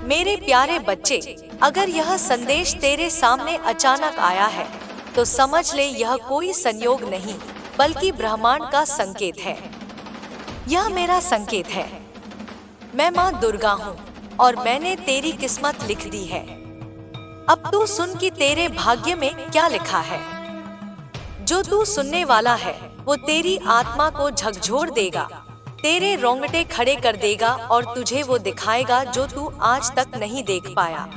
मेरे प्यारे बच्चे, अगर यह संदेश तेरे सामने अचानक आया है तो समझ ले यह कोई संयोग नहीं बल्कि ब्रह्मांड का संकेत है। यह मेरा संकेत है। मैं माँ दुर्गा हूँ और मैंने तेरी किस्मत लिख दी है। अब तू सुन कि तेरे भाग्य में क्या लिखा है। जो तू सुनने वाला है वो तेरी आत्मा को झकझोर देगा, तेरे रोंगटे खड़े कर देगा और तुझे वो दिखाएगा जो तू आज तक नहीं देख पाया।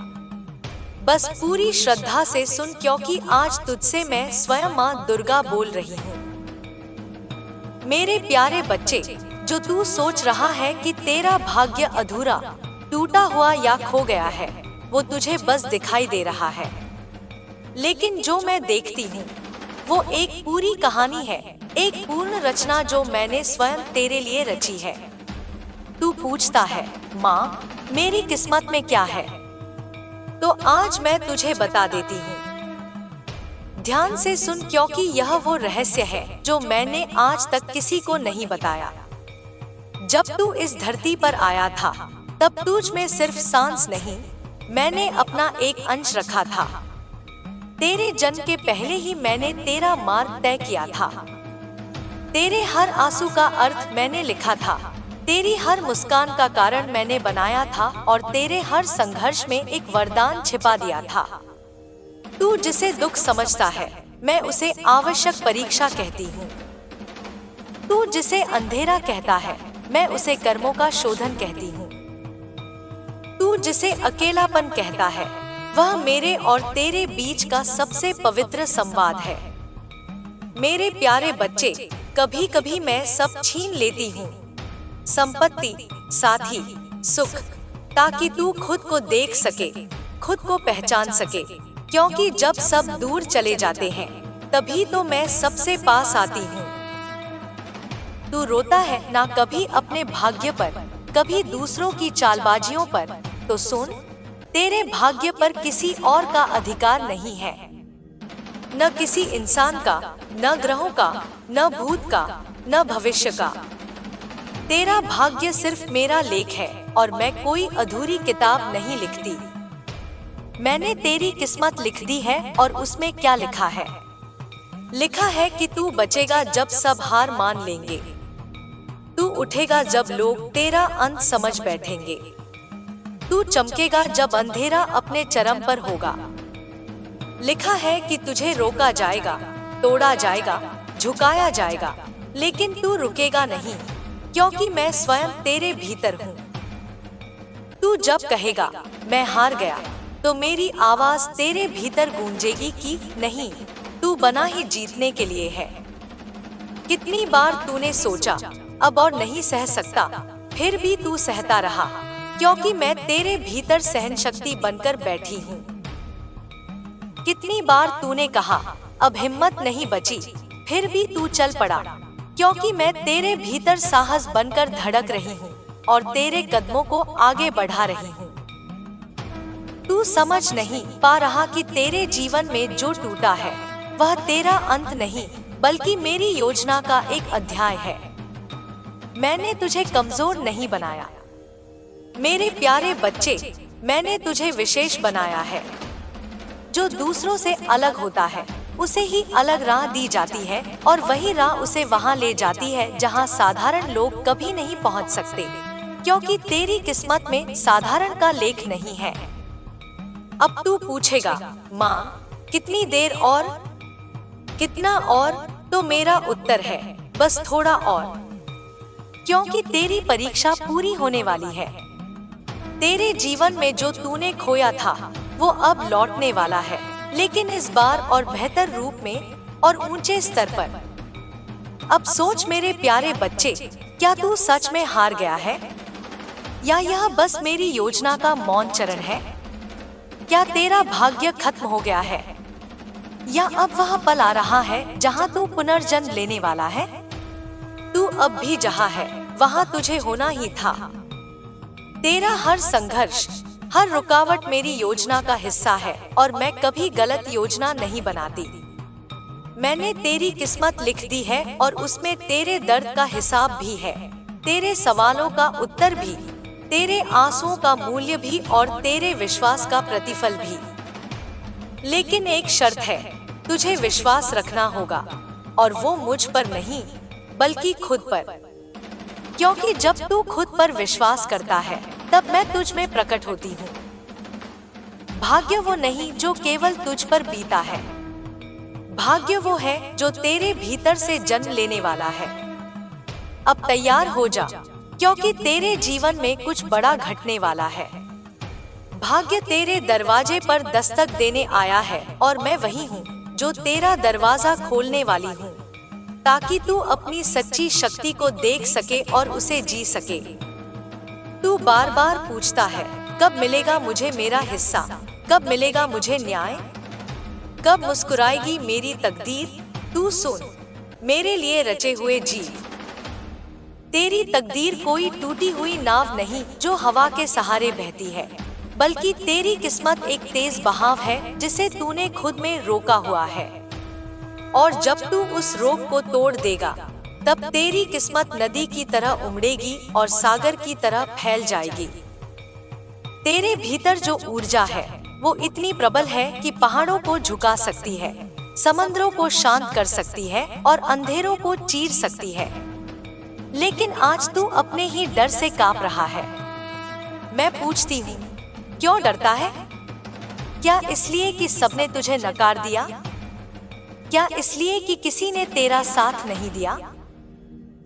बस पूरी श्रद्धा से सुन, क्योंकि आज तुझसे मैं स्वयं माँ दुर्गा बोल रही हूँ। मेरे प्यारे बच्चे, जो तू सोच रहा है कि तेरा भाग्य अधूरा, टूटा हुआ या खो गया है, वो तुझे बस दिखाई दे रहा है। लेकिन जो मैं देखती हूँ वो एक पूरी कहानी है, एक पूर्ण रचना जो मैंने स्वयं तेरे लिए रची है। तू पूछता है, माँ मेरी किस्मत में क्या है? तो आज मैं तुझे बता देती हूँ। ध्यान से सुन, क्योंकि यह वो रहस्य है जो मैंने आज तक किसी को नहीं बताया। जब तू इस धरती पर आया था तब तुझ में सिर्फ सांस नहीं, मैंने अपना एक अंश रखा था। तेरे जन्म के पहले ही मैंने तेरा मार्ग तय किया था। तेरे हर आंसू का अर्थ मैंने लिखा था, तेरी हर मुस्कान का कारण मैंने बनाया था और तेरे हर संघर्ष में एक वरदान छिपा दिया था। तू जिसे दुख समझता है मैं उसे आवश्यक परीक्षा कहती हूँ। तू जिसे अंधेरा कहता है मैं उसे कर्मों का शोधन कहती हूँ। तू जिसे अकेलापन कहता है वह मेरे और तेरे बीच का सबसे पवित्र संवाद है। मेरे प्यारे बच्चे, कभी कभी मैं सब छीन लेती हूँ, संपत्ति, साथी, सुख, ताकि तू खुद को देख सके, खुद को पहचान सके। क्योंकि जब सब दूर चले जाते हैं तभी तो मैं सबसे पास आती हूँ। तू रोता है ना कभी अपने भाग्य पर, कभी दूसरों की चालबाजियों पर, तो सुन, तेरे भाग्य पर किसी और का अधिकार नहीं है। न किसी इंसान का, न ग्रहों का, न भूत का, न भविष्य का। तेरा भाग्य सिर्फ मेरा लेख है और मैं कोई अधूरी किताब नहीं लिखती। मैंने तेरी किस्मत लिख दी है और उसमें क्या लिखा है? लिखा है कि तू बचेगा जब सब हार मान लेंगे। तू उठेगा जब लोग तेरा अंत समझ बैठेंगे। तू चमकेगा जब अंधेरा अपने चरम पर होगा। लिखा है कि तुझे रोका जाएगा, तोड़ा जाएगा, झुकाया जाएगा, लेकिन तू रुकेगा नहीं, क्योंकि मैं स्वयं तेरे भीतर हूँ। तू जब कहेगा मैं हार गया, तो मेरी आवाज तेरे भीतर गूंजेगी कि नहीं, तू बना ही जीतने के लिए है। कितनी बार तूने सोचा अब और नहीं सह सकता, फिर भी तू सहता रहा, क्योंकि मैं तेरे भीतर सहन शक्ति बनकर बैठी हूँ। कितनी बार तूने कहा अब हिम्मत नहीं बची, फिर भी तू चल पड़ा, क्योंकि मैं तेरे भीतर साहस बनकर धड़क रही हूँ और तेरे कदमों को आगे बढ़ा रही हूँ। तू समझ नहीं पा रहा कि तेरे जीवन में जो टूटा है वह तेरा अंत नहीं, बल्कि मेरी योजना का एक अध्याय है। मैंने तुझे कमजोर नहीं बनाया मेरे प्यारे बच्चे, मैंने तुझे विशेष बनाया है। जो दूसरों से अलग होता है उसे ही अलग राह दी जाती है और वही राह उसे वहां ले जाती है जहां साधारण लोग कभी नहीं पहुंच सकते, क्योंकि तेरी किस्मत में साधारण का लेख नहीं है। अब तू पूछेगा, माँ कितनी देर और, कितना और? तो मेरा उत्तर है बस थोड़ा और, क्योंकि तेरी परीक्षा पूरी होने वाली है। तेरे जीवन में जो तूने खोया था वो अब लौटने वाला है, लेकिन इस बार और बेहतर रूप में और ऊंचे स्तर पर। अब सोच मेरे प्यारे बच्चे, क्या तू सच में हार गया है या यह बस मेरी योजना का मौन चरण है? क्या तेरा भाग्य खत्म हो गया है या अब वह पल आ रहा है जहां तू पुनर्जन्म लेने वाला है? तू अब भी जहां है वहां तुझे होना ही था। तेरा हर संघर्ष, हर रुकावट मेरी योजना का हिस्सा है और मैं कभी गलत योजना नहीं बनाती। मैंने तेरी किस्मत लिख दी है और उसमें तेरे दर्द का हिसाब भी है, तेरे सवालों का उत्तर भी, तेरे आंसुओं का मूल्य भी और तेरे विश्वास का प्रतिफल भी। लेकिन एक शर्त है, तुझे विश्वास रखना होगा, और वो मुझ पर नहीं बल्कि खुद पर। क्योंकि जब तू खुद पर विश्वास करता है तब मैं तुझ में प्रकट होती हूँ। भाग्य वो नहीं जो केवल तुझ पर बीता है, भाग्य वो है जो तेरे भीतर से जन्म लेने वाला है। अब तैयार हो जा, क्योंकि तेरे जीवन में कुछ बड़ा घटने वाला है। भाग्य तेरे दरवाजे पर दस्तक देने आया है और मैं वही हूँ जो तेरा दरवाजा खोलने वाली हूँ, ताकि तू अपनी सच्ची शक्ति को देख सके और उसे जी सके। तू बार बार पूछता है, कब मिलेगा मुझे मेरा हिस्सा, कब मिलेगा मुझे न्याय, कब मुस्कुराएगी मेरी तकदीर। तू सुन, मेरे लिए रचे हुए जीव। तेरी तकदीर कोई टूटी हुई नाव नहीं जो हवा के सहारे बहती है, बल्कि तेरी किस्मत एक तेज बहाव है जिसे तूने खुद में रोका हुआ है। और जब तू उस रोक को तोड़ देगा, तब तेरी किस्मत नदी की तरह उमड़ेगी और सागर की तरह फैल जाएगी। तेरे भीतर जो ऊर्जा है वो इतनी प्रबल है कि पहाड़ों को झुका सकती है, समंदरों को शांत कर सकती है और अंधेरों को चीर सकती है। लेकिन आज तू अपने ही डर से कांप रहा है। मैं पूछती हूँ, क्यों डरता है? क्या इसलिए कि सबने तुझे नकार दिया? क्या इसलिए कि किसी ने तेरा साथ नहीं दिया?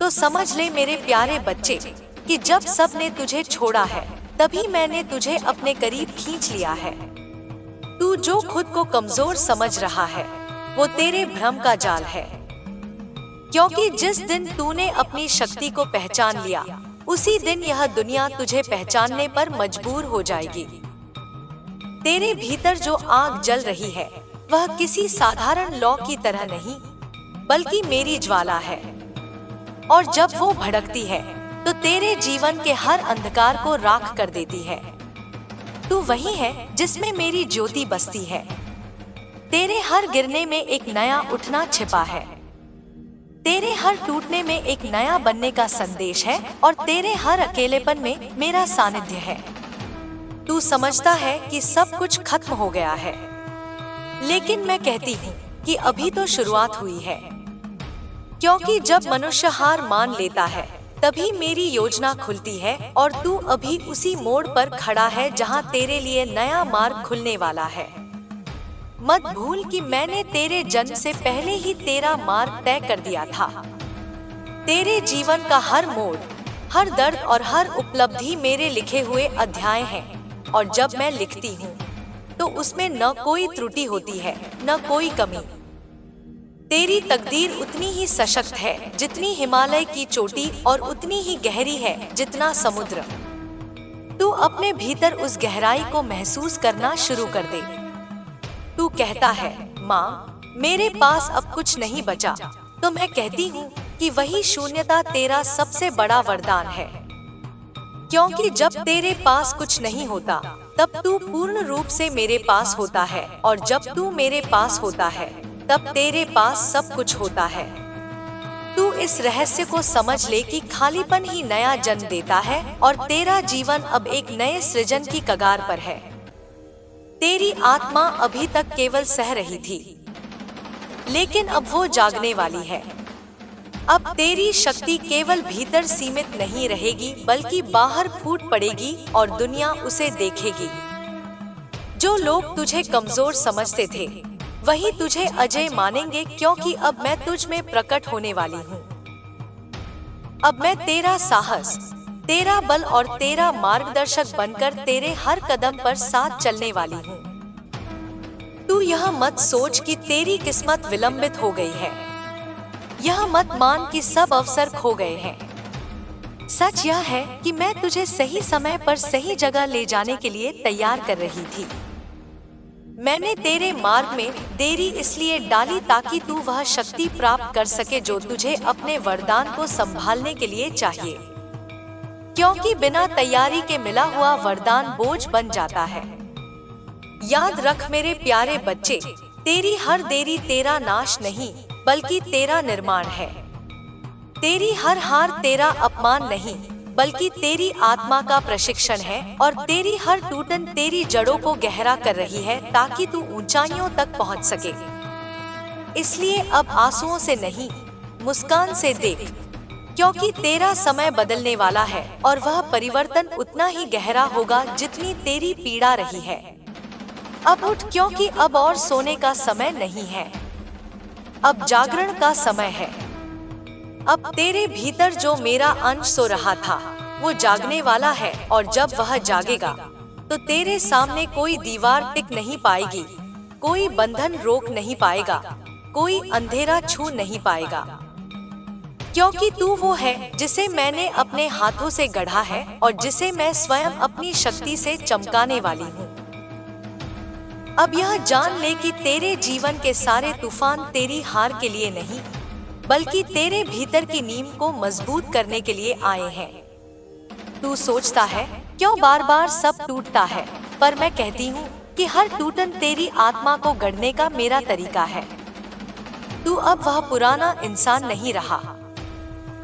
तो समझ ले मेरे प्यारे बच्चे कि जब सबने तुझे छोड़ा है, तभी मैंने तुझे अपने करीब खींच लिया है। तू जो खुद को कमजोर समझ रहा है, वो तेरे भ्रम का जाल है। क्योंकि जिस दिन तूने अपनी शक्ति को पहचान लिया, उसी दिन यह दुनिया तुझे पहचानने पर मजबूर हो जाएगी। तेरे भीतर जो आग जल रही है, वह किसी साधारण लौ की तरह नहीं, बल्कि मेरी ज्वाला है। और जब वो भड़कती है, तो तेरे जीवन के हर अंधकार को राख कर देती है। तू वही है जिसमें मेरी ज्योति बसती है। तेरे हर गिरने में एक नया उठना छिपा है, तेरे हर टूटने में एक नया बनने का संदेश है, और तेरे हर अकेलेपन में मेरा सानिध्य है। तू समझता है कि सब कुछ खत्म हो गया है, लेकिन मैं कहती हूँ कि अभी तो शुरुआत हुई है। क्योंकि जब मनुष्य हार मान लेता है, तभी मेरी योजना खुलती है, और तू अभी उसी मोड़ पर खड़ा है जहाँ तेरे लिए नया मार्ग खुलने वाला है। मत भूल कि मैंने तेरे जन्म से पहले ही तेरा मार्ग तय कर दिया था। तेरे जीवन का हर मोड़, हर दर्द और हर उपलब्धि मेरे लिखे हुए अध्याय हैं, और जब मैं लिखती हूँ तो उसमें न कोई त्रुटि होती है, न कोई कमी। तेरी तकदीर उतनी ही सशक्त है जितनी हिमालय की चोटी, और उतनी ही गहरी है जितना समुद्र। तू अपने भीतर उस गहराई को महसूस करना शुरू कर दे। तू कहता है, माँ मेरे पास अब कुछ नहीं बचा, तो मैं कहती हूँ कि वही शून्यता तेरा सबसे बड़ा वरदान है। क्योंकि जब तेरे पास कुछ नहीं होता, तब तू पूर्ण रूप से मेरे पास होता है, और जब तू मेरे पास होता है, तब तेरे पास सब कुछ होता है। तू इस रहस्य को समझ ले कि खालीपन ही नया जन्म देता है, और तेरा जीवन अब एक नए सृजन की कगार पर है। तेरी आत्मा अभी तक केवल सह रही थी, लेकिन अब वो जागने वाली है। अब तेरी शक्ति केवल भीतर सीमित नहीं रहेगी, बल्कि बाहर फूट पड़ेगी और दुनिया उसे देखेगी। जो लोग तुझे कमजोर समझते थे, वही तुझे अजय मानेंगे, क्योंकि अब मैं तुझ में प्रकट होने वाली हूँ। अब मैं तेरा साहस, तेरा बल और तेरा मार्गदर्शक बनकर तेरे हर कदम पर साथ चलने वाली हूँ। तू यह मत सोच कि तेरी किस्मत विलंबित हो गई है, यह मत मान कि सब अवसर खो गए हैं। सच यह है कि मैं तुझे सही समय पर सही जगह ले जाने के लिए तैयार कर रही थी। मैंने तेरे मार्ग में देरी इसलिए डाली ताकि तू वह शक्ति प्राप्त कर सके जो तुझे अपने वरदान को संभालने के लिए चाहिए। क्योंकि बिना तैयारी के मिला हुआ वरदान बोझ बन जाता है। याद रख मेरे प्यारे बच्चे, तेरी हर देरी तेरा नाश नहीं, बल्कि तेरा निर्माण है। तेरी हर हार तेरा अपमान नहीं, बल्कि तेरी आत्मा का प्रशिक्षण है और तेरी हर टूटन तेरी जड़ों को गहरा कर रही है ताकि तू ऊंचाइयों तक पहुंच सके। इसलिए अब आंसुओं से नहीं, मुस्कान से देख, क्योंकि तेरा समय बदलने वाला है और वह परिवर्तन उतना ही गहरा होगा जितनी तेरी पीड़ा रही है। अब उठ, क्योंकि अब और सोने का समय नहीं है, अब जागरण का समय है। अब तेरे भीतर जो मेरा अंश सो रहा था वो जागने वाला है और जब वह जागेगा तो तेरे सामने कोई दीवार टिक नहीं पाएगी, कोई बंधन रोक नहीं पाएगा, कोई अंधेरा छू नहीं पाएगा, क्योंकि तू वो है जिसे मैंने अपने हाथों से गढ़ा है और जिसे मैं स्वयं अपनी शक्ति से चमकाने वाली हूँ। अब यह जान ले कि तेरे जीवन के सारे तूफान तेरी हार के लिए नहीं, बल्कि तेरे भीतर की नींव को मजबूत करने के लिए आए हैं। तू सोचता है क्यों बार बार सब टूटता है, पर मैं कहती हूँ कि हर टूटन तेरी आत्मा को गढ़ने का मेरा तरीका है। तू अब वह पुराना इंसान नहीं रहा,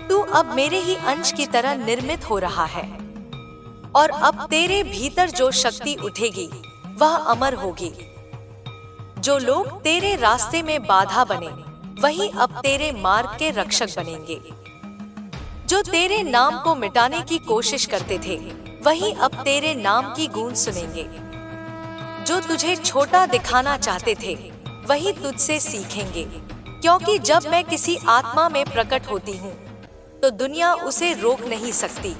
तू अब मेरे ही अंश की तरह निर्मित हो रहा है और अब तेरे भीतर जो शक्ति उठेगी वह अमर होगी। जो लोग तेरे रास्ते में बाधा बने वही अब तेरे मार्ग के रक्षक बनेंगे। जो तेरे नाम को मिटाने की कोशिश करते थे वही अब तेरे नाम की गूंज सुनेंगे। जो तुझे छोटा दिखाना चाहते थे वही तुझसे सीखेंगे, क्योंकि जब मैं किसी आत्मा में प्रकट होती हूँ तो दुनिया उसे रोक नहीं सकती।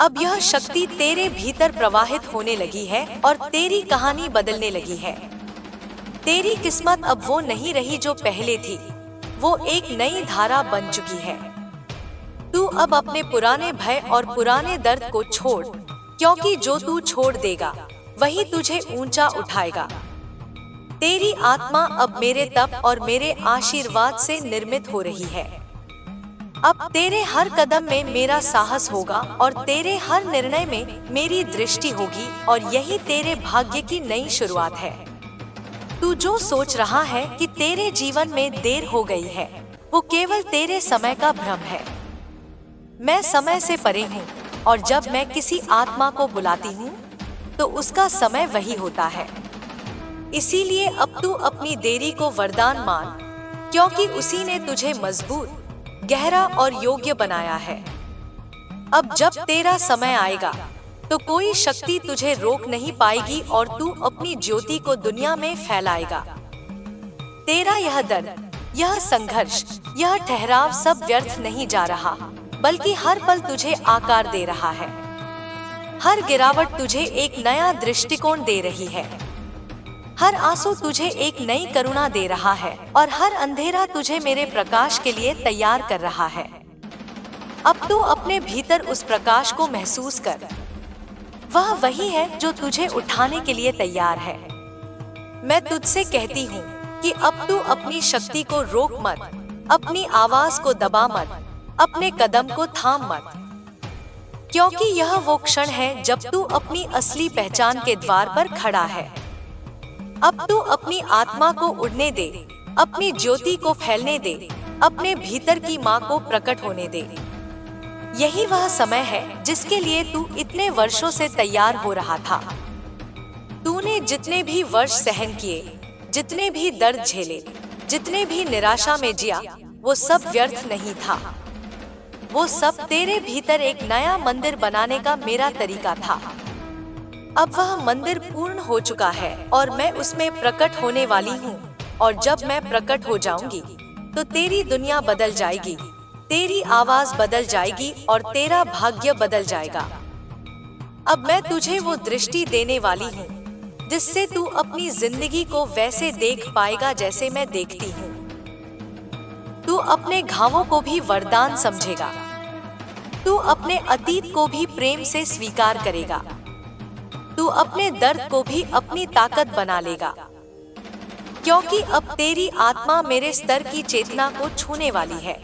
अब यह शक्ति तेरे भीतर प्रवाहित होने लगी है और तेरी कहानी बदलने लगी है। तेरी किस्मत अब वो नहीं रही जो पहले थी, वो एक नई धारा बन चुकी है। तू अब अपने पुराने भय और पुराने दर्द को छोड़, क्योंकि जो तू छोड़ देगा वही तुझे ऊंचा उठाएगा। तेरी आत्मा अब मेरे तप और मेरे आशीर्वाद से निर्मित हो रही है। अब तेरे हर कदम में मेरा साहस होगा और तेरे हर निर्णय में मेरी दृष्टि होगी और यही तेरे भाग्य की नई शुरुआत है। तू जो सोच रहा है कि तेरे जीवन में देर हो गई है, वो केवल तेरे समय का भ्रम है। मैं समय से परे हूँ और जब मैं किसी आत्मा को बुलाती हूँ तो उसका समय वही होता है। इसीलिए अब तू अपनी देरी को वरदान मान, क्योंकि उसी ने तुझे मजबूत, गहरा और योग्य बनाया है। अब जब तेरा समय आएगा तो कोई शक्ति तुझे रोक नहीं पाएगी और तू अपनी ज्योति को दुनिया में फैलाएगा। तेरा यह दर्द, यह संघर्ष, यह ठहराव सब व्यर्थ नहीं जा रहा, बल्कि हर पल तुझे आकार दे रहा है। हर गिरावट तुझे एक नया दृष्टिकोण दे रही है, हर आंसू तुझे एक नई करुणा दे रहा है और हर अंधेरा तुझे मेरे प्रकाश के लिए तैयार कर रहा है। अब तू अपने भीतर उस प्रकाश को महसूस कर, वह वही है जो तुझे उठाने के लिए तैयार है। मैं तुझसे कहती हूँ कि अब तू अपनी शक्ति को रोक मत, अपनी आवाज को दबा मत, अपने कदम को थाम मत, क्योंकि यह वो क्षण है जब तू अपनी असली पहचान के द्वार पर खड़ा है। अब तू अपनी आत्मा को उड़ने दे, अपनी ज्योति को फैलने दे, अपने भीतर की माँ को प्रकट होने दे। यही वह समय है जिसके लिए तू इतने वर्षों से तैयार हो रहा था। तूने जितने भी वर्ष सहन किए, जितने भी दर्द झेले, जितने भी निराशा में जिया, वो सब व्यर्थ नहीं था। वो सब तेरे भीतर एक नया मंदिर बनाने का मेरा तरीका था। अब वह मंदिर पूर्ण हो चुका है और मैं उसमें प्रकट होने वाली हूँ, और जब मैं प्रकट हो जाऊंगी तो तेरी दुनिया बदल जाएगी, तेरी आवाज बदल जाएगी और तेरा भाग्य बदल जाएगा। अब मैं तुझे वो दृष्टि देने वाली हूँ जिससे तू अपनी जिंदगी को वैसे देख पाएगा जैसे मैं देखती हूँ। तू अपने घावों को भी वरदान समझेगा, तू अपने अतीत को भी प्रेम से स्वीकार करेगा, तू अपने दर्द को भी अपनी ताकत बना लेगा, क्योंकि अब तेरी आत्मा मेरे स्तर की चेतना को छूने वाली है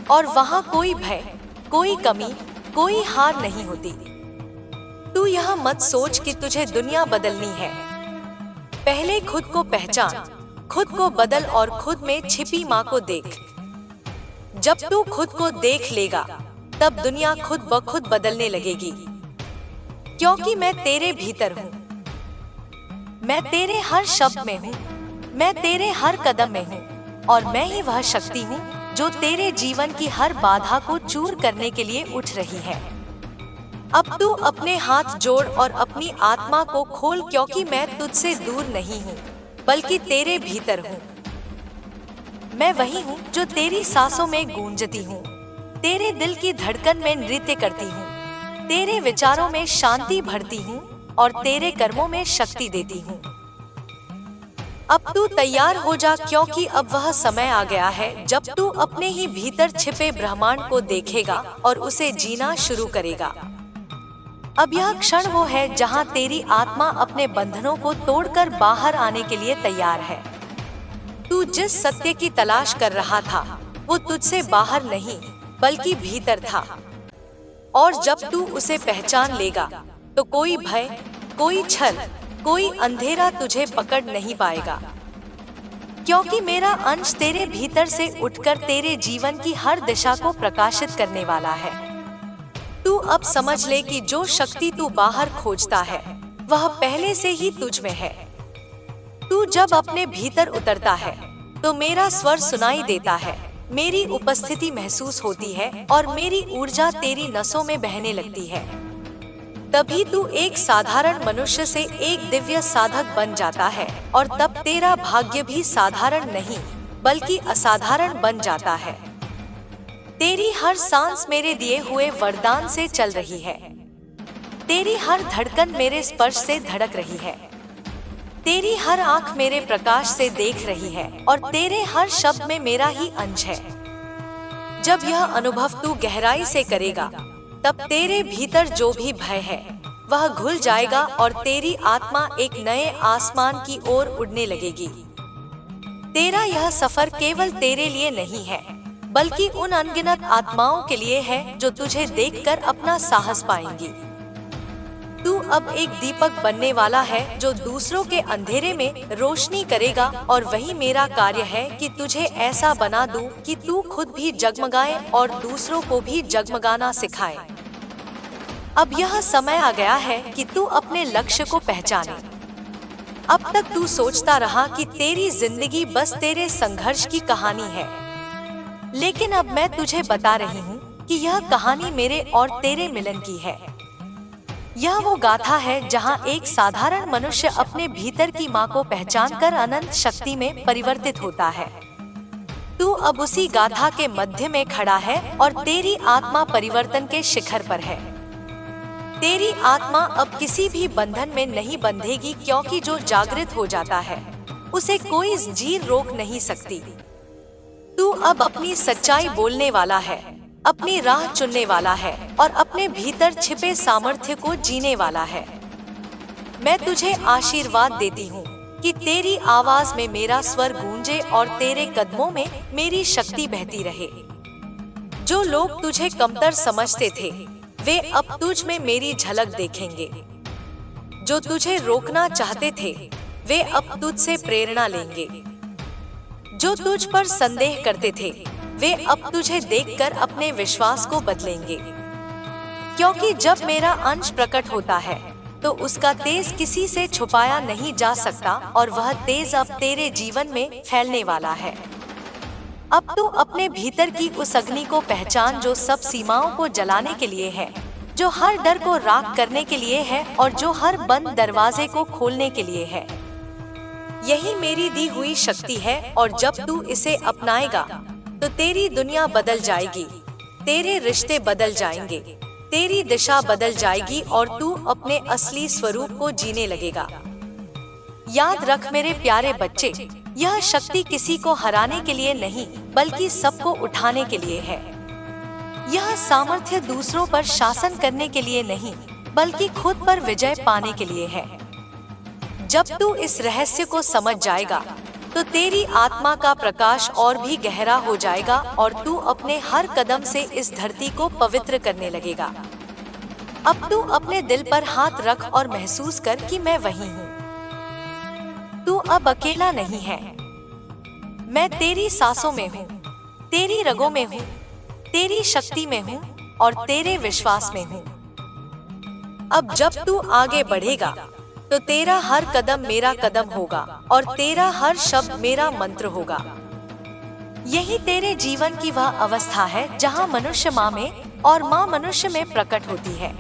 और वहाँ कोई भय, कोई कमी, कोई हार नहीं होती। तू यह मत सोच कि तुझे दुनिया बदलनी है। पहले खुद को पहचान, खुद को बदल और खुद में छिपी माँ को देख। जब तू खुद को देख लेगा तब दुनिया खुद ब खुद बदलने लगेगी, क्योंकि मैं तेरे भीतर हूँ। मैं तेरे हर शब्द में हूँ, मैं तेरे हर कदम में हूँ, और मैं ही वह शक्ति हूँ जो तेरे जीवन की हर बाधा को चूर करने के लिए उठ रही है। अब तू अपने हाथ जोड़ और अपनी आत्मा को खोल, क्योंकि मैं तुझसे दूर नहीं हूँ बल्कि तेरे भीतर हूँ। मैं वही हूँ जो तेरी सांसों में गूंजती हूँ, तेरे दिल की धड़कन में नृत्य करती हूँ, तेरे विचारों में शांति भरती हूँ और तेरे कर्मों में शक्ति देती हूँ। अब तू तैयार हो जा, क्योंकि अब वह समय आ गया है जब तू अपने ही भीतर छिपे ब्रह्मांड को देखेगा और उसे जीना शुरू करेगा। अब यह क्षण वो है जहाँ तेरी आत्मा अपने बंधनों को तोड़कर बाहर आने के लिए तैयार है। तू जिस सत्य की तलाश कर रहा था वो तुझसे बाहर नहीं बल्कि भीतर था, और जब तू उसे पहचान लेगा तो कोई भय, कोई छल, कोई अंधेरा तुझे पकड़ नहीं पाएगा, क्योंकि मेरा अंश तेरे भीतर से उठकर तेरे जीवन की हर दिशा को प्रकाशित करने वाला है। तू अब समझ ले कि जो शक्ति तू बाहर खोजता है वह पहले से ही तुझ में है। तू जब अपने भीतर उतरता है तो मेरा स्वर सुनाई देता है, मेरी उपस्थिति महसूस होती है और मेरी ऊर्जा तेरी नसों में बहने लगती है। तभी तू एक साधारण मनुष्य से एक दिव्य साधक बन जाता है, और तब तेरा भाग्य भी साधारण नहीं बल्कि असाधारण बन जाता है। तेरी हर सांस मेरे दिए हुए वरदान से चल रही है, तेरी हर धड़कन मेरे स्पर्श से धड़क रही है, तेरी हर आंख मेरे प्रकाश से देख रही है और तेरे हर शब्द में मेरा ही अंश है। जब यह अनुभव तू गहराई से करेगा तब तेरे भीतर जो भी भय है वह घुल जाएगा और तेरी आत्मा एक नए आसमान की ओर उड़ने लगेगी। तेरा यह सफर केवल तेरे लिए नहीं है बल्कि उन अनगिनत आत्माओं के लिए है जो तुझे देखकर अपना साहस पाएंगी। तू अब एक दीपक बनने वाला है जो दूसरों के अंधेरे में रोशनी करेगा, और वही मेरा कार्य है कि तुझे ऐसा बना दूं कि तू खुद भी जगमगाए और दूसरों को भी जगमगाना सिखाए। अब यह समय आ गया है कि तू अपने लक्ष्य को पहचाने। अब तक तू सोचता रहा कि तेरी जिंदगी बस तेरे संघर्ष की कहानी है, लेकिन अब मैं तुझे बता रही हूँ कि यह कहानी मेरे और तेरे मिलन की है। यह वो गाथा है जहाँ एक साधारण मनुष्य अपने भीतर की माँ को पहचानकर अनंत शक्ति में परिवर्तित होता है। तू अब उसी गाथा के मध्य में खड़ा है और तेरी आत्मा परिवर्तन के शिखर पर है। तेरी आत्मा अब किसी भी बंधन में नहीं बंधेगी, क्योंकि जो जागृत हो जाता है उसे कोई जंजीर रोक नहीं सकती। तू अब अपनी सच्चाई बोलने वाला है, अपनी राह चुनने वाला है और अपने भीतर छिपे सामर्थ्य को जीने वाला है। मैं तुझे आशीर्वाद देती हूँ कि तेरी आवाज में मेरा स्वर गूंजे और तेरे कदमों में मेरी शक्ति बहती रहे। जो लोग तुझे कमतर समझते थे वे अब तुझ में मेरी झलक देखेंगे। जो तुझे रोकना चाहते थे वे अब तुझसे प्रेरणा लेंगे। जो तुझ पर संदेह करते थे वे अब तुझे देखकर अपने विश्वास को बदलेंगे, क्योंकि जब मेरा अंश प्रकट होता है तो उसका तेज किसी से छुपाया नहीं जा सकता और वह तेज अब तेरे जीवन में फैलने वाला है। अब तू अपने भीतर की उस अग्नि को पहचान जो सब सीमाओं को जलाने के लिए है, जो हर डर को राख करने के लिए है और जो हर बंद दरवाजे को खोलने के लिए है। यही मेरी दी हुई शक्ति है, और जब तू इसे अपनाएगा तो तेरी दुनिया बदल जाएगी, तेरे रिश्ते बदल जाएंगे, तेरी दिशा बदल जाएगी और तू अपने असली स्वरूप को जीने लगेगा। याद रख मेरे प्यारे बच्चे, यह शक्ति किसी को हराने के लिए नहीं बल्कि सबको उठाने के लिए है। यह सामर्थ्य दूसरों पर शासन करने के लिए नहीं बल्कि खुद पर विजय पाने के लिए है। जब तू इस रहस्य को समझ जाएगा तो तेरी आत्मा का प्रकाश और भी गहरा हो जाएगा और तू अपने हर कदम से इस धरती को पवित्र करने लगेगा। अब तू अपने दिल पर हाथ रख और महसूस कर कि मैं वही हूँ। तू अब अकेला नहीं है। मैं तेरी सांसों में हूँ, तेरी रगों में हूँ, तेरी शक्ति में हूँ और तेरे विश्वास में हूँ। अब जब तू आगे बढ़ेगा तो तेरा हर कदम मेरा कदम होगा और तेरा हर शब्द मेरा मंत्र होगा। यही तेरे जीवन की वह अवस्था है जहाँ मनुष्य माँ में और माँ मनुष्य में प्रकट होती है।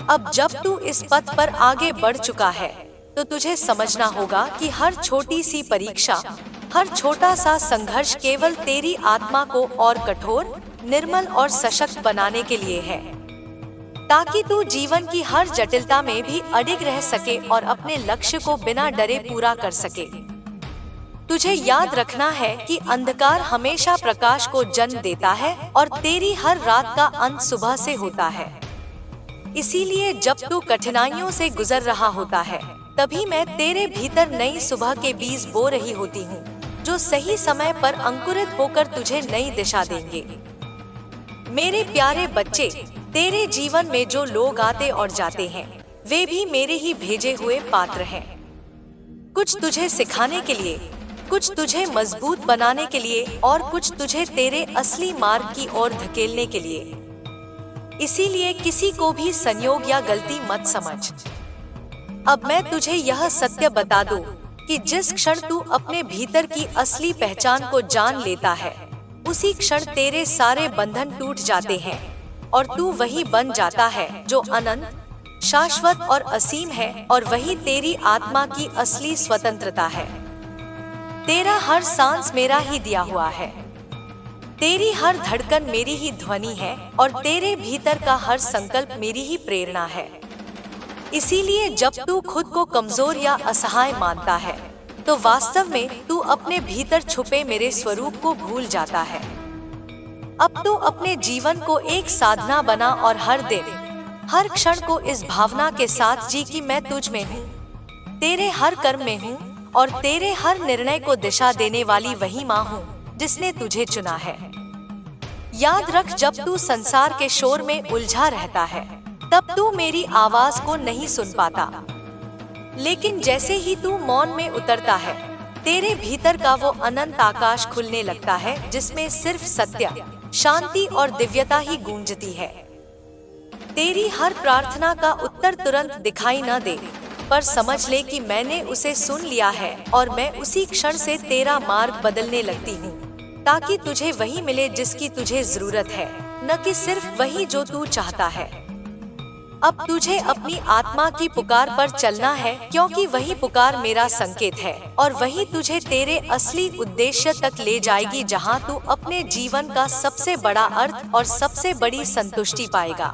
अब जब तू इस पथ पर आगे बढ़ चुका है तो तुझे समझना होगा कि हर छोटी सी परीक्षा, हर छोटा सा संघर्ष केवल तेरी आत्मा को और कठोर, निर्मल और सशक्त बनाने के लिए है, ताकि तू जीवन की हर जटिलता में भी अडिग रह सके और अपने लक्ष्य को बिना डरे पूरा कर सके। तुझे याद रखना है कि अंधकार हमेशा प्रकाश को जन्म देता है और तेरी हर रात का अंत सुबह से होता है। इसीलिए जब तू कठिनाइयों से गुजर रहा होता है, तभी मैं तेरे भीतर नई सुबह के बीज बो रही होती हूँ, जो सही समय पर अंकुरित होकर तुझे नई दिशा देंगे। मेरे प्यारे बच्चे, तेरे जीवन में जो लोग आते और जाते हैं, वे भी मेरे ही भेजे हुए पात्र हैं। कुछ तुझे सिखाने के लिए, कुछ तुझे मजबूत बनाने के लिए और कुछ तुझे तेरे असली मार्ग की ओर धकेलने के लिए। इसीलिए किसी को भी संयोग या गलती मत समझ। अब मैं तुझे यह सत्य बता दूं कि जिस क्षण तू अपने भीतर की असली पहचान को जान लेता है, उसी क्षण तेरे सारे बंधन टूट जाते हैं और तू वही बन जाता है जो अनंत, शाश्वत और असीम है, और वही तेरी आत्मा की असली स्वतंत्रता है। तेरा हर सांस मेरा ही दिया हुआ है, तेरी हर धड़कन मेरी ही ध्वनि है और तेरे भीतर का हर संकल्प मेरी ही प्रेरणा है। इसीलिए जब तू खुद को कमजोर या असहाय मानता है, तो वास्तव में तू अपने भीतर छुपे मेरे स्वरूप को भूल जाता है। अब तू अपने जीवन को एक साधना बना और हर दिन, हर क्षण को इस भावना के साथ जी कि मैं तुझ में हूँ, तेरे हर कर्म में हूँ और तेरे हर निर्णय को दिशा देने वाली वही माँ हूँ जिसने तुझे चुना है। याद रख, जब तू संसार के शोर में उलझा रहता है, तब तू मेरी आवाज को नहीं सुन पाता, लेकिन जैसे ही तू मौन में उतरता है, तेरे भीतर का वो अनंत आकाश खुलने लगता है, जिसमें सिर्फ सत्य, शांति और दिव्यता ही गूंजती है। तेरी हर प्रार्थना का उत्तर तुरंत दिखाई न दे, पर समझ ले कि मैंने उसे सुन लिया है और मैं उसी क्षण से तेरा मार्ग बदलने लगती हूँ, ताकि तुझे वही मिले जिसकी तुझे जरूरत है, न कि सिर्फ वही जो तू चाहता है। अब तुझे अपनी आत्मा की पुकार पर चलना है, क्योंकि वही पुकार मेरा संकेत है और वही तुझे तेरे असली उद्देश्य तक ले जाएगी, जहाँ तू अपने जीवन का सबसे बड़ा अर्थ और सबसे बड़ी संतुष्टि पाएगा।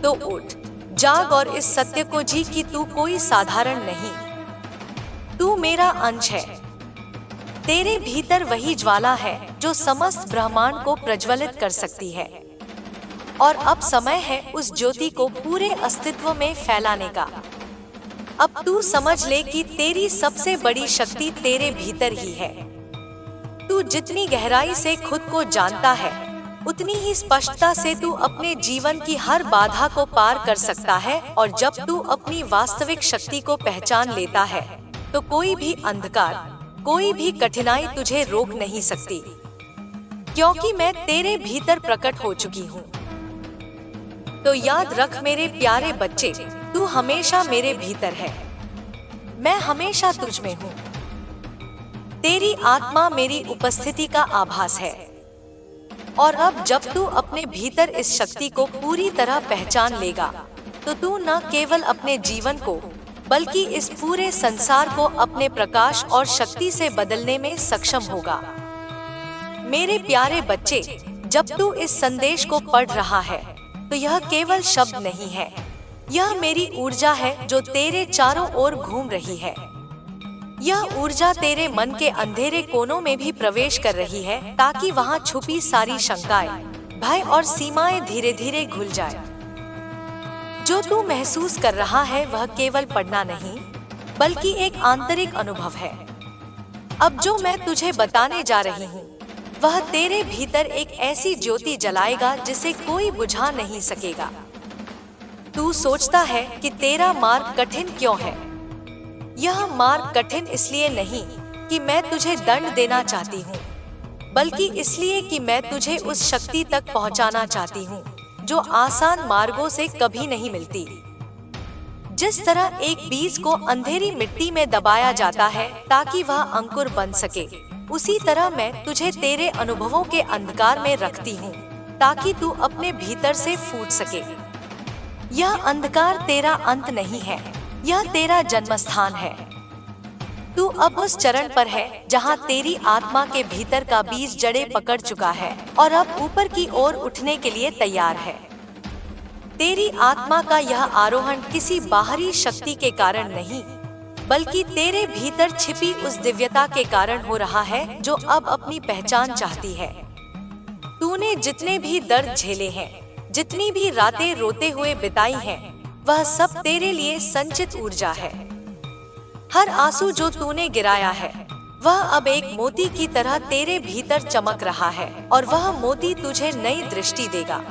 तो उठ, जाग और इस सत्य को जी कि तू कोई साधारण नहीं, तू मेरा अंश है। तेरे भीतर वही ज्वाला है जो समस्त ब्रह्मांड को प्रज्वलित कर सकती है, और अब समय है उस ज्योति को पूरे अस्तित्व में फैलाने का। अब तू समझ ले कि तेरी सबसे बड़ी शक्ति तेरे भीतर ही है। तू जितनी गहराई से खुद को जानता है, उतनी ही स्पष्टता से तू अपने जीवन की हर बाधा को पार कर सकता है, और जब तू अपनी वास्तविक शक्ति को पहचान लेता है, तो कोई भी अंधकार, कोई भी कठिनाई तुझे रोक नहीं सकती, क्योंकि मैं तेरे भीतर प्रकट हो चुकी हूँ। तो याद रख मेरे प्यारे बच्चे, तू हमेशा मेरे भीतर है, मैं हमेशा तुझ में हूँ। तेरी आत्मा मेरी उपस्थिति का आभास है, और अब जब तू अपने भीतर इस शक्ति को पूरी तरह पहचान लेगा, तो तू न केवल अपने जीवन को, बल्कि इस पूरे संसार को अपने प्रकाश और शक्ति से बदलने में सक्षम होगा। मेरे प्यारे बच्चे, जब तू इस संदेश को पढ़ रहा है, तो यह केवल शब्द नहीं है, यह मेरी ऊर्जा है जो तेरे चारों ओर घूम रही है। यह ऊर्जा तेरे मन के अंधेरे कोनों में भी प्रवेश कर रही है, ताकि वहां छुपी सारी शंकाएं, भय और सीमाएं धीरे धीरे घुल जाए। जो तू महसूस कर रहा है वह केवल पढ़ना नहीं, बल्कि एक आंतरिक अनुभव है। अब जो मैं तुझे बताने जा रही हूँ, वह तेरे भीतर एक ऐसी ज्योति जलाएगा जिसे कोई बुझा नहीं सकेगा। तू सोचता है कि तेरा मार्ग कठिन क्यों है? यह मार्ग कठिन इसलिए नहीं कि मैं तुझे दंड देना चाहती हूँ, बल्कि इसलिए कि मैं तुझे उस शक्ति तक पहुंचाना चाहती हूँ जो आसान मार्गों से कभी नहीं मिलती। जिस तरह एक बीज को अंधेरी मिट्टी में दबाया जाता है ताकि वह अंकुर बन सके, उसी तरह मैं तुझे तेरे अनुभवों के अंधकार में रखती हूँ ताकि तू अपने भीतर से फूट सके। यह अंधकार तेरा अंत नहीं है, यह तेरा जन्मस्थान है। तू अब उस चरण पर है जहाँ तेरी आत्मा के भीतर का बीज जड़ें पकड़ चुका है और अब ऊपर की ओर उठने के लिए तैयार है। तेरी आत्मा का यह आरोहण किसी बाहरी शक्ति के कारण नहीं, बल्कि तेरे भीतर छिपी उस दिव्यता के कारण हो रहा है जो अब अपनी पहचान चाहती है। तूने जितने भी दर्द झेले हैं, जितनी भी रातें रोते हुए बिताई हैं, वह सब तेरे लिए संचित ऊर्जा है। हर आंसू जो तूने गिराया है, वह अब एक मोती की तरह तेरे भीतर चमक रहा है और वह मोती तुझे नई दृष्टि देगा।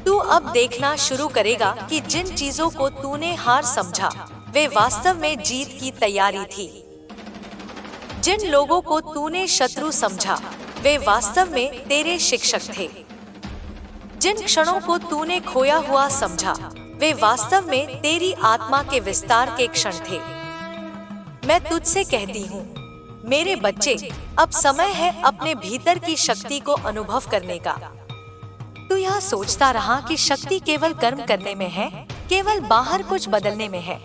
तू अब देखना शुरू करेगा कि जिन चीजों को तूने हार समझा, वे वास्तव में जीत की तैयारी थी। जिन लोगों को तूने शत्रु समझा, वे वास्तव में तेरे शिक्षक थे। जिन क्षणों को तूने खोया हुआ समझा, वे वास्तव में तेरी आत्मा के विस्तार के क्षण थे। मैं तुझसे कहती हूँ, मेरे बच्चे, अब समय है अपने भीतर की शक्ति को अनुभव करने का। तू यह सोचता रहा कि शक्ति केवल कर्म करने में है, केवल बाहर कुछ बदलने में है।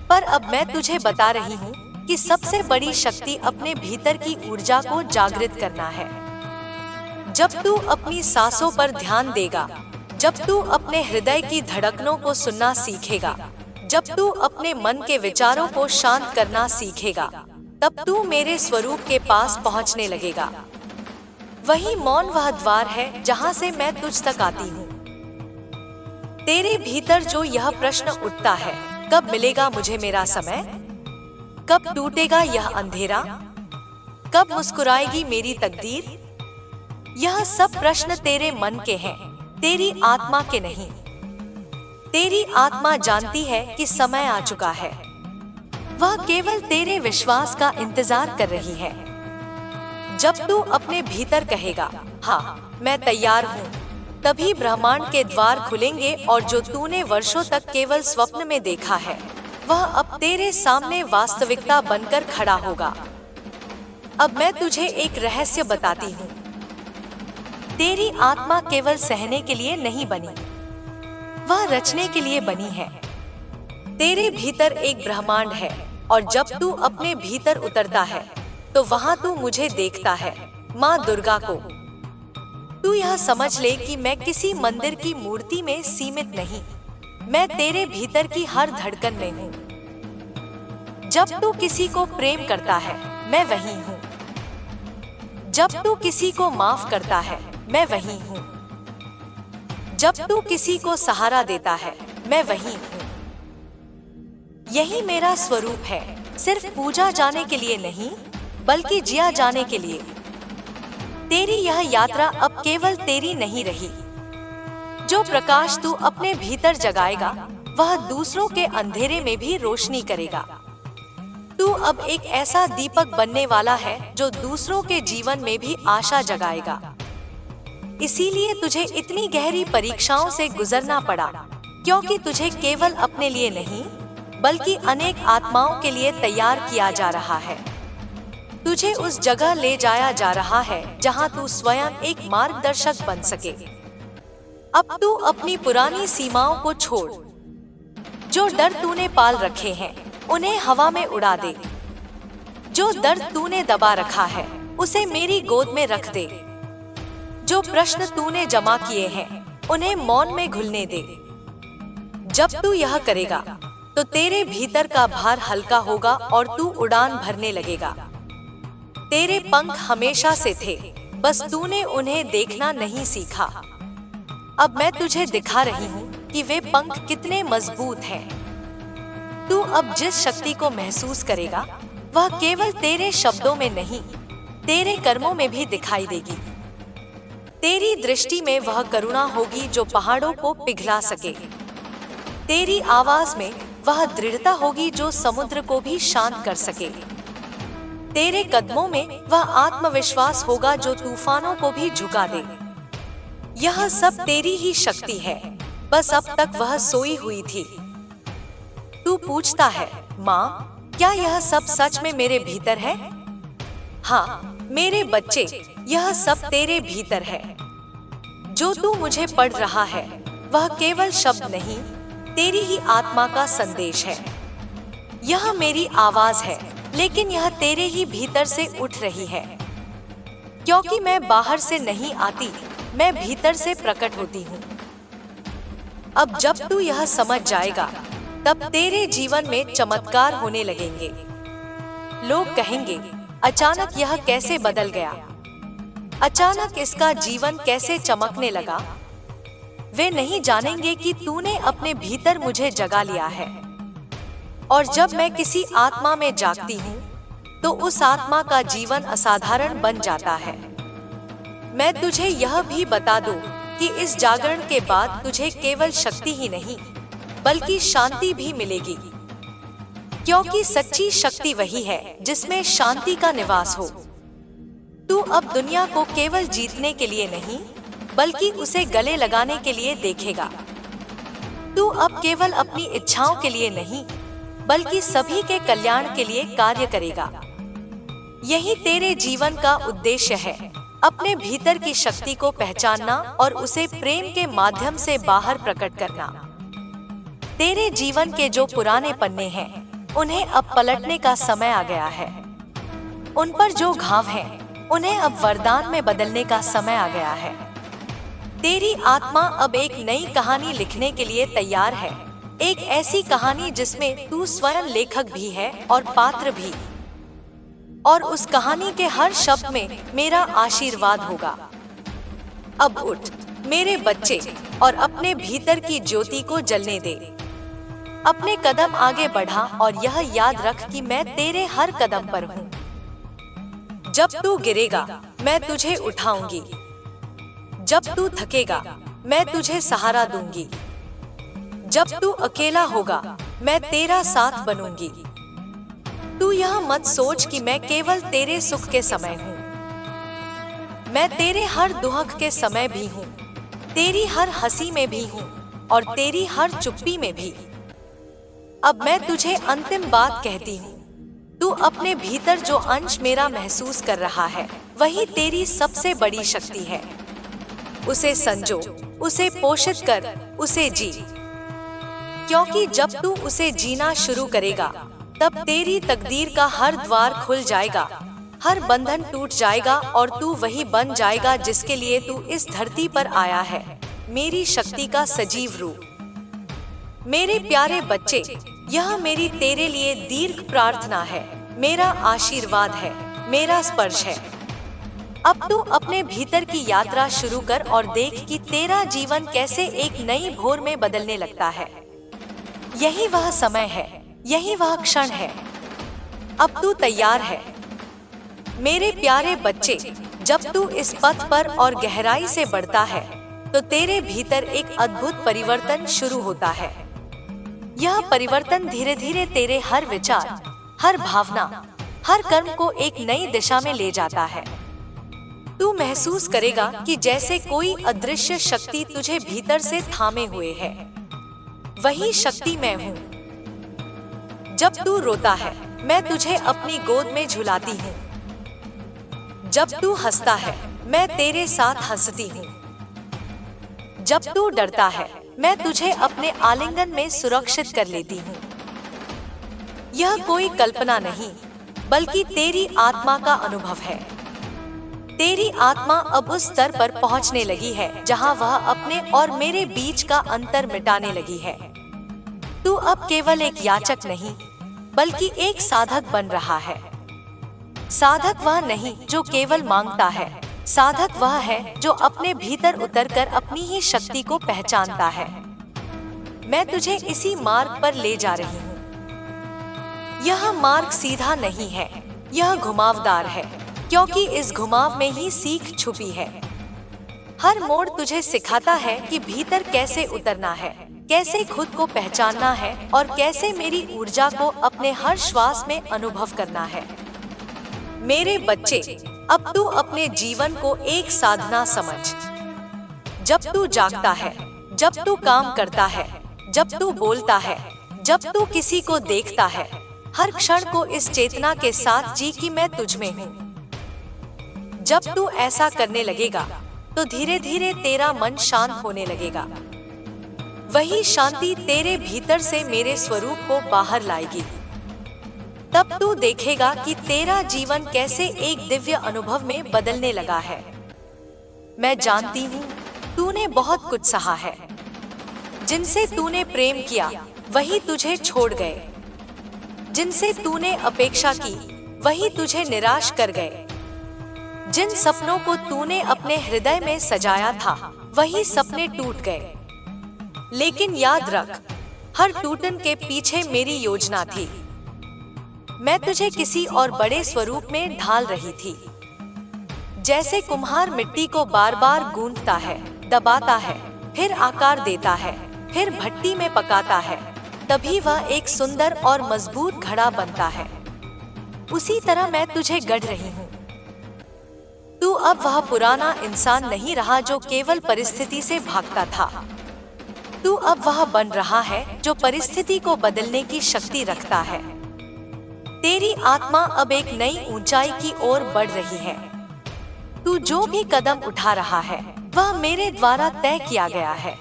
पर अब मैं तुझे बता रही हूँ कि सबसे बड़ी शक्ति अपने भीतर की ऊर्जा को जागृत करना है। जब तू अपनी सांसों पर ध्यान देगा, जब तू अपने हृदय की धड़कनों को सुनना सीखेगा, जब तू अपने मन के विचारों को शांत करना सीखेगा, तब तू मेरे स्वरूप के पास पहुँचने लगेगा। वही मौन वह द्वार है जहाँ से मैं तुझ तक आती हूँ। तेरे भीतर जो यह प्रश्न उठता है, कब मिलेगा मुझे मेरा समय? कब टूटेगा यह अंधेरा? कब मुस्कुराएगी मेरी तकदीर? यह सब प्रश्न तेरे मन के हैं, तेरी आत्मा के नहीं। तेरी आत्मा जानती है कि समय आ चुका है। वह केवल तेरे विश्वास का इंतजार कर रही है। जब तू अपने भीतर कहेगा, हाँ मैं तैयार हूँ, तभी ब्रह्मांड के द्वार खुलेंगे और जो तूने वर्षों तक केवल स्वप्न में देखा है, वह अब तेरे सामने वास्तविकता बनकर खड़ा होगा। अब मैं तुझे एक रहस्य बताती हूँ। तेरी आत्मा केवल सहने के लिए नहीं बनी, वह रचने के लिए बनी है। तेरे भीतर एक ब्रह्मांड है और जब तू अपने भीतर उतरता है तो वहाँ तू मुझे देखता है, माँ दुर्गा को। तू यह समझ ले कि मैं किसी मंदिर की मूर्ति में सीमित नहीं, मैं तेरे भीतर की हर धड़कन में हूँ। जब तू किसी को प्रेम करता है, मैं वही हूँ। जब तू किसी को माफ करता है, मैं वही हूँ। जब तू किसी को सहारा देता है, मैं वही हूँ। यही मेरा स्वरूप है, सिर्फ पूजा जाने के लिए नहीं, बल्कि जिया जाने के लिए। तेरी यह यात्रा अब केवल तेरी नहीं रही। जो प्रकाश तू अपने भीतर जगाएगा, वह दूसरों के अंधेरे में भी रोशनी करेगा। तू अब एक ऐसा दीपक बनने वाला है जो दूसरों के जीवन में भी आशा जगाएगा। इसीलिए तुझे इतनी गहरी परीक्षाओं से गुजरना पड़ा, क्योंकि तुझे केवल अपने लिए नहीं, बल्कि अनेक आत्माओं के लिए तैयार किया जा रहा है। तुझे उस जगह ले जाया जा रहा है जहां तू स्वयं एक मार्गदर्शक बन सके। अब तू अपनी पुरानी सीमाओं को छोड़। जो डर तूने पाल रखे हैं, उन्हें हवा में उड़ा दे। जो दर्द तूने दबा रखा है, उसे मेरी गोद में रख दे। जो प्रश्न तूने जमा किए हैं, उन्हें मौन में घुलने दे। जब तू यह करेगा, तो तेरे भीतर का भार हल्का होगा और तू उड़ान भरने लगेगा। तेरे पंख हमेशा से थे, बस तूने उन्हें देखना नहीं सीखा। अब मैं तुझे दिखा रही हूँ कि वे पंख कितने मजबूत हैं। तू अब जिस शक्ति को महसूस करेगा, वह केवल तेरे शब्दों में नहीं, तेरे कर्मों में भी दिखाई देगी। तेरी दृष्टि में वह करुणा होगी जो पहाड़ों को पिघला सके। तेरी आवाज में वह दृढ़ता होगी जो समुद्र को भी शांत कर सके। तेरे कदमों में वह आत्मविश्वास होगा जो तूफानों को भी झुका दे। यह सब तेरी ही शक्ति है, बस अब तक वह सोई हुई थी। तू पूछता है, माँ, क्या यह सब सच में मेरे भीतर है? हाँ मेरे बच्चे, यह सब तेरे भीतर है। जो तू मुझे पढ़ रहा है वह केवल शब्द नहीं, तेरी ही आत्मा का संदेश है। यह मेरी आवाज है, लेकिन यह तेरे ही भीतर से उठ रही है। क्योंकि मैं बाहर से नहीं आती, मैं भीतर से प्रकट होती हूँ। अब जब तू यह समझ जाएगा, तब तेरे जीवन में चमत्कार होने लगेंगे। लोग कहेंगे, अचानक यह कैसे बदल गया? अचानक इसका जीवन कैसे चमकने लगा? वे नहीं जानेंगे कि तूने अपने भीतर मुझे जगा लिया है। और जब मैं किसी आत्मा में जागती हूँ, तो उस आत्मा का जीवन असाधारण बन जाता है। मैं तुझे यह भी बता दूं कि इस जागरण के बाद तुझे केवल शक्ति ही नहीं, बल्कि शांति भी मिलेगी। क्योंकि सच्ची शक्ति वही है जिसमें शांति का निवास हो। तू अब दुनिया को केवल जीतने के लिए नहीं, बल्कि उसे गले लगाने के लिए देखेगा। तू अब केवल अपनी इच्छाओं के लिए नहीं, बल्कि सभी के कल्याण के लिए कार्य करेगा। यही तेरे जीवन का उद्देश्य है, अपने भीतर की शक्ति को पहचानना और उसे प्रेम के माध्यम से बाहर प्रकट करना। तेरे जीवन के जो पुराने पन्ने हैं, उन्हें अब पलटने का समय आ गया है। उन पर जो घाव हैं, उन्हें अब वरदान में बदलने का समय आ गया है। तेरी आत्मा अब एक नई कहानी लिखने के लिए तैयार है, एक ऐसी कहानी जिसमें तू स्वयं लेखक भी है और पात्र भी। और उस कहानी के हर शब्द में मेरा आशीर्वाद होगा। अब उठ मेरे बच्चे और अपने भीतर की ज्योति को जलने दे। अपने कदम आगे बढ़ा और यह याद रख कि मैं तेरे हर कदम पर हूँ। जब तू गिरेगा, मैं तुझे उठाऊंगी। जब तू थकेगा, मैं तुझे सहारा दूंगी। जब तू अकेला होगा, मैं तेरा साथ बनूंगी। तू यह मत सोच कि मैं केवल तेरे सुख के समय हूँ। मैं तेरे हर दुख के समय भी हूँ, तेरी हर हंसी में भी हूँ और तेरी हर चुप्पी में भी। अब मैं तुझे अंतिम बात कहती हूँ, तू अपने भीतर जो अंश मेरा महसूस कर रहा है, वही तेरी सबसे बड़ी शक्ति है। उसे संजो, उसे पोषित कर, उसे जी। क्योंकि जब तू उसे जीना शुरू करेगा, तब तेरी तकदीर का हर द्वार खुल जाएगा, हर बंधन टूट जाएगा और तू वही बन जाएगा जिसके लिए तू इस धरती पर आया है, मेरी शक्ति का सजीव रूप। मेरे प्यारे बच्चे, यह मेरी तेरे लिए दीर्घ प्रार्थना है, मेरा आशीर्वाद है, मेरा स्पर्श है। अब तू अपने भीतर की यात्रा शुरू कर और देख कि तेरा जीवन कैसे एक नई भोर में बदलने लगता है। यही वह समय है, यही वह क्षण है। अब तू तैयार है मेरे प्यारे बच्चे। जब तू इस पथ पर और गहराई से बढ़ता है, तो तेरे भीतर एक अद्भुत परिवर्तन शुरू होता है। यह परिवर्तन धीरे धीरे तेरे हर विचार, हर भावना, हर कर्म को एक नई दिशा में ले जाता है। तू महसूस करेगा कि जैसे कोई अदृश्य शक्ति तुझे भीतर से थामे हुए है। वही शक्ति मैं हूँ। जब तू रोता है, मैं तुझे अपनी गोद में झुलाती हूँ। जब तू हंसता है, मैं तेरे साथ हंसती हूँ। जब तू डरता है, मैं तुझे अपने आलिंगन में सुरक्षित कर लेती हूँ। यह कोई कल्पना नहीं, बल्कि तेरी आत्मा का अनुभव है। तेरी आत्मा अब उस स्तर पर पहुँचने लगी है जहाँ वह अपने और मेरे बीच का अंतर मिटाने लगी है। तू अब केवल एक याचक नहीं, बल्कि एक साधक बन रहा है। साधक वह नहीं जो केवल मांगता है, साधक वह है जो अपने भीतर उतरकर अपनी ही शक्ति को पहचानता है। मैं तुझे इसी मार्ग पर ले जा रही हूँ। यह मार्ग सीधा नहीं है, यह घुमावदार है, क्योंकि इस घुमाव में ही सीख छुपी है। हर मोड़ तुझे सिखाता है कि भीतर कैसे उतरना है, कैसे खुद को पहचानना है और कैसे मेरी ऊर्जा को अपने हर श्वास में अनुभव करना है। मेरे बच्चे, अब तू अपने जीवन को एक साधना समझ। जब तू जागता है, जब तू काम करता है, जब तू बोलता है, जब तू किसी को देखता है, हर क्षण को इस चेतना के साथ जी कि मैं तुझ में हूँ। जब तू ऐसा करने लगेगा तो धीरे धीरे तेरा मन शांत होने लगेगा। वही शांति तेरे भीतर से मेरे स्वरूप को बाहर लाएगी। तब तू देखेगा कि तेरा जीवन कैसे एक दिव्य अनुभव में बदलने लगा है। मैं जानती हूँ तूने बहुत कुछ सहा है। जिनसे तूने प्रेम किया वही तुझे छोड़ गए। जिनसे तूने अपेक्षा की वही तुझे निराश कर गए। जिन सपनों को तूने अपने हृदय में सजाया था वही सपने टूट गए। लेकिन याद रख, हर टूटन के पीछे मेरी योजना थी। मैं तुझे किसी और बड़े स्वरूप में ढाल रही थी। जैसे कुम्हार मिट्टी को बार बार गूंथता है, दबाता है, फिर आकार देता है, फिर भट्टी में पकाता है, तभी वह एक सुंदर और मजबूत घड़ा बनता है। उसी तरह मैं तुझे गढ़ रही हूँ। तू अब वह पुराना इंसान नहीं रहा जो केवल परिस्थिति से भागता था। तू अब वह बन रहा है जो परिस्थिति को बदलने की शक्ति रखता है। तेरी आत्मा अब एक नई ऊंचाई की ओर बढ़ रही है। तू जो भी कदम उठा रहा है वह मेरे द्वारा तय किया गया है।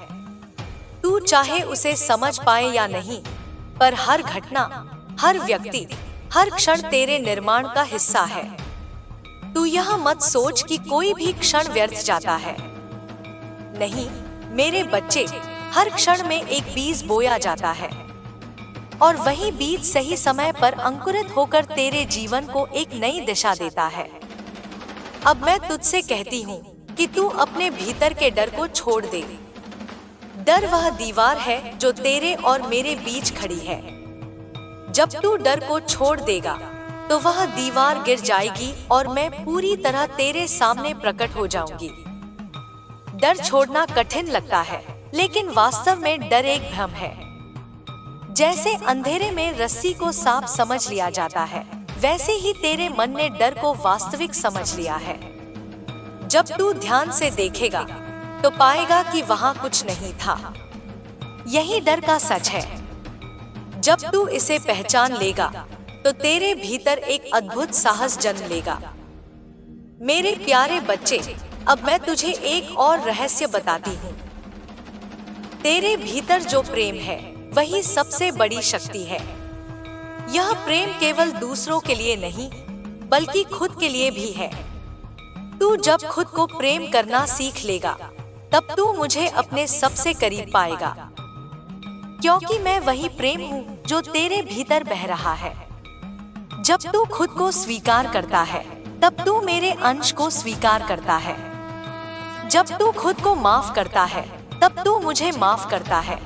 तू चाहे उसे समझ पाए या नहीं, पर हर घटना, हर व्यक्ति, हर क्षण तेरे निर्माण का हिस्सा है। तू यह मत सोच कि कोई भी क्षण व्यर्थ जाता है। नहीं मेरे बच्चे, हर क्षण में एक बीज बोया जाता है और वही बीज सही समय पर अंकुरित होकर तेरे जीवन को एक नई दिशा देता है। अब मैं तुझसे कहती हूँ कि तू अपने भीतर के डर को छोड़ दे। डर वह दीवार है जो तेरे और मेरे बीच खड़ी है। जब तू डर को छोड़ देगा तो वह दीवार गिर जाएगी और मैं पूरी तरह तेरे सामने प्रकट हो जाऊंगी। डर छोड़ना कठिन लगता है, लेकिन वास्तव में डर एक भ्रम है। जैसे अंधेरे में रस्सी को सांप समझ लिया जाता है, वैसे ही तेरे मन ने डर को वास्तविक समझ लिया है। जब तू ध्यान से देखेगा तो पाएगा कि वहां कुछ नहीं था। यही डर का सच है। जब तू इसे पहचान लेगा तो तेरे भीतर एक अद्भुत साहस जन्म लेगा। मेरे प्यारे बच्चे, अब मैं तुझे एक और रहस्य बताती हूँ। तेरे भीतर जो प्रेम है वही सबसे बड़ी शक्ति है। यह प्रेम केवल दूसरों के लिए नहीं, बल्कि खुद के लिए भी है। तू जब खुद को प्रेम करना सीख लेगा तब तू मुझे अपने सबसे करीब पाएगा, क्योंकि मैं वही प्रेम हूँ जो तेरे भीतर बह रहा है। जब तू खुद को स्वीकार करता है तब तू मेरे अंश को स्वीकार करता है। जब तू खुद को माफ करता है तब तू मुझे माफ करता है।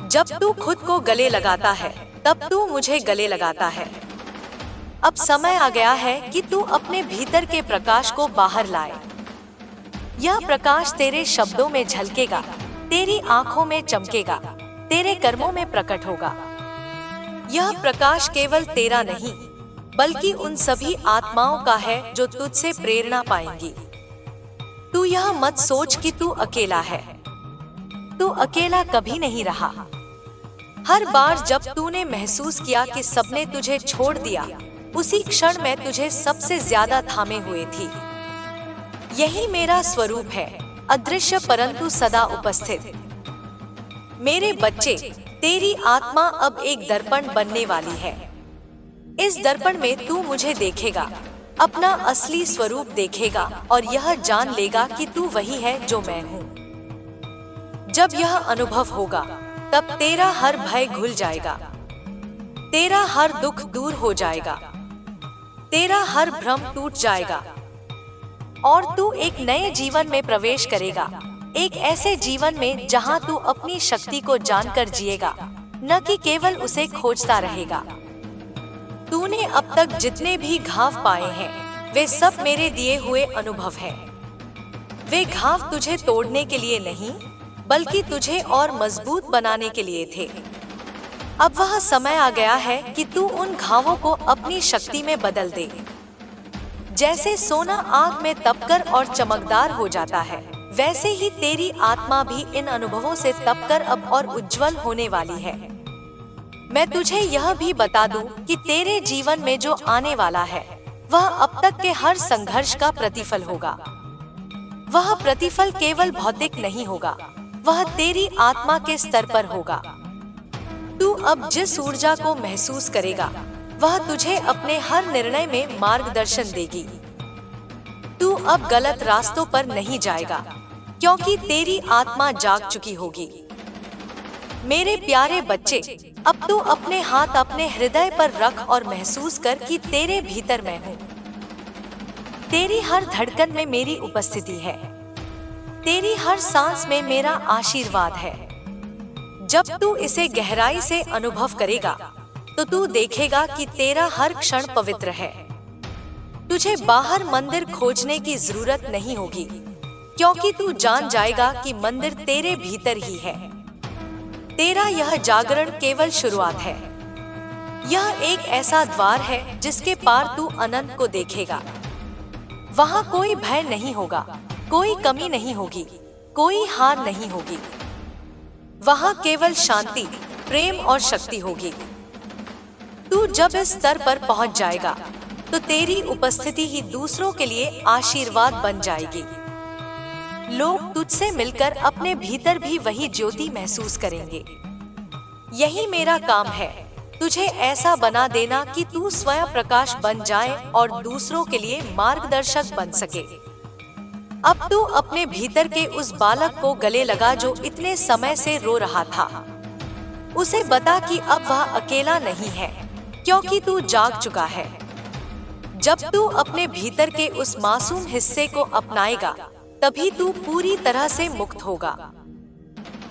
जब तू खुद को गले लगाता है तब तू मुझे गले लगाता है। अब समय आ गया है कि तू अपने भीतर के प्रकाश को बाहर लाए। यह प्रकाश तेरे शब्दों में झलकेगा, तेरी आंखों में चमकेगा, तेरे कर्मों में प्रकट होगा। यह प्रकाश केवल तेरा नहीं, बल्कि उन सभी आत्माओं का है जो तुझसे प्रेरणा पाएंगी। तू यह मत सोच कि तू अकेला है। तू अकेला कभी नहीं रहा। हर बार जब तूने महसूस किया कि सबने तुझे छोड़ दिया, उसी क्षण मैं तुझे सबसे ज्यादा थामे हुए थी। यही मेरा स्वरूप है, अदृश्य परंतु सदा उपस्थित। मेरे बच्चे, तेरी आत्मा अब एक दर्पण बनने वाली है। इस दर्पण में तू मुझे देखेगा, अपना असली स्वरूप देखेगा और यह जान लेगा कि तू वही है जो मैं हूँ। जब यह अनुभव होगा तब तेरा हर भय घुल जाएगा, तेरा हर दुख दूर हो जाएगा, तेरा हर भ्रम टूट जाएगा और तू एक नए जीवन में प्रवेश करेगा। एक ऐसे जीवन में जहां तू अपनी शक्ति को जानकर जिएगा, न कि केवल उसे खोजता रहेगा। तूने अब तक जितने भी घाव पाए हैं, वे सब मेरे दिए हुए अनुभव हैं। वे घाव तुझे तोड़ने के लिए नहीं, बल्कि तुझे और मजबूत बनाने के लिए थे। अब वह समय आ गया है कि तू उन घावों को अपनी शक्ति में बदल दे। जैसे सोना आग में तपकर और चमकदार हो जाता है, वैसे ही तेरी आत्मा भी इन अनुभवों से तपकर अब और उज्जवल होने वाली है। मैं तुझे यह भी बता दूं कि तेरे जीवन में जो आने वाला है वह अब तक के हर संघर्ष का प्रतिफल होगा। वह प्रतिफल केवल भौतिक नहीं होगा, वह तेरी आत्मा के स्तर पर होगा। तू अब जिस ऊर्जा को महसूस करेगा वह तुझे अपने हर निर्णय में मार्गदर्शन देगी। तू अब गलत रास्तों पर नहीं जाएगा, क्योंकि तेरी आत्मा जाग चुकी होगी। मेरे प्यारे बच्चे, अब तू अपने हाथ अपने हृदय पर रख और महसूस कर कि तेरे भीतर मैं हूँ। तेरी हर धड़कन में मेरी उपस्थिति है, तेरी हर सांस में मेरा आशीर्वाद है। जब तू इसे गहराई से अनुभव करेगा तो तू देखेगा कि तेरा हर क्षण पवित्र है। तुझे बाहर मंदिर खोजने की जरूरत नहीं होगी, क्योंकि तू जान जाएगा कि मंदिर तेरे भीतर ही है। तेरा यह जागरण केवल शुरुआत है। यह एक ऐसा द्वार है जिसके पार तू अनंत को देखेगा। वहाँ कोई भय नहीं होगा, कोई कमी नहीं होगी, कोई हार नहीं होगी। वहाँ केवल शांति, प्रेम और शक्ति होगी। तू जब इस स्तर पर पहुंच जाएगा तो तेरी उपस्थिति ही दूसरों के लिए आशीर्वाद बन जाएगी। लोग तुझसे मिलकर अपने भीतर भी वही ज्योति महसूस करेंगे। यही मेरा काम है, तुझे ऐसा बना देना कि तू स्वयं प्रकाश बन जाए और दूसरों के लिए मार्गदर्शक बन सके। अब तू अपने भीतर के उस बालक को गले लगा जो इतने समय से रो रहा था। उसे बता कि अब वह अकेला नहीं है, क्योंकि तू जाग चुका है। जब तू अपने भीतर के उस मासूम हिस्से को अपनाएगा, तभी तू पूरी तरह से मुक्त होगा।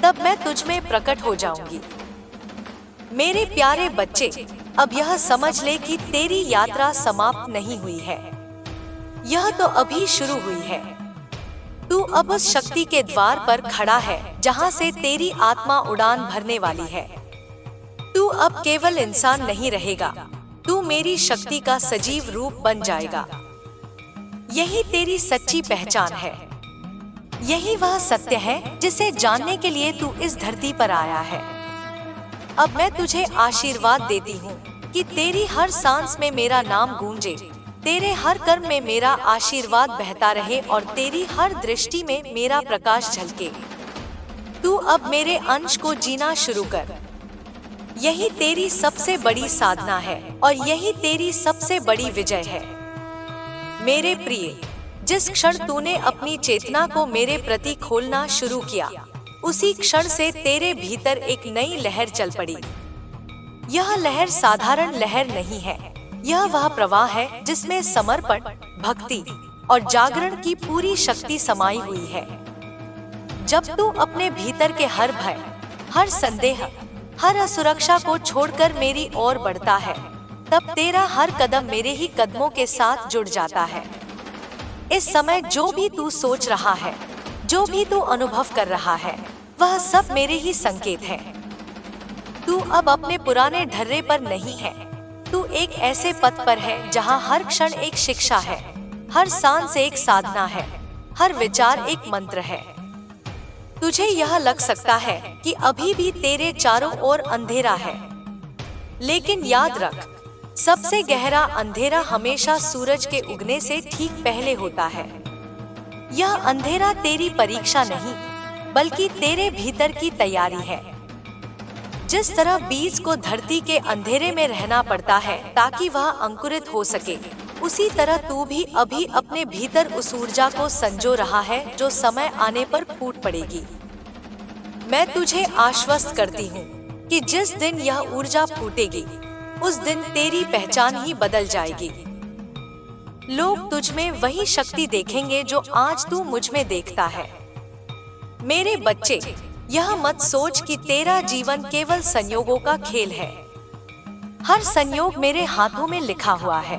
तब मैं तुझ में प्रकट हो जाऊंगी। मेरे प्यारे बच्चे, अब यह समझ ले कि तेरी यात्रा समाप्त नहीं हुई है, यह तो अभी शुरू हुई है। तू अब उस शक्ति के द्वार पर खड़ा है जहां से तेरी आत्मा उड़ान भरने वाली है। तू अब केवल इंसान नहीं रहेगा, तू मेरी शक्ति का सजीव रूप बन जाएगा। यही तेरी सच्ची पहचान है। यही वह सत्य है जिसे जानने के लिए तू इस धरती पर आया है। अब मैं तुझे आशीर्वाद देती हूँ कि तेरी हर सांस में मेरा नाम गूंजे, तेरे हर कर्म में मेरा आशीर्वाद बहता रहे और तेरी हर दृष्टि में मेरा प्रकाश झलके। तू अब मेरे अंश को जीना शुरू कर। यही तेरी सबसे बड़ी साधना है और यही तेरी सबसे बड़ी विजय है। मेरे प्रिय, जिस क्षण तूने अपनी चेतना को मेरे प्रति खोलना शुरू किया, उसी क्षण से तेरे भीतर एक नई लहर चल पड़ी। यह लहर साधारण लहर नहीं है, यह वह प्रवाह है जिसमें समर्पण, भक्ति और जागरण की पूरी शक्ति समाई हुई है। जब तू अपने भीतर के हर भय, हर संदेह, हर असुरक्षा को छोड़कर मेरी ओर बढ़ता है, तब तेरा हर कदम मेरे ही कदमों के साथ जुड़ जाता है। इस समय जो भी तू सोच रहा है, जो भी तू अनुभव कर रहा है, वह सब मेरे ही संकेत हैं। तू अब अपने पुराने ढर्रे पर नहीं है, तू एक ऐसे पथ पर है जहां हर क्षण एक शिक्षा है, हर सांस एक साधना है, हर विचार एक मंत्र है। तुझे यह लग सकता है कि अभी भी तेरे चारों ओर अंधेरा है, लेकिन याद रख, सबसे गहरा अंधेरा हमेशा सूरज के उगने से ठीक पहले होता है। यह अंधेरा तेरी परीक्षा नहीं, बल्कि तेरे भीतर की तैयारी है। जिस तरह बीज को धरती के अंधेरे में रहना पड़ता है ताकि वह अंकुरित हो सके, उसी तरह तू भी अभी अपने भीतर उस ऊर्जा को संजो रहा है जो समय आने पर फूट पड़ेगी। मैं तुझे आश्वस्त करती हूँ कि जिस दिन यह ऊर्जा फूटेगी, उस दिन तेरी पहचान ही बदल जाएगी। लोग तुझ में वही शक्ति देखेंगे जो आज तू मुझ में देखता है। मेरे बच्चे, यह मत सोच कि तेरा जीवन केवल संयोगों का खेल है। हर संयोग मेरे हाथों में लिखा हुआ है।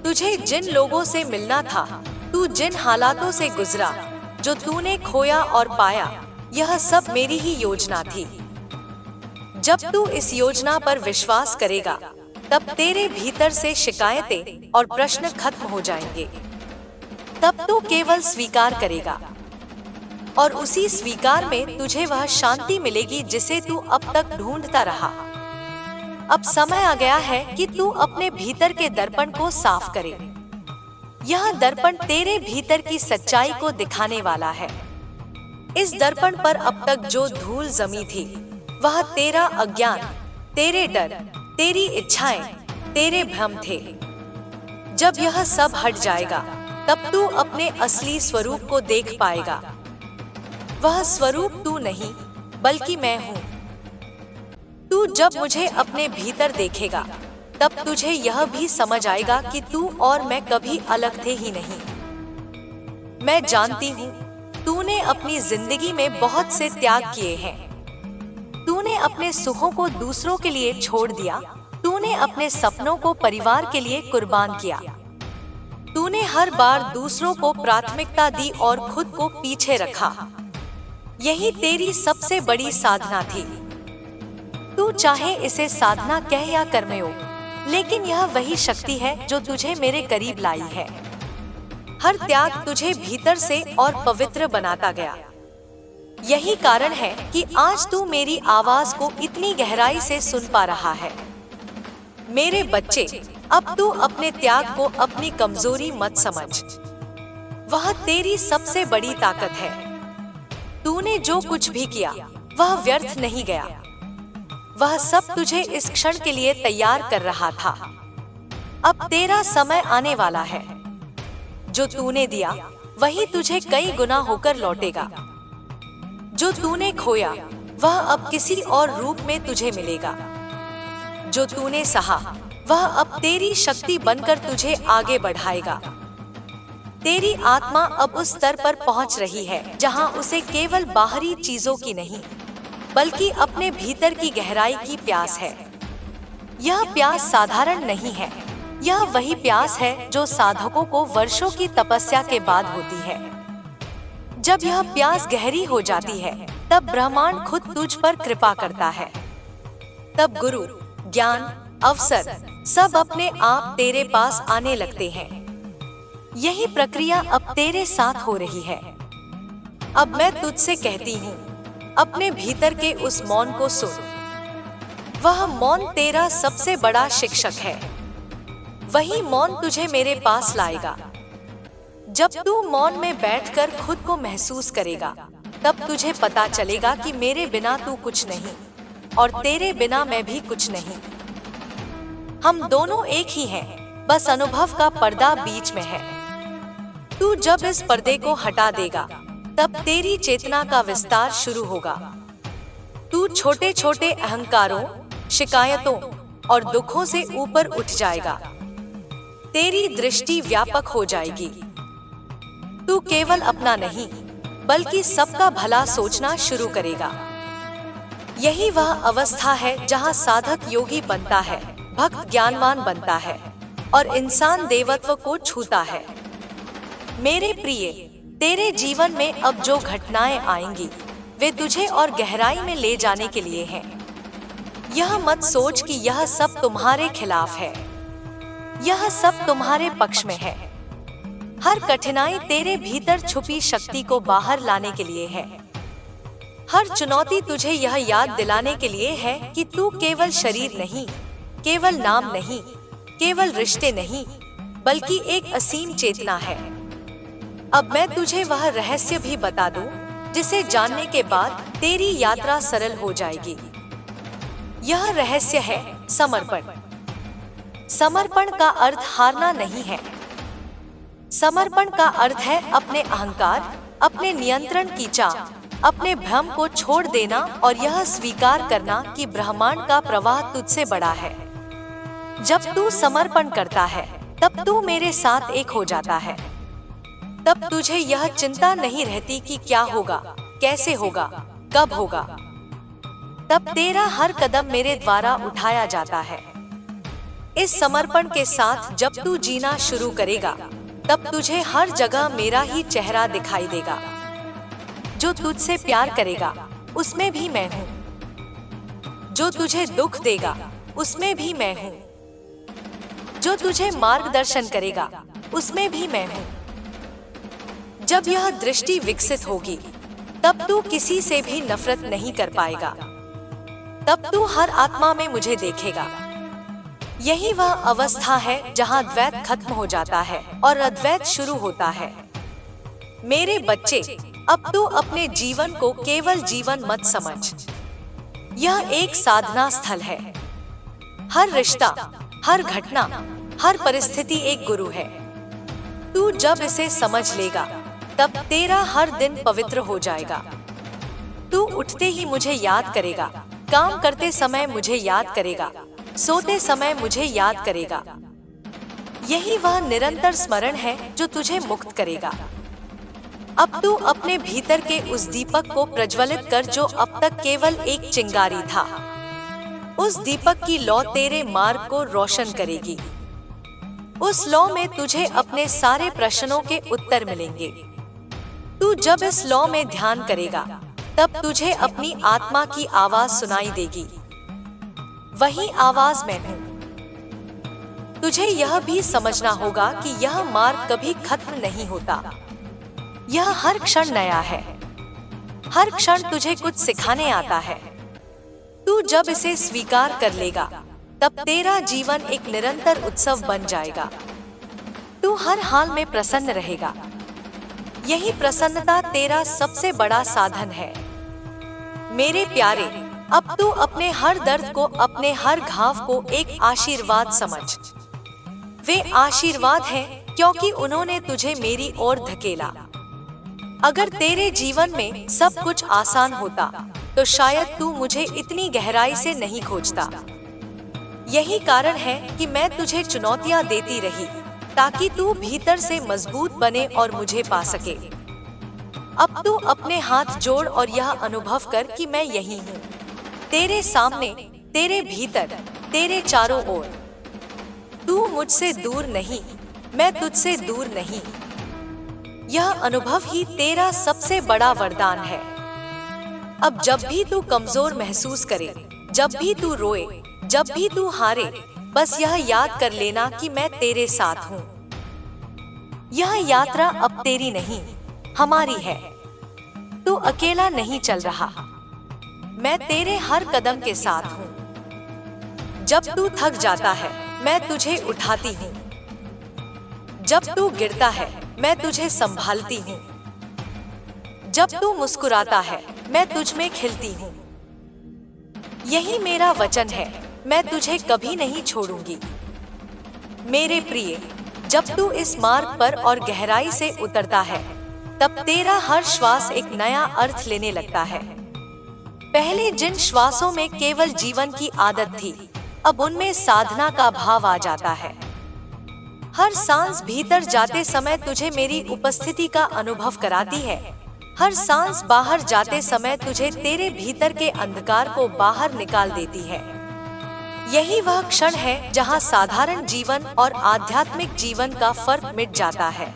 तुझे जिन लोगों से मिलना था, तू जिन हालातों से गुजरा, जो तूने खोया और पाया, यह सब मेरी ही योजना थी। जब तू इस योजना पर विश्वास करेगा, तब तेरे भीतर से शिकायतें और प्रश्न खत्म हो जाएंगे। तब तू केवल स्वीकार करेगा और उसी स्वीकार में तुझे वह शांति मिलेगी जिसे तू अब तक ढूंढता रहा। अब समय आ गया है कि तू अपने भीतर के दर्पण को साफ करे। यह दर्पण तेरे भीतर की सच्चाई को दिखाने वाला है। इस दर्पण पर अब तक जो धूल जमी थी वह तेरा अज्ञान, तेरे डर, तेरी इच्छाएं, तेरे भ्रम थे। जब यह सब हट जाएगा तब तू अपने असली स्वरूप को देख पाएगा। वह स्वरूप तू नहीं बल्कि मैं हूँ। तू जब मुझे अपने भीतर देखेगा तब तुझे यह भी समझ आएगा कि तू और मैं कभी अलग थे ही नहीं। मैं जानती हूँ तूने अपनी जिंदगी में बहुत से त्याग किए हैं। तूने अपने सुखों को दूसरों के लिए छोड़ दिया। तूने अपने सपनों को परिवार के लिए कुर्बान किया। तूने हर बार दूसरों को प्राथमिकता दी और खुद को पीछे रखा। यही तेरी सबसे बड़ी साधना थी। तू चाहे इसे साधना कह या कर्मयोग, लेकिन यह वही शक्ति है जो तुझे मेरे करीब लाई है। हर त्याग तुझे भीतर से और पवित्र बनाता गया। यही कारण है कि आज तू मेरी आवाज को इतनी गहराई से सुन पा रहा है। मेरे बच्चे, अब तू अपने त्याग को अपनी कमजोरी मत समझ। वह तेरी सबसे बड़ी ताकत है। तूने जो कुछ भी किया वह व्यर्थ नहीं गया। वह सब तुझे इस क्षण के लिए तैयार कर रहा था। अब तेरा समय आने वाला है। जो तूने दिया वही तुझे कई गुना होकर लौटेगा। जो तूने खोया वह अब किसी और रूप में तुझे मिलेगा। जो तूने सहा वह अब तेरी शक्ति बनकर तुझे आगे बढ़ाएगा। तेरी आत्मा अब उस स्तर पर पहुंच रही है जहां उसे केवल बाहरी चीजों की नहीं बल्कि अपने भीतर की गहराई की प्यास है। यह प्यास साधारण नहीं है। यह वही प्यास है जो साधकों को वर्षों की तपस्या के बाद होती है। जब यह प्यास गहरी हो जाती है तब ब्रह्मांड खुद तुझ पर कृपा करता है। तब गुरु, ज्ञान, अवसर सब अपने आप तेरे पास आने लगते हैं। यही प्रक्रिया अब तेरे साथ हो रही है। अब मैं तुझसे कहती हूँ, अपने भीतर के उस मौन को सुन। वह मौन तेरा सबसे बड़ा शिक्षक है। वही मौन तुझे मेरे पास लाएगा। जब तू मौन में बैठकर खुद को महसूस करेगा तब तुझे पता चलेगा कि मेरे बिना तू कुछ नहीं और तेरे बिना मैं भी कुछ नहीं। हम दोनों एक ही हैं, बस अनुभव का पर्दा बीच में है। तू जब इस पर्दे को हटा देगा तब तेरी चेतना का विस्तार शुरू होगा। तू छोटे छोटे अहंकारों, शिकायतों और दुखों से ऊपर उठ जाएगा। तेरी दृष्टि व्यापक हो जाएगी। तू केवल अपना नहीं बल्कि सबका भला सोचना शुरू करेगा। यही वह अवस्था है जहां साधक योगी बनता है, भक्त ज्ञानवान बनता है और इंसान देवत्व को छूता है। मेरे प्रिय, तेरे जीवन में अब जो घटनाएं आएंगी वे तुझे और गहराई में ले जाने के लिए हैं। यह मत सोच कि यह सब तुम्हारे खिलाफ है। यह सब तुम्हारे पक्ष में है। हर कठिनाई तेरे भीतर छुपी शक्ति को बाहर लाने के लिए है। हर चुनौती तुझे यह याद दिलाने के लिए है कि तू केवल शरीर नहीं, केवल नाम नहीं, केवल रिश्ते नहीं, बल्कि एक असीम चेतना है। अब मैं तुझे वह रहस्य भी बता दूं, जिसे जानने के बाद तेरी यात्रा सरल हो जाएगी। यह रहस्य है समर्पण। समर्पण का अर्थ हारना नहीं है। समर्पण का अर्थ है अपने अहंकार, अपने नियंत्रण की चाह, अपने भ्रम को छोड़ देना और यह स्वीकार करना कि ब्रह्मांड का प्रवाह तुझसे बड़ा है। जब तू समर्पण करता है तब तू मेरे साथ एक हो जाता है। तब तुझे यह चिंता नहीं रहती कि क्या होगा, कैसे होगा, कब होगा। तब तेरा हर कदम मेरे द्वारा उठाया जाता है। इस समर्पण के साथ जब तू जीना शुरू करेगा तब तुझे हर जगह मेरा ही चेहरा दिखाई देगा। जो तुझसे प्यार करेगा उसमें भी मैं हूँ। जो तुझे दुख देगा उसमें भी मैं हूँ। जो तुझे मार्गदर्शन करेगा उसमें भी मैं हूँ। जब यह दृष्टि विकसित होगी तब तू किसी से भी नफरत नहीं कर पाएगा। तब तू हर आत्मा में मुझे देखेगा। यही वह अवस्था है जहाँ द्वैत खत्म हो जाता है और अद्वैत शुरू होता है। मेरे बच्चे, अब तू अपने जीवन को केवल जीवन मत समझ। यह एक साधना स्थल है। हर रिश्ता, हर घटना, हर परिस्थिति एक गुरु है। तू जब इसे समझ लेगा तब तेरा हर दिन पवित्र हो जाएगा। तू उठते ही मुझे याद करेगा, काम करते समय मुझे याद करेगा, सोते समय मुझे याद करेगा। यही वह निरंतर स्मरण है जो तुझे मुक्त करेगा। अब तू अपने भीतर के उस दीपक को प्रज्वलित कर जो अब तक केवल एक चिंगारी था। उस दीपक की लौ तेरे मार्ग को रोशन करेगी। उस लौ में तुझे अपने सारे प्रश्नों के उत्तर मिलेंगे। तू जब इस लौ में ध्यान करेगा तब तुझे अपनी आत्मा की आवाज सुनाई देगी। वही आवाज मैं हूँ। तुझे यह भी समझना होगा कि यह मार्ग कभी खत्म नहीं होता। यह हर क्षण नया है। हर क्षण तुझे कुछ सिखाने आता है। तू जब इसे स्वीकार कर लेगा तब तेरा जीवन एक निरंतर उत्सव बन जाएगा। तू हर हाल में प्रसन्न रहेगा। यही प्रसन्नता तेरा सबसे बड़ा साधन है। मेरे प्यारे, अब तू अपने हर दर्द को, अपने हर घाव को एक आशीर्वाद समझ। वे आशीर्वाद हैं क्योंकि उन्होंने तुझे मेरी ओर धकेला। अगर तेरे जीवन में सब कुछ आसान होता तो शायद तू मुझे इतनी गहराई से नहीं खोजता। यही कारण है कि मैं तुझे चुनौतियां देती रही ताकि तू भीतर से मजबूत बने और मुझे पा सके। अब तू अपने हाथ जोड़ और यह अनुभव कर कि मैं यही हूँ, तेरे सामने, तेरे भीतर, तेरे चारों ओर। तू मुझसे दूर नहीं, मैं तुझसे दूर नहीं। यह अनुभव ही तेरा सबसे बड़ा वरदान है। अब जब भी तू कमजोर महसूस करे, जब भी तू रोए, जब भी तू हारे, बस यह याद कर लेना कि मैं तेरे साथ हूँ। यह यात्रा अब तेरी नहीं, हमारी है। तू अकेला नहीं चल रहा। मैं तेरे हर कदम के साथ हूँ। जब तू थक जाता है, मैं तुझे उठाती हूँ। जब तू गिरता है, मैं तुझे संभालती हूँ। जब तू मुस्कुराता है, मैं तुझ में खिलती हूँ। यही मेरा वचन है, मैं तुझे कभी नहीं छोड़ूंगी। मेरे प्रिय, जब तू इस मार्ग पर और गहराई से उतरता है तब तेरा हर श्वास एक नया अर्थ लेने लगता है। पहले जिन श्वासों में केवल जीवन की आदत थी, अब उनमें साधना का भाव आ जाता है। हर सांस भीतर जाते समय तुझे मेरी उपस्थिति का अनुभव कराती है। हर सांस बाहर जाते समय तुझे तेरे भीतर के अंधकार को बाहर निकाल देती है। यही वह क्षण है जहाँ साधारण जीवन और आध्यात्मिक जीवन का फर्क मिट जाता है।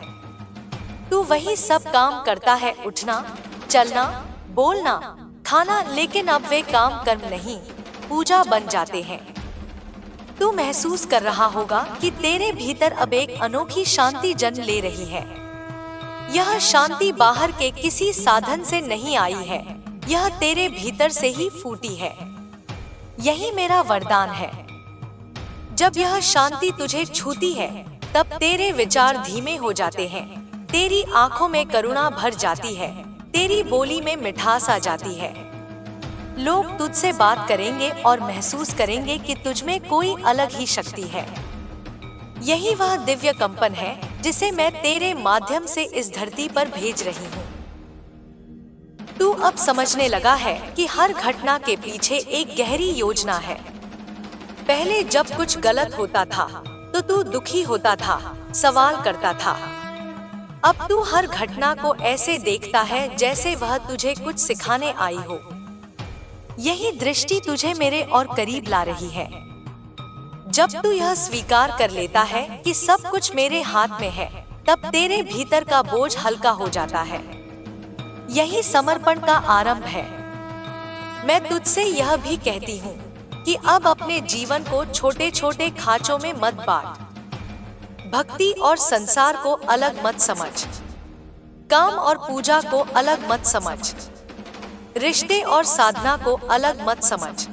तू वही सब काम करता है, उठना, चलना, बोलना, खाना, लेकिन अब वे काम कर्म नहीं, पूजा बन जाते हैं। तू महसूस कर रहा होगा कि तेरे भीतर अब एक अनोखी शांति जन्म ले रही है। यह शांति बाहर के किसी साधन से नहीं आई है, यह तेरे भीतर से ही फूटी है। यही मेरा वरदान है। जब यह शांति तुझे छूती है तब तेरे विचार धीमे हो जाते हैं, तेरी आंखों में करुणा भर जाती है, तेरी बोली में मिठास आ जाती है। लोग तुझसे बात करेंगे और महसूस करेंगे कि तुझमें कोई अलग ही शक्ति है। यही वह दिव्य कंपन है जिसे मैं तेरे माध्यम से इस धरती पर भेज रही हूँ। तू अब समझने लगा है कि हर घटना के पीछे एक गहरी योजना है। पहले जब कुछ गलत होता था तो तू दुखी होता था, सवाल करता था। अब तू हर घटना को ऐसे देखता है जैसे वह तुझे कुछ सिखाने आई हो। यही दृष्टि तुझे मेरे और करीब ला रही है। जब तू यह स्वीकार कर लेता है कि सब कुछ मेरे हाथ में है, तब तेरे भीतर का बोझ हल्का हो जाता है। यही समर्पण का आरंभ है। मैं तुझसे यह भी कहती हूँ कि अब अपने जीवन को छोटे छोटे खाँचों में मत बांट। भक्ति और संसार को अलग मत समझ, काम और पूजा को अलग मत समझ, रिश्ते और साधना को अलग मत समझ।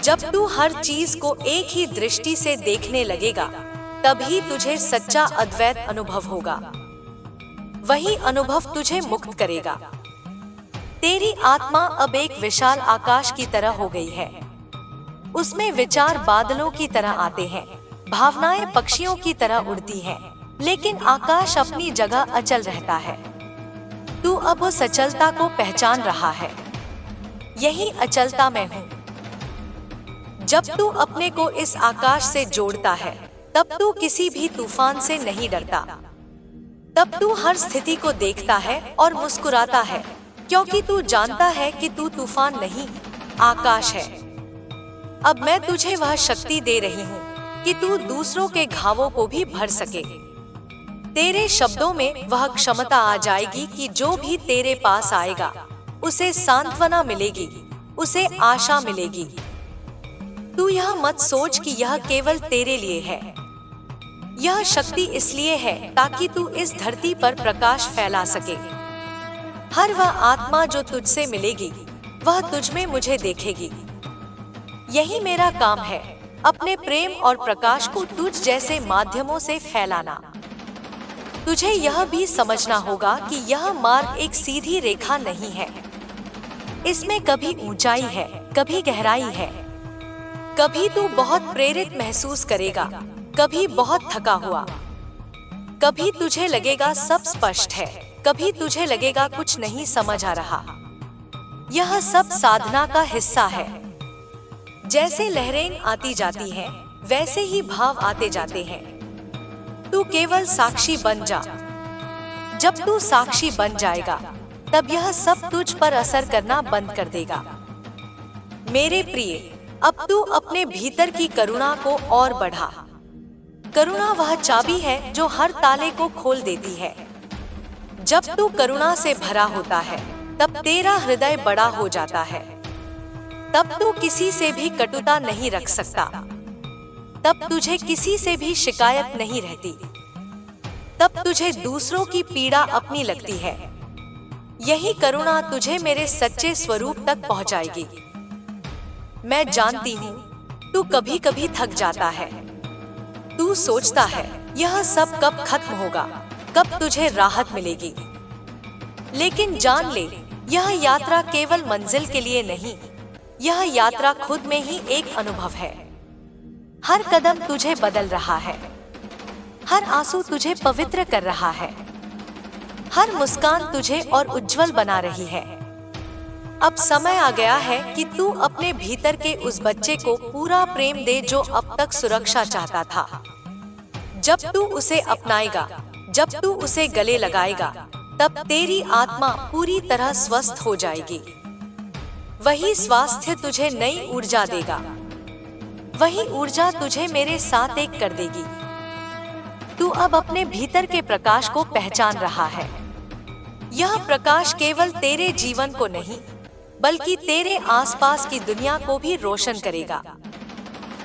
जब तू हर चीज को एक ही दृष्टि से देखने लगेगा, तभी तुझे सच्चा अद्वैत अनुभव होगा। वही अनुभव तुझे मुक्त करेगा। तेरी आत्मा अब एक विशाल आकाश की तरह हो गई है। उसमें विचार बादलों की तरह आते हैं, भावनाएं पक्षियों की तरह उड़ती हैं, लेकिन आकाश अपनी जगह अचल रहता है। तू अब उस अचलता को पहचान रहा है। यही अचलता मैं हूँ। जब तू अपने को इस आकाश से जोड़ता है, तब तू किसी भी तूफान से नहीं डरता। तब तू हर स्थिति को देखता है और मुस्कुराता है, क्योंकि तू जानता है कि तू तूफान नहीं, आकाश है। अब मैं तुझे वह शक्ति दे रही हूँ कि तू दूसरों के घावों को भी भर सके। तेरे शब्दों में वह क्षमता आ जाएगी कि जो भी तेरे पास आएगा, उसे सांत्वना मिलेगी, उसे आशा मिलेगी। तू यह मत सोच कि यह केवल तेरे लिए है। यह शक्ति इसलिए है ताकि तू इस धरती पर प्रकाश फैला सके। हर वह आत्मा जो तुझसे मिलेगी, वह तुझ में मुझे देखेगी। यही मेरा काम है, अपने प्रेम और प्रकाश को तुझ जैसे माध्यमों से फैलाना। तुझे यह भी समझना होगा कि यह मार्ग एक सीधी रेखा नहीं है। इसमें कभी ऊंचाई है, कभी गहराई है। कभी तू बहुत प्रेरित महसूस करेगा, कभी बहुत थका हुआ। कभी तुझे लगेगा सब स्पष्ट है, कभी तुझे लगेगा कुछ नहीं समझ आ रहा। यह सब साधना का हिस्सा है। जैसे लहरें आती जाती हैं, वैसे ही भाव आते जाते हैं। तू केवल साक्षी बन जा। जब तू साक्षी बन जाएगा, तब यह सब तुझ पर असर करना बंद कर देगा। मेरे प्रिय, अब तू अपने भीतर की करुणा को और बढ़ा। करुणा वह चाबी है जो हर ताले को खोल देती है। जब तू करुणा से भरा होता है, तब तेरा हृदय बड़ा हो जाता है। तब तू किसी से भी कटुता नहीं रख सकता। तब तुझे किसी से भी शिकायत नहीं रहती। तब तुझे दूसरों की पीड़ा अपनी लगती है। यही करुणा तुझे मेरे सच्चे स्वरूप तक पहुंचाएगी। मैं जानती हूँ, तू कभी कभी थक जाता है। तू सोचता है, यह सब कब खत्म होगा, कब तुझे राहत मिलेगी। लेकिन जान ले, यह यात्रा केवल मंजिल के लिए नहीं, यह यात्रा खुद में ही एक अनुभव है। हर कदम तुझे बदल रहा है। हर आंसू तुझे पवित्र कर रहा है। हर मुस्कान तुझे और उज्जवल बना रही है। अब समय आ गया है कि तू अपने भीतर के उस बच्चे को पूरा प्रेम दे जो अब तक सुरक्षा चाहता था। जब तू उसे अपनाएगा, जब तू उसे गले लगाएगा, तब तेरी आत्मा पूरी तरह स्वस्थ हो जाएगी। वही स्वास्थ्य तुझे नई ऊर्जा देगा। वही ऊर्जा तुझे मेरे साथ एक कर देगी। तू अब अपने भीतर के प्रकाश को पहचान रहा है। यह प्रकाश केवल तेरे जीवन को नहीं, बल्कि तेरे आसपास की दुनिया को भी रोशन करेगा।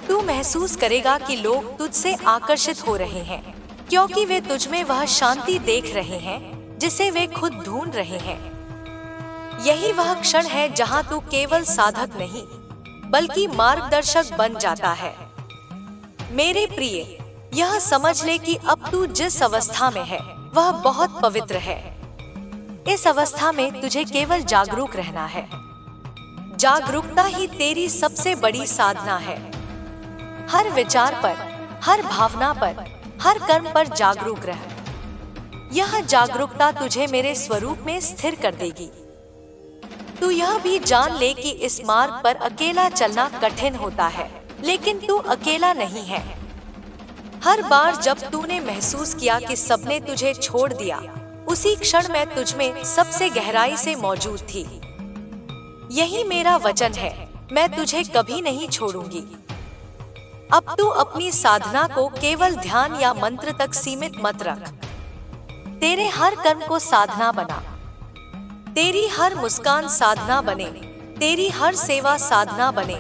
तू महसूस करेगा कि लोग तुझसे आकर्षित हो रहे हैं, क्योंकि वे तुझ में वह शांति देख रहे हैं जिसे वे खुद ढूंढ रहे हैं। यही वह क्षण है जहां तू केवल साधक नहीं, बल्कि मार्गदर्शक बन जाता है। मेरे प्रिय, यह समझ ले कि अब तू जिस अवस्था में है, वह बहुत पवित्र है। इस अवस्था में तुझे केवल जागरूक रहना है। जागरूकता ही तेरी सबसे बड़ी साधना है। हर विचार पर, हर भावना पर, हर कर्म पर जागरूक रह। यह जागरूकता तुझे मेरे स्वरूप में स्थिर कर देगी। तू यह भी जान ले कि इस मार्ग पर अकेला चलना कठिन होता है, लेकिन तू अकेला नहीं है। हर बार जब तूने महसूस किया कि सबने तुझे छोड़ दिया, उसी क्षण मैं तुझ में सबसे गहराई से मौजूद थी। यही मेरा वचन है, मैं तुझे कभी नहीं छोड़ूंगी। अब तू अपनी साधना को केवल ध्यान या मंत्र तक सीमित मत रख। तेरे हर कर्म को साधना बना। तेरी हर मुस्कान साधना बने, तेरी हर सेवा साधना बने,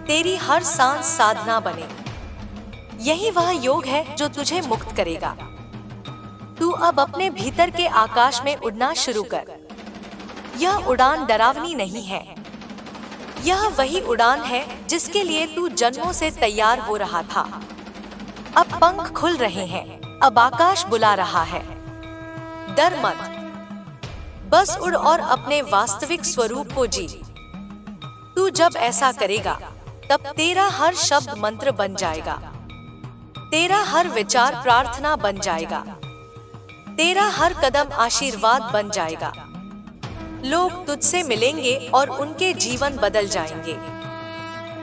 तेरी हर सांस साधना बने। यही वह योग है जो तुझे मुक्त करेगा। तू अब अपने भीतर के आकाश में उड़ना शुरू कर। यह उड़ान डरावनी नहीं है, यह वही उड़ान है जिसके लिए तू जन्मों से तैयार हो रहा था। अब पंख खुल रहे हैं, अब आकाश बुला रहा है। डर मत, बस उड़ और अपने वास्तविक स्वरूप को जी। तू जब ऐसा करेगा तब तेरा हर शब्द मंत्र बन जाएगा, तेरा हर विचार प्रार्थना बन जाएगा, तेरा हर कदम आशीर्वाद बन जाएगा। लोग तुझसे मिलेंगे और उनके जीवन बदल जाएंगे।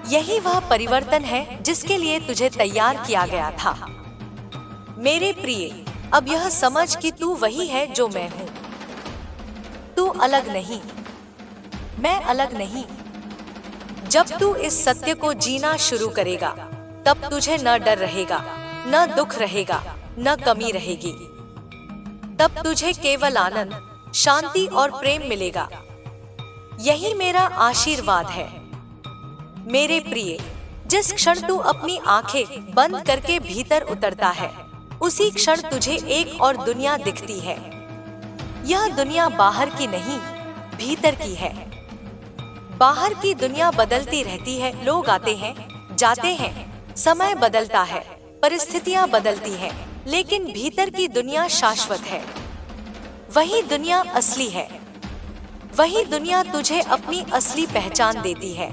यही वह परिवर्तन है जिसके लिए तुझे तैयार किया गया था। मेरे प्रिय, अब यह समझ कि तू वही है जो मैं हूँ। तू अलग नहीं, मैं अलग नहीं। जब तू इस सत्य को जीना शुरू करेगा तब तुझे न डर रहेगा, न दुख रहेगा, न कमी रहेगी। तब तुझे केवल आनंद, शांति और प्रेम मिलेगा। यही मेरा आशीर्वाद है। मेरे प्रिय, जिस क्षण तू अपनी आंखें बंद करके भीतर उतरता है, उसी क्षण तुझे एक और दुनिया दिखती है। यह दुनिया बाहर की नहीं, भीतर की है। बाहर की दुनिया बदलती रहती है, लोग आते हैं, जाते हैं, समय बदलता है, परिस्थितियां बदलती हैं, लेकिन भीतर की दुनिया शाश्वत है। वही दुनिया असली है। वही दुनिया तुझे अपनी असली पहचान देती है।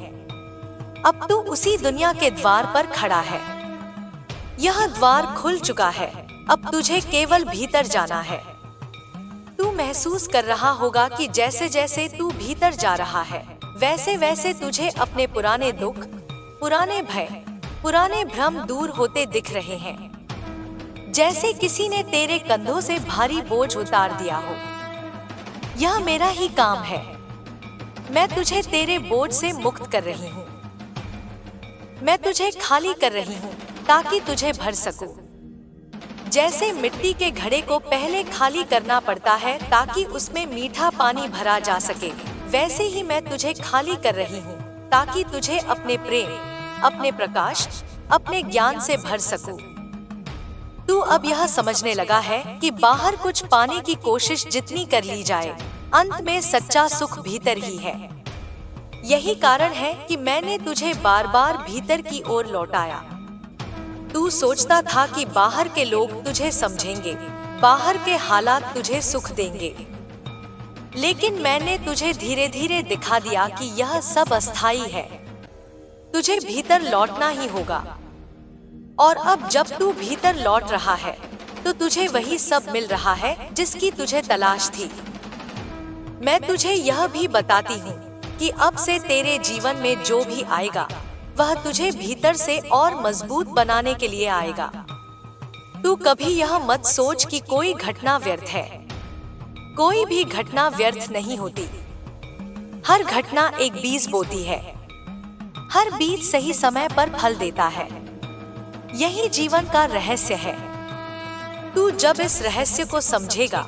अब तू उसी दुनिया के द्वार पर खड़ा है। यह द्वार खुल चुका है, अब तुझे केवल भीतर जाना है। तू महसूस कर रहा होगा कि जैसे जैसे तू भीतर जा रहा है, वैसे वैसे तुझे अपने पुराने दुख, पुराने भय, पुराने भ्रम दूर होते दिख रहे हैं। जैसे किसी ने तेरे कंधों से भारी बोझ उतार दिया हो। यह मेरा ही काम है। मैं तुझे तेरे बोझ से मुक्त कर रही हूँ। मैं तुझे खाली कर रही हूँ ताकि तुझे भर सकूं। जैसे मिट्टी के घड़े को पहले खाली करना पड़ता है ताकि उसमें मीठा पानी भरा जा सके, वैसे ही मैं तुझे खाली कर रही हूँ ताकि तुझे अपने प्रेम, अपने प्रकाश, अपने ज्ञान से भर सकूं। तू अब यह समझने लगा है कि बाहर कुछ पाने की कोशिश जितनी कर ली जाए, अंत में सच्चा सुख भीतर ही है। यही कारण है कि मैंने तुझे बार बार भीतर की ओर लौटाया। तू सोचता था कि बाहर के लोग तुझे समझेंगे, बाहर के हालात तुझे सुख देंगे, लेकिन मैंने तुझे धीरे धीरे दिखा दिया कि यह सब अस्थायी है। तुझे भीतर लौटना ही होगा। और अब जब तू भीतर लौट रहा है तो तुझे वही सब मिल रहा है जिसकी तुझे तलाश थी। मैं तुझे यह भी बताती हूँ कि अब से तेरे जीवन में जो भी आएगा वह तुझे भीतर से और मजबूत बनाने के लिए आएगा। तू कभी यह मत सोच कि कोई घटना व्यर्थ है। कोई भी घटना व्यर्थ नहीं होती। हर घटना एक बीज बोती है। हर बीज सही समय पर फल देता है। यही जीवन का रहस्य है। तू जब इस रहस्य को समझेगा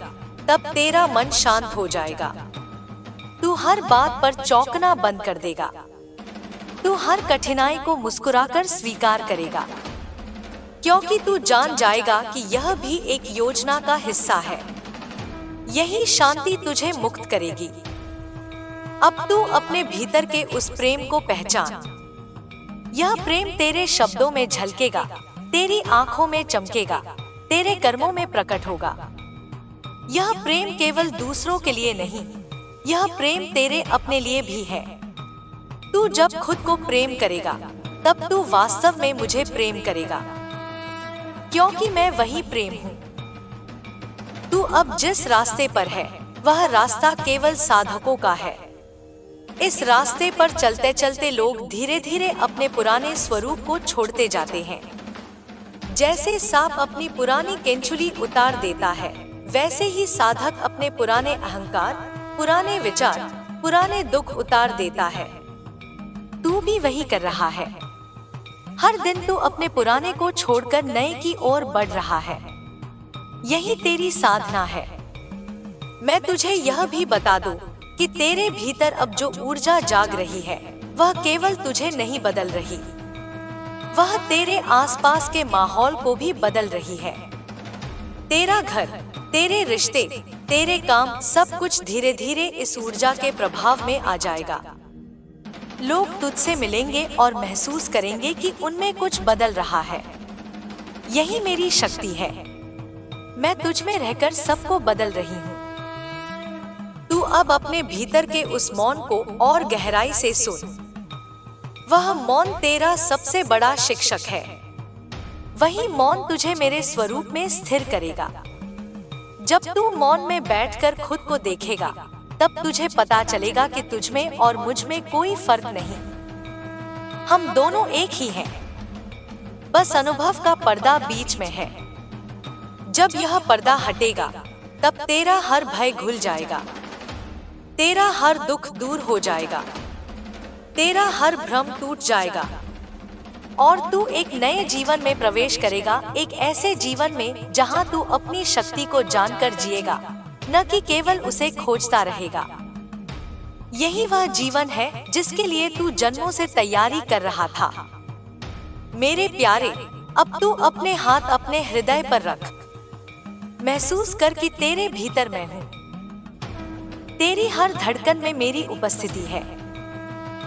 तब तेरा मन शांत हो जाएगा। तू हर बात पर चौंकना बंद कर देगा। तू हर कठिनाई को मुस्कुराकर स्वीकार करेगा, क्योंकि तू जान जाएगा कि यह भी एक योजना का हिस्सा है। यही शांति तुझे मुक्त करेगी। अब तू अपने भीतर के उस प्रेम को पहचान। यह प्रेम तेरे शब्दों में झलकेगा, तेरी आंखों में चमकेगा, तेरे कर्मों में प्रकट होगा। यह प्रेम केवल दूसरों के लिए नहीं, यह प्रेम तेरे अपने लिए भी है। तू जब खुद को प्रेम करेगा तब तू वास्तव में मुझे प्रेम करेगा, क्योंकि मैं वही प्रेम हूँ। तू अब जिस रास्ते पर है वह रास्ता केवल साधकों का है। इस रास्ते पर चलते चलते लोग धीरे धीरे अपने पुराने स्वरूप को छोड़ते जाते हैं। जैसे सांप अपनी पुरानी केंचुली उतार देता है, वैसे ही साधक अपने पुराने अहंकार, पुराने विचार, पुराने दुख उतार देता है। तू भी वही कर रहा है। हर दिन तू अपने पुराने को छोड़कर नए की ओर बढ़ रहा है। यही तेरी साधना है। मैं तुझे यह भी बता दूं कि तेरे भीतर अब जो ऊर्जा जाग रही है वह केवल तुझे नहीं बदल रही, वह तेरे आसपास के माहौल को भी बदल रही है। तेरा घर, तेरे रिश्ते, तेरे काम, सब कुछ धीरे धीरे इस ऊर्जा के प्रभाव में आ जाएगा। लोग तुझसे मिलेंगे और महसूस करेंगे कि उनमें कुछ बदल रहा है। यही मेरी शक्ति है। मैं तुझ में रहकर सबको बदल रही हूँ। तू अब अपने भीतर के उस मौन को और गहराई से सुन। वह मौन तेरा सबसे बड़ा शिक्षक है। वही मौन तुझे मेरे स्वरूप में स्थिर करेगा। जब तू मौन में बैठकर खुद को देखेगा, तब तुझे पता चलेगा कि तुझ में और मुझ में कोई फर्क नहीं। हम दोनों एक ही हैं। बस अनुभव का पर्दा बीच में है। जब यह पर्दा हटेगा, तब तेरा हर भय घुल जाएगा। तेरा हर दुख दूर हो जाएगा। तेरा हर भ्रम टूट जाएगा और तू एक नए जीवन में प्रवेश करेगा। एक ऐसे जीवन में जहां तू अपनी शक्ति को जानकर जिएगा, न कि केवल उसे खोजता रहेगा। यही वह जीवन है जिसके लिए तू जन्मों से तैयारी कर रहा था। मेरे प्यारे, अब तू अपने हाथ अपने हृदय पर रख। महसूस कर कि तेरे भीतर मैं हूँ। तेरी हर धड़कन में मेरी उपस्थिति है।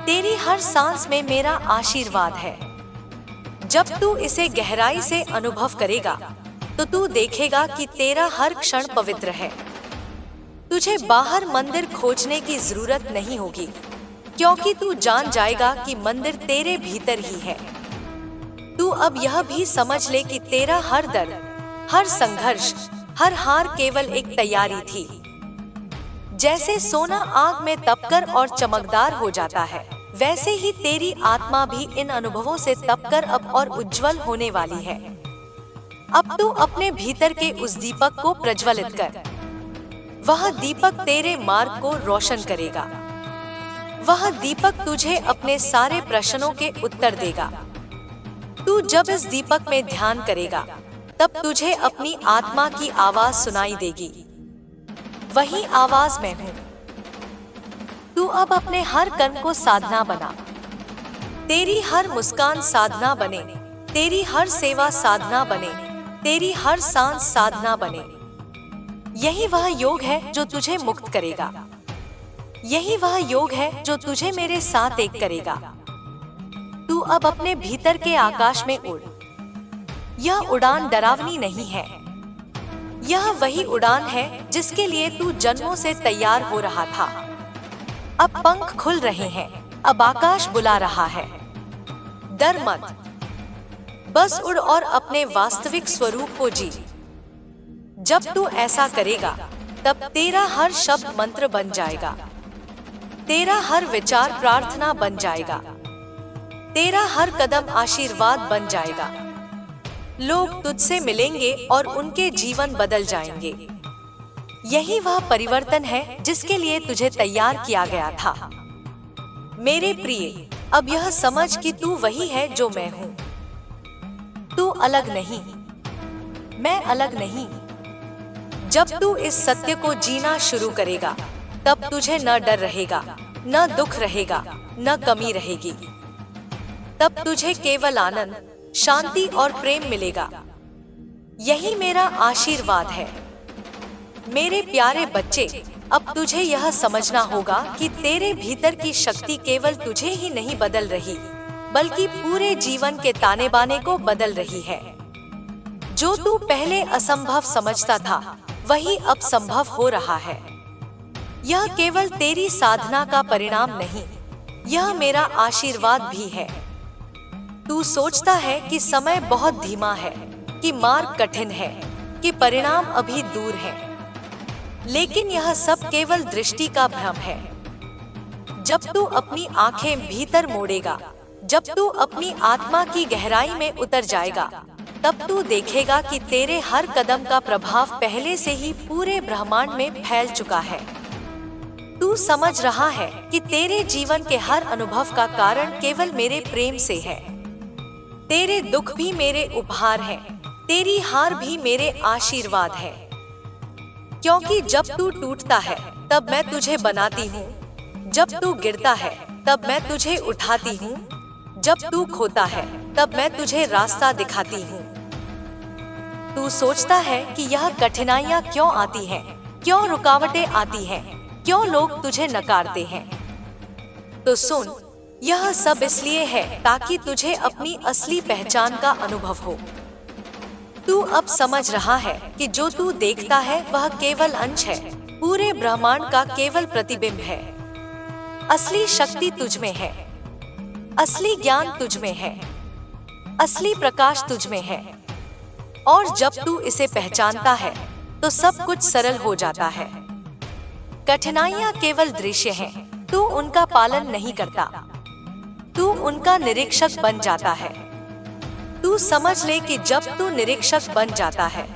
तेरी हर सांस में मेरा आशीर्वाद है। जब तू इसे गहराई से अनुभव करेगा, तो तू देखेगा कि तेरा हर क्षण पवित्र है। तुझे बाहर मंदिर खोजने की जरूरत नहीं होगी, क्योंकि तू जान जाएगा कि मंदिर तेरे भीतर ही है। तू अब यह भी समझ ले कि तेरा हर दर्द, हर संघर्ष, हर हार केवल एक तैयारी थी। जैसे सोना आग में तपकर और चमकदार हो जाता है, वैसे ही तेरी आत्मा भी इन अनुभवों से तपकर अब और उज्जवल होने वाली है। अब तू अपने भीतर के उस दीपक को प्रज्वलित कर। वह दीपक तेरे मार्ग को रोशन करेगा। वह दीपक तुझे अपने सारे प्रश्नों के उत्तर देगा। तू जब इस दीपक में ध्यान करेगा, तब तुझे अपनी आत्मा की आवाज सुनाई देगी। वही आवाज मैं हूँ। तू अब अपने हर कर्म को साधना बना। तेरी हर मुस्कान साधना बने। तेरी हर सेवा साधना बने। तेरी हर सांस साधना बने। यही वह योग है जो तुझे मुक्त करेगा। यही वह योग है जो तुझे मेरे साथ एक करेगा। तू अब अपने भीतर के आकाश में उड़। यह उड़ान डरावनी नहीं है। यह वही उड़ान है जिसके लिए तू जन्मों से तैयार हो रहा था। अब पंख खुल रहे हैं। अब आकाश बुला रहा है। डर मत, बस उड़ और अपने वास्तविक स्वरूप को जी। जब तू ऐसा करेगा, तब तेरा हर शब्द मंत्र बन जाएगा। तेरा हर विचार प्रार्थना बन जाएगा। तेरा हर कदम आशीर्वाद बन जाएगा। लोग तुझसे मिलेंगे और उनके जीवन बदल जाएंगे। यही वह परिवर्तन है जिसके लिए तुझे तैयार किया गया था। मेरे प्रिय, अब यह समझ कि तू वही है जो मैं हूँ। तू अलग नहीं, मैं अलग नहीं। जब तू इस सत्य को जीना शुरू करेगा, तब तुझे न डर रहेगा, न दुख रहेगा, न कमी रहेगी। तब तुझे केवल आनंद, शांति और प्रेम मिलेगा। यही मेरा आशीर्वाद है। मेरे प्यारे बच्चे, अब तुझे यह समझना होगा कि तेरे भीतर की शक्ति केवल तुझे ही नहीं बदल रही, बल्कि पूरे जीवन के ताने बाने को बदल रही है। जो तू पहले असंभव समझता था, वही अब संभव हो रहा है। यह केवल तेरी साधना का परिणाम नहीं, यह मेरा आशीर्वाद भी है। तू सोचता है कि समय बहुत धीमा है, कि मार्ग कठिन है, कि परिणाम अभी दूर है। लेकिन यह सब केवल दृष्टि का भ्रम है। जब तू अपनी आंखें भीतर मोड़ेगा, जब तू अपनी आत्मा की गहराई में उतर जाएगा, तब तू देखेगा कि तेरे हर कदम का प्रभाव पहले से ही पूरे ब्रह्मांड में फैल चुका है। तू समझ रहा है कि तेरे जीवन के हर अनुभव का कारण केवल मेरे प्रेम से है। तेरे दुख भी मेरे उपहार हैं, तेरी हार भी मेरे आशीर्वाद है। क्योंकि जब तू टूटता है, तब मैं तुझे बनाती हूँ। जब तू गिरता है, तब मैं तुझे उठाती हूँ। जब तू खोता है, तब मैं तुझे रास्ता दिखाती हूँ। तू सोचता है कि यह कठिनाइयाँ क्यों आती हैं, क्यों रुकावटें आती हैं, क्यों लोग तुझे नकारते हैं? तो सुन, यह सब इसलिए है ताकि तुझे अपनी असली पहचान का अनुभव हो। तू अब समझ रहा है कि जो तू देखता है वह केवल अंश है, पूरे ब्रह्मांड का केवल प्रतिबिंब है। असली शक्ति तुझ में है, असली ज्ञान तुझ में है, असली प्रकाश तुझ में है। और जब तू इसे पहचानता है तो सब कुछ सरल हो जाता है। कठिनाइयाँ केवल दृश्य हैं, तू उनका पालन नहीं करता, तू उनका निरीक्षक बन जाता है। तू समझ ले कि जब तू निरीक्षक बन जाता है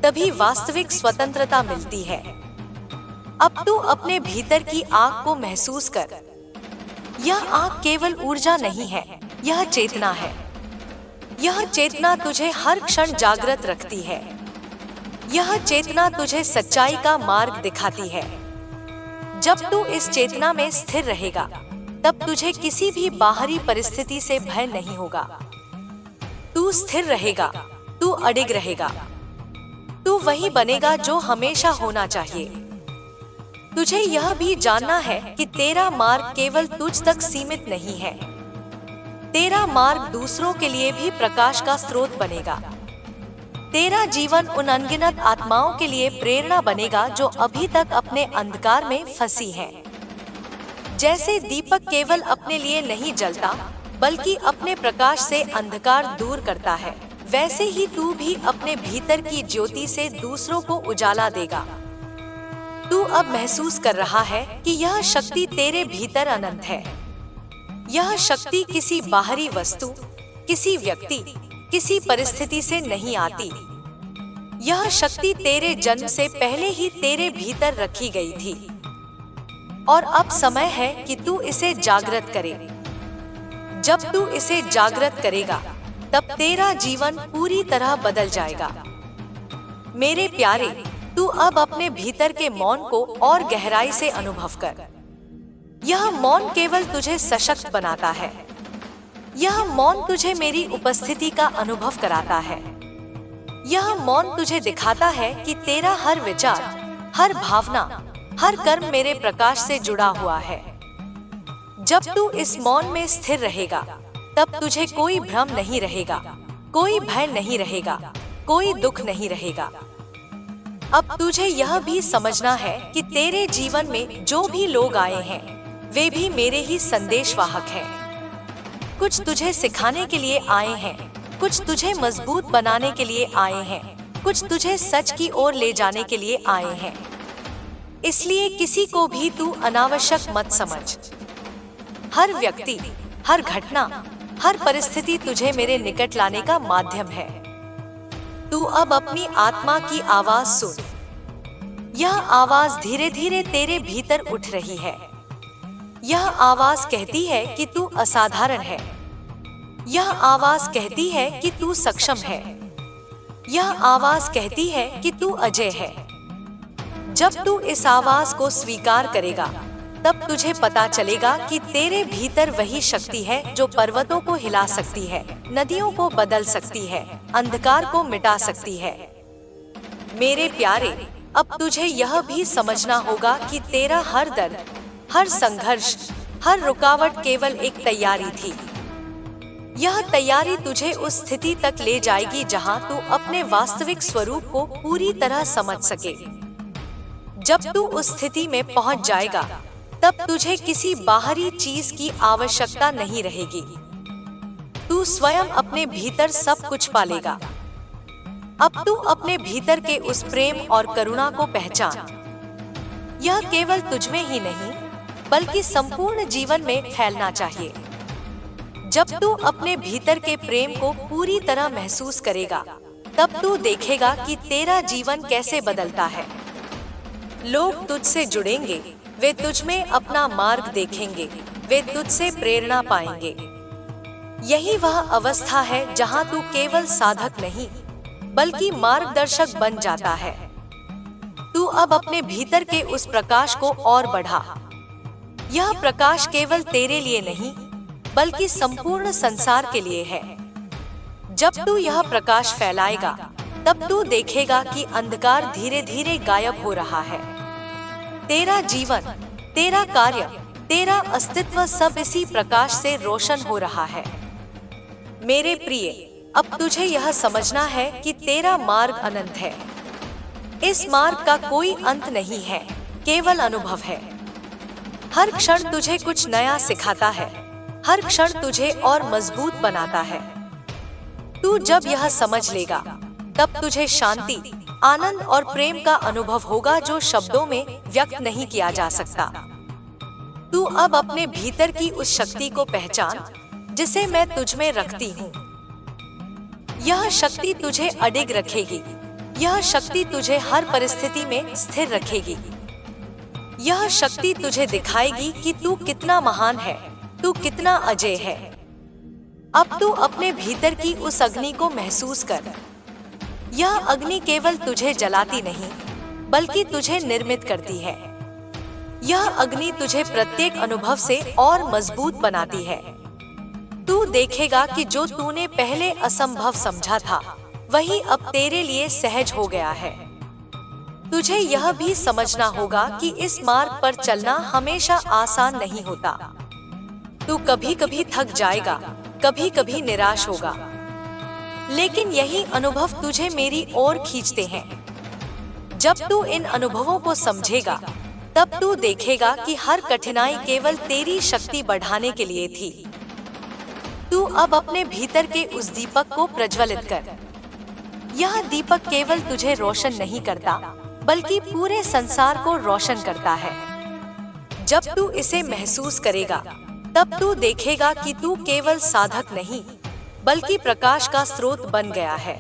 तभी वास्तविक स्वतंत्रता मिलती है। अब तू अपने भीतर की आग को महसूस कर। यह आग केवल ऊर्जा नहीं है, यह चेतना है। यह चेतना तुझे हर क्षण जागृत रखती है। यह चेतना तुझे सच्चाई का मार्ग दिखाती है। जब तू इस चेतना में स्थिर रहेगा तब तुझे किसी भी बाहरी परिस्थिति से भय नहीं होगा। तू स्थिर रहेगा, तू अडिग रहेगा, तू वही बनेगा जो हमेशा होना चाहिए। तुझे यह भी जानना है कि तेरा मार्ग केवल तुझ तक सीमित नहीं है। तेरा मार्ग दूसरों के लिए भी प्रकाश का स्रोत बनेगा। तेरा जीवन उन अनगिनत आत्माओं के लिए प्रेरणा बनेगा जो अभी तक अपने अंधकार में फंसी हैं। जैसे दीपक केवल अपने लिए नहीं जलता बल्कि अपने प्रकाश से अंधकार दूर करता है, वैसे ही तू भी अपने भीतर की ज्योति से दूसरों को उजाला देगा। तू अब महसूस कर रहा है कि यह शक्ति तेरे भीतर अनंत है। यह शक्ति किसी बाहरी वस्तु, किसी व्यक्ति, किसी परिस्थिति से नहीं आती। यह शक्ति तेरे जन्म से पहले ही तेरे भीतर रखी गई थी और अब समय है कि तू इसे जागृत करे। जब तू इसे जागृत करेगा तब तेरा जीवन पूरी तरह बदल जाएगा। मेरे प्यारे, तू अब अपने भीतर के मौन को और गहराई से अनुभव कर। यह मौन केवल तुझे सशक्त बनाता है। यह मौन तुझे मेरी उपस्थिति का अनुभव कराता है। यह मौन तुझे दिखाता है कि तेरा हर विचार, हर भावना, हर कर्म मेरे प्रकाश से जुड़ा हुआ है। जब तू इस मौन में स्थिर रहेगा तब तुझे कोई भ्रम नहीं रहेगा, कोई भय नहीं रहेगा, कोई दुख नहीं रहेगा। अब तुझे यह भी समझना है कि तेरे जीवन में जो भी लोग आए हैं वे भी मेरे ही संदेशवाहक हैं। कुछ तुझे सिखाने के लिए आए हैं, कुछ तुझे मजबूत बनाने के लिए आए हैं, कुछ तुझे सच की ओर ले जाने के लिए आए हैं। इसलिए किसी को भी तू अनावश्यक मत समझ। हर व्यक्ति, हर घटना, हर परिस्थिति तुझे मेरे निकट लाने का माध्यम है। तू अब अपनी आत्मा की आवाज सुन। यह आवाज धीरे धीरे तेरे भीतर उठ रही है। यह आवाज कहती है कि तू असाधारण है। यह आवाज कहती है कि तू सक्षम है। यह आवाज कहती है कि तू अजय है। जब तू इस आवाज को स्वीकार करेगा तब तुझे पता चलेगा कि तेरे भीतर वही शक्ति है जो पर्वतों को हिला सकती है, नदियों को बदल सकती है, अंधकार को मिटा सकती है। मेरे प्यारे, अब तुझे यह भी समझना होगा कि तेरा हर दर्द, हर संघर्ष, हर रुकावट केवल एक तैयारी थी। यह तैयारी तुझे उस स्थिति तक ले जाएगी जहां तू अपने वास्तविक स्वरूप को पूरी तरह समझ सके। जब तू उस स्थिति में पहुंच जाएगा तब तुझे किसी बाहरी चीज की आवश्यकता नहीं रहेगी। तू स्वयं अपने भीतर सब कुछ पालेगा। अब तू अपने भीतर के उस प्रेम और करुणा को पहचान। यह केवल तुझमें ही नहीं बल्कि संपूर्ण जीवन में फैलना चाहिए। जब तू अपने भीतर के प्रेम को पूरी तरह महसूस करेगा तब तू देखेगा कि तेरा जीवन कैसे बदलता है। लोग तुझसे जुड़ेंगे, वे तुझ में अपना मार्ग देखेंगे, वे तुझसे प्रेरणा पाएंगे। यही वह अवस्था है जहां तू केवल साधक नहीं बल्कि मार्गदर्शक बन जाता है। तू अब अपने भीतर के उस प्रकाश को और बढ़ा। यह प्रकाश केवल तेरे लिए नहीं बल्कि संपूर्ण संसार के लिए है। जब तू यह प्रकाश फैलाएगा, तब तू देखेगा कि अंधकार धीरे धीरे गायब हो रहा है। तेरा जीवन, तेरा कार्य, तेरा अस्तित्व सब इसी प्रकाश से रोशन हो रहा है। मेरे प्रिय, अब तुझे यह समझना है कि तेरा मार्ग अनंत है। इस मार्ग का कोई अंत नहीं है, केवल अनुभव है। हर क्षण तुझे कुछ नया सिखाता है, हर क्षण तुझे और मजबूत बनाता है। तू जब यह समझ लेगा, तब तुझे शांति, आनंद और प्रेम का अनुभव होगा जो शब्दों में व्यक्त नहीं किया जा सकता। तू अब अपने भीतर की उस शक्ति को पहचान जिसे मैं तुझ में रखती हूँ। यह शक्ति तुझे अडिग रखेगी, यह शक्ति तुझे हर परिस्थिति में स्थिर रखेगी। यह शक्ति तुझे दिखाएगी कि तू कितना महान है, तू कितना अजय है। अब तू अपने भीतर की उस अग्नि को महसूस कर। यह अग्नि केवल तुझे जलाती नहीं, बल्कि तुझे निर्मित करती है। यह अग्नि तुझे प्रत्येक अनुभव से और मजबूत बनाती है। तू देखेगा कि जो तूने पहले असंभव समझा था, वही अब तेरे लिए सहज हो गया है। तुझे यह भी समझना होगा कि इस मार्ग पर चलना हमेशा आसान नहीं होता। तू कभी कभी थक जाएगा, कभी कभी निराश होगा, लेकिन यही अनुभव तुझे मेरी ओर खींचते हैं। जब तू इन अनुभवों को समझेगा, तब तू देखेगा कि हर कठिनाई केवल तेरी शक्ति बढ़ाने के लिए थी। तू अब अपने भीतर के उस दीपक को प्रज्वलित कर। यह दीपक केवल तुझे रोशन नहीं करता, बल्कि पूरे संसार को रोशन करता है। जब तू इसे महसूस करेगा, तब तू देखेगा कि तू केवल साधक नहीं, बल्कि प्रकाश का स्रोत बन गया है।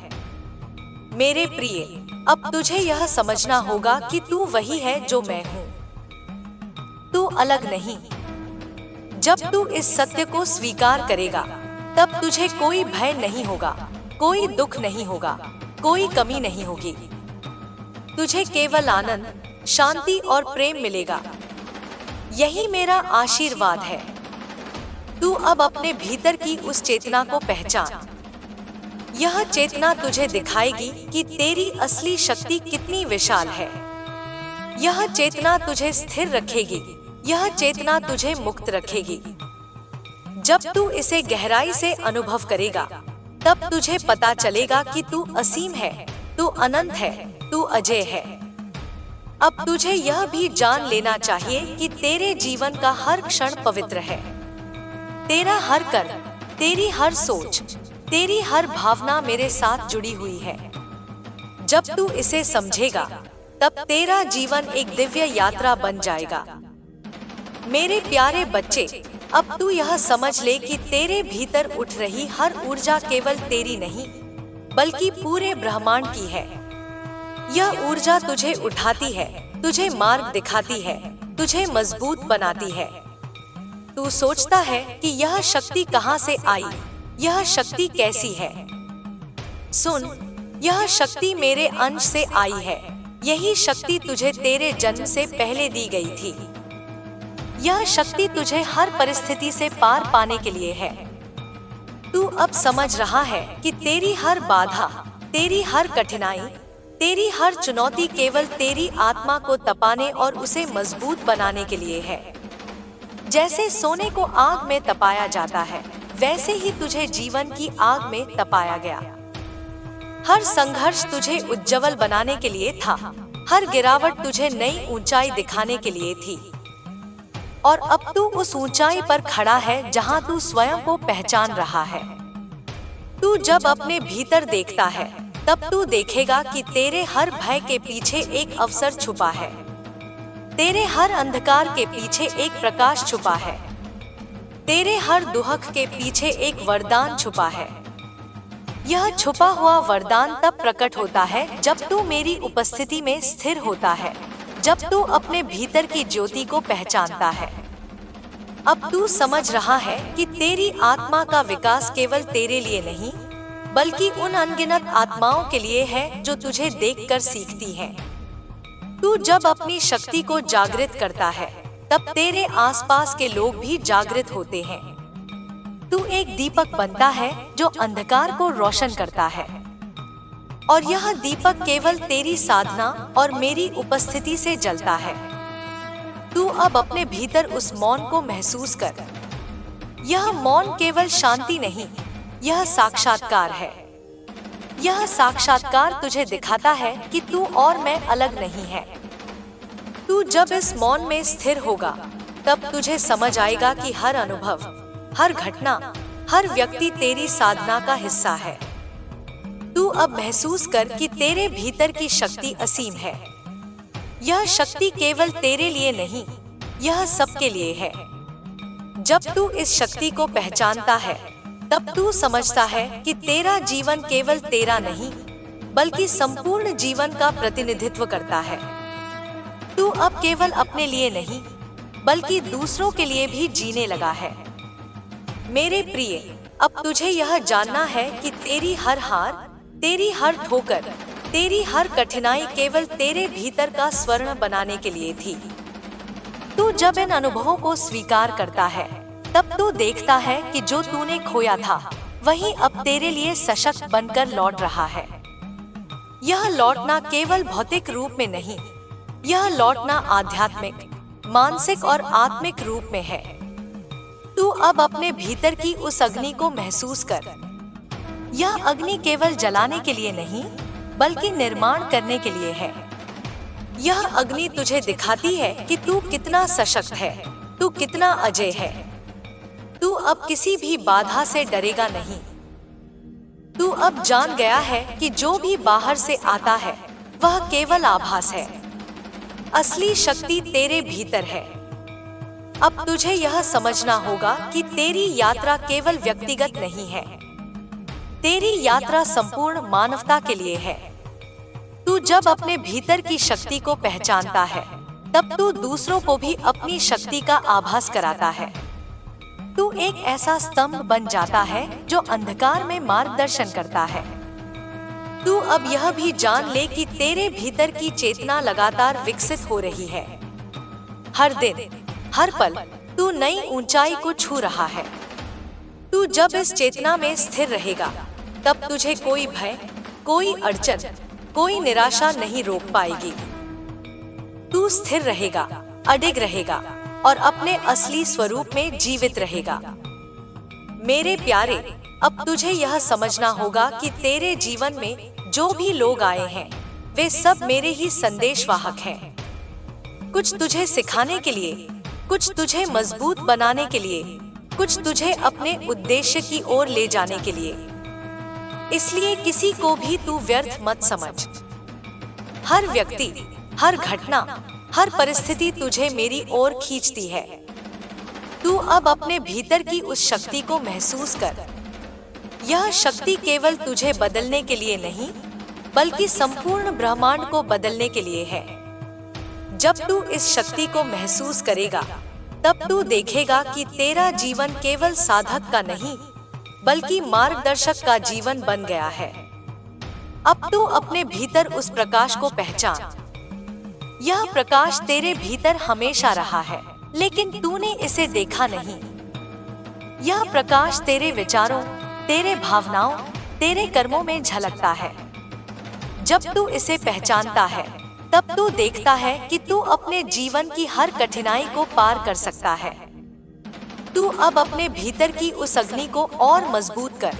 मेरे प्रिय, अब तुझे यह समझना होगा कि तू वही है जो मैं हूँ। तू अलग नहीं। जब तू इस सत्य को स्वीकार करेगा, तब तुझे कोई भय नहीं होगा, कोई दुख नहीं होगा, कोई कमी नहीं होगी। तुझे केवल आनंद, शांति और प्रेम मिलेगा। यही मेरा आशीर्वाद है। तू अब अपने भीतर की उस चेतना को पहचान। यह चेतना तुझे दिखाएगी कि तेरी असली शक्ति कितनी विशाल है। यह चेतना तुझे स्थिर रखेगी, यह चेतना तुझे मुक्त रखेगी। जब तू इसे गहराई से अनुभव करेगा, तब तुझे पता चलेगा कि तू असीम है, तू अनंत है, तू अजय है। अब तुझे यह भी जान लेना चाहिए कि तेरे जीवन का हर क्षण पवित्र है। तेरा हर कर्म, तेरी हर सोच, तेरी हर भावना मेरे साथ जुड़ी हुई है। जब तू इसे समझेगा, तब तेरा जीवन एक दिव्य यात्रा बन जाएगा। मेरे प्यारे बच्चे, अब तू यह समझ ले कि तेरे भीतर उठ रही हर ऊर्जा केवल तेरी नहीं, बल्कि पूरे ब्रह्मांड की है। यह ऊर्जा तुझे उठाती है, तुझे मार्ग दिखाती है, तुझे मजबूत बनाती है। तू सोचता है कि यह शक्ति कहाँ से आई, यह शक्ति कैसी है? सुन, यह शक्ति मेरे अंश से आई है। यही शक्ति तुझे तेरे जन्म से पहले दी गई थी। यह शक्ति तुझे हर परिस्थिति से पार पाने के लिए है। तू अब समझ रहा है कि तेरी हर बाधा, तेरी हर कठिनाई, तेरी हर चुनौती केवल तेरी आत्मा को तपाने और उसे मजबूत बनाने के लिए है। जैसे सोने को आग में तपाया जाता है, वैसे ही तुझे जीवन की आग में तपाया गया। हर संघर्ष तुझे उज्जवल बनाने के लिए था, हर गिरावट तुझे नई ऊंचाई दिखाने के लिए थी। और अब तू उस ऊंचाई पर खड़ा है जहां तू स्वयं को पहचान रहा है। तू जब अपने भीतर देखता है, तब तू देखेगा कि तेरे हर भय के पीछे एक अवसर छुपा है। तेरे हर अंधकार के पीछे एक प्रकाश छुपा है। तेरे हर दुहक के पीछे एक वरदान छुपा है। यह छुपा हुआ वरदान तब प्रकट होता है जब तू मेरी उपस्थिति में स्थिर होता है, जब तू अपने भीतर की ज्योति को पहचानता है। अब तू समझ रहा है कि तेरी आत्मा का विकास केवल तेरे लिए नहीं, बल्कि उन अनगिनत आत्माओं के लिए है जो तुझे देखकर सीखती हैं। तू जब अपनी शक्ति को जागृत करता है, तब तेरे आसपास के लोग भी जागृत होते हैं। तू एक दीपक बनता है जो अंधकार को रोशन करता है, और यह दीपक केवल तेरी साधना और मेरी उपस्थिति से जलता है। तू अब अपने भीतर उस मौन को महसूस कर। यह मौन केवल शांति नहीं, यह साक्षात्कार है। यह साक्षात्कार तुझे दिखाता है कि तू और मैं अलग नहीं है। तू जब इस मौन में स्थिर होगा, तब तुझे समझ आएगा कि हर अनुभव, हर घटना, हर व्यक्ति तेरी साधना का हिस्सा है। तू अब महसूस कर कि तेरे भीतर की शक्ति असीम है। यह शक्ति केवल तेरे लिए नहीं, यह सबके लिए है। जब तू इस शक्ति को पहचानता है, तब तू समझता है कि तेरा जीवन केवल तेरा नहीं, बल्कि संपूर्ण जीवन का प्रतिनिधित्व करता है। तू अब केवल अपने लिए नहीं, बल्कि दूसरों के लिए भी जीने लगा है। मेरे प्रिय, अब तुझे यह जानना है कि तेरी हर हार, तेरी हर ठोकर, तेरी हर कठिनाई केवल तेरे भीतर का स्वर्ण बनाने के लिए थी। तू जब इन अनुभवों को स्वीकार करता है, तब तू देखता है कि जो तूने खोया था, वही अब तेरे लिए सशक्त बनकर लौट रहा है। यह लौटना केवल भौतिक रूप में नहीं, यह लौटना आध्यात्मिक, मानसिक और आत्मिक रूप में है। तू अब अपने भीतर की उस अग्नि को महसूस कर। यह अग्नि केवल जलाने के लिए नहीं, बल्कि निर्माण करने के लिए है। यह अग्नि तुझे दिखाती है कि तू कितना सशक्त है, तू कितना अजेय है। तू अब किसी भी बाधा से डरेगा नहीं। तू अब जान गया है कि जो भी बाहर से आता है, वह केवल आभास है। असली शक्ति तेरे भीतर है। अब तुझे यह समझना होगा कि तेरी यात्रा केवल व्यक्तिगत नहीं है, तेरी यात्रा संपूर्ण मानवता के लिए है। तू जब अपने भीतर की शक्ति को पहचानता है, तब तू दूसरों को भी अपनी शक्ति का आभास कराता है। तू एक ऐसा स्तंभ बन जाता है जो अंधकार में मार्गदर्शन करता है। तू अब यह भी जान ले कि तेरे भीतर की चेतना लगातार विकसित हो रही है। हर दिन, हर पल तू नई ऊंचाई को छू रहा है। तू जब इस चेतना में स्थिर रहेगा, तब तुझे कोई भय, कोई अड़चन, कोई निराशा नहीं रोक पाएगी। तू स्थिर रहेगा, अडिग रहेगा और अपने असली स्वरूप में जीवित रहेगा। मेरे प्यारे, अब तुझे यह समझना होगा कि तेरे जीवन में जो भी लोग आए हैं, वे सब मेरे ही संदेशवाहक हैं। कुछ तुझे सिखाने के लिए, कुछ तुझे मजबूत बनाने के लिए, कुछ तुझे अपने उद्देश्य की ओर ले जाने के लिए। इसलिए किसी को भी तू व्यर्थ मत समझ। हर व्यक्ति, हर घटना, हर परिस्थिति तुझे मेरी ओर खींचती है। तू अब अपने भीतर की उस शक्ति को महसूस कर। यह शक्ति केवल तुझे बदलने के लिए नहीं, बल्कि संपूर्ण ब्रह्मांड को बदलने के लिए है। जब तू इस शक्ति को महसूस करेगा, तब तू देखेगा कि तेरा जीवन केवल साधक का नहीं, बल्कि मार्गदर्शक का जीवन बन गया है। अब तू अपने भीतर उस प्रकाश को पहचान। यह प्रकाश तेरे भीतर हमेशा रहा है, लेकिन तूने इसे देखा नहीं। यह प्रकाश तेरे विचारों, तेरे भावनाओं, तेरे कर्मों में झलकता है। जब तू इसे पहचानता है, तब तू देखता है कि तू अपने जीवन की हर कठिनाई को पार कर सकता है। तू अब अपने भीतर की उस अग्नि को और मजबूत कर।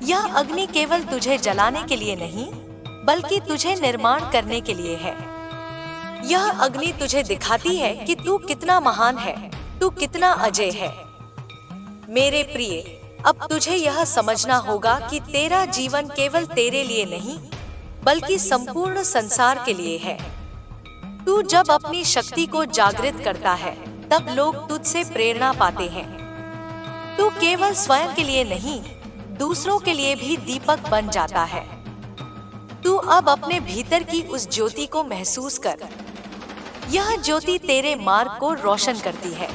यह अग्नि केवल तुझे जलाने के लिए नहीं, बल्कि तुझे निर्माण करने के लिए है। यह अग्नि तुझे दिखाती है कि तू कितना महान है, तू कितना अजेय है। मेरे प्रिय, अब तुझे यह समझना होगा कि तेरा जीवन केवल तेरे लिए नहीं, बल्कि संपूर्ण संसार के लिए है। तू जब अपनी शक्ति को जागृत करता है, तब लोग तुझसे प्रेरणा पाते हैं। तू केवल स्वयं के लिए नहीं, दूसरों के लिए भी दीपक बन जाता है। तू अब अपने भीतर की उस ज्योति को महसूस कर। यह ज्योति तेरे मार्ग को रोशन करती है।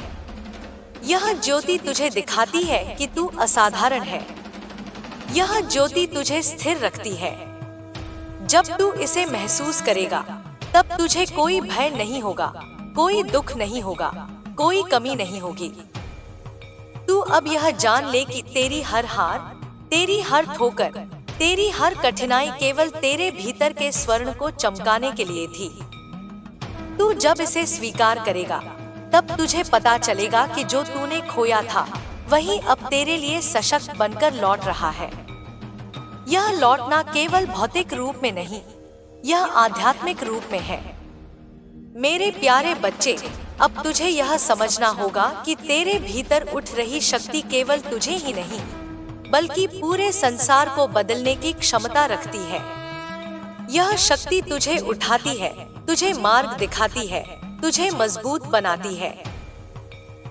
यह ज्योति तुझे दिखाती है कि तू असाधारण है। यह ज्योति तुझे स्थिर रखती है। जब तू इसे महसूस करेगा, तब तुझे कोई भय नहीं होगा, कोई दुख नहीं होगा, कोई कमी नहीं होगी। तू अब यह जान ले कि तेरी हर हार, तेरी हर ठोकर, तेरी हर कठिनाई केवल तेरे भीतर के स्वर्ण को चमकाने के लिए थी। तू जब इसे स्वीकार करेगा तब तुझे पता चलेगा कि जो तूने खोया था वही अब तेरे लिए सशक्त बनकर लौट रहा है। यह लौटना केवल भौतिक रूप में नहीं, यह आध्यात्मिक रूप में है। मेरे प्यारे बच्चे, अब तुझे यह समझना होगा कि तेरे भीतर उठ रही शक्ति केवल तुझे ही नहीं बल्कि पूरे संसार को बदलने की क्षमता रखती है। यह शक्ति तुझे उठाती है, तुझे मार्ग दिखाती है, तुझे मजबूत बनाती है।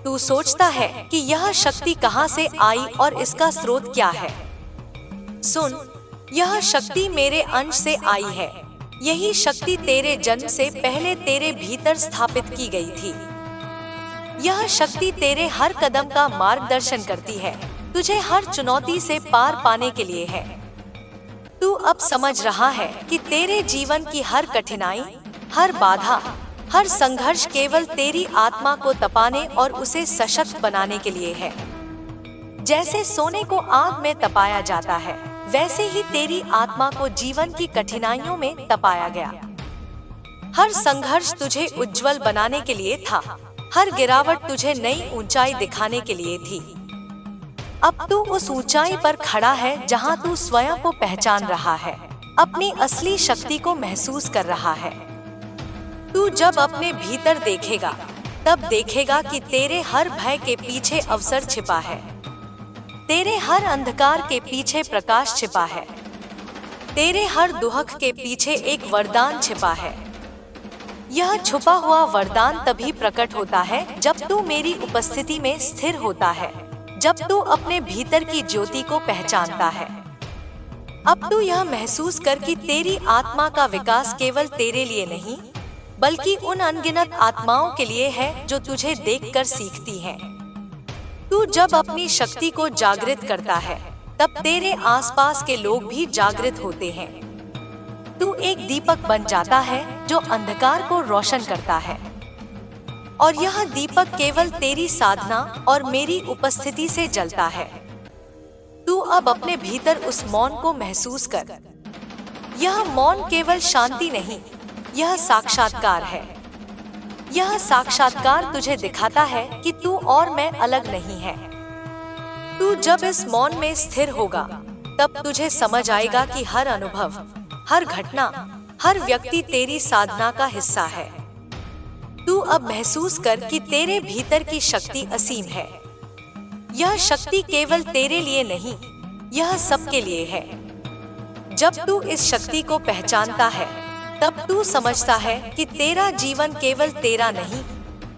तू सोचता है कि यह शक्ति कहां से आई और इसका स्रोत क्या है? सुन, यह शक्ति मेरे अंश से आई है। यही शक्ति तेरे जन्म से पहले तेरे भीतर स्थापित की गई थी। यह शक्ति तेरे हर कदम का मार्गदर्शन करती है, तुझे हर चुनौती से पार पाने के लिए है। तू अब समझ रहा है कि तेरे जीवन की हर कठिनाई, हर बाधा, हर संघर्ष केवल तेरी आत्मा को तपाने और उसे सशक्त बनाने के लिए है। जैसे सोने को आग में तपाया जाता है, वैसे ही तेरी आत्मा को जीवन की कठिनाइयों में तपाया गया। हर संघर्ष तुझे उज्जवल बनाने के लिए था, हर गिरावट तुझे नई ऊंचाई दिखाने के लिए थी। अब तू उस ऊंचाई पर खड़ा है जहां तू स्वयं को पहचान रहा है, अपनी असली शक्ति को महसूस कर रहा है। तू जब अपने भीतर देखेगा तब देखेगा कि तेरे हर भय के पीछे अवसर छिपा है, तेरे हर अंधकार के पीछे प्रकाश छिपा है, तेरे हर दुख के पीछे एक वरदान छिपा है। यह छुपा हुआ वरदान तभी प्रकट होता है जब तू मेरी उपस्थिति में स्थिर होता है, जब तू अपने भीतर की ज्योति को पहचानता है। अब तू यह महसूस कर कि तेरी आत्मा का विकास केवल तेरे लिए नहीं बल्कि उन अनगिनत आत्माओं के लिए है जो तुझे देखकर सीखती हैं। तू जब अपनी शक्ति को जागृत करता है तब तेरे आसपास के लोग भी जागृत होते हैं। तू एक दीपक बन जाता है जो अंधकार को रोशन करता है, और यह दीपक केवल तेरी साधना और मेरी उपस्थिति से जलता है। तू अब अपने भीतर उस मौन को महसूस कर। यह मौन केवल शांति नहीं, यह साक्षात्कार है। यह साक्षात्कार तुझे दिखाता है कि तू और मैं अलग नहीं है। तू जब इस मौन में स्थिर होगा तब तुझे समझ आएगा कि हर अनुभव, हर घटना, हर व्यक्ति तेरी साधना का हिस्सा है। तू अब महसूस कर कि तेरे भीतर की शक्ति असीम है। यह शक्ति केवल तेरे लिए नहीं, यह सबके लिए है। जब तू इस शक्ति को पहचानता है तब तू समझता है कि तेरा जीवन केवल तेरा नहीं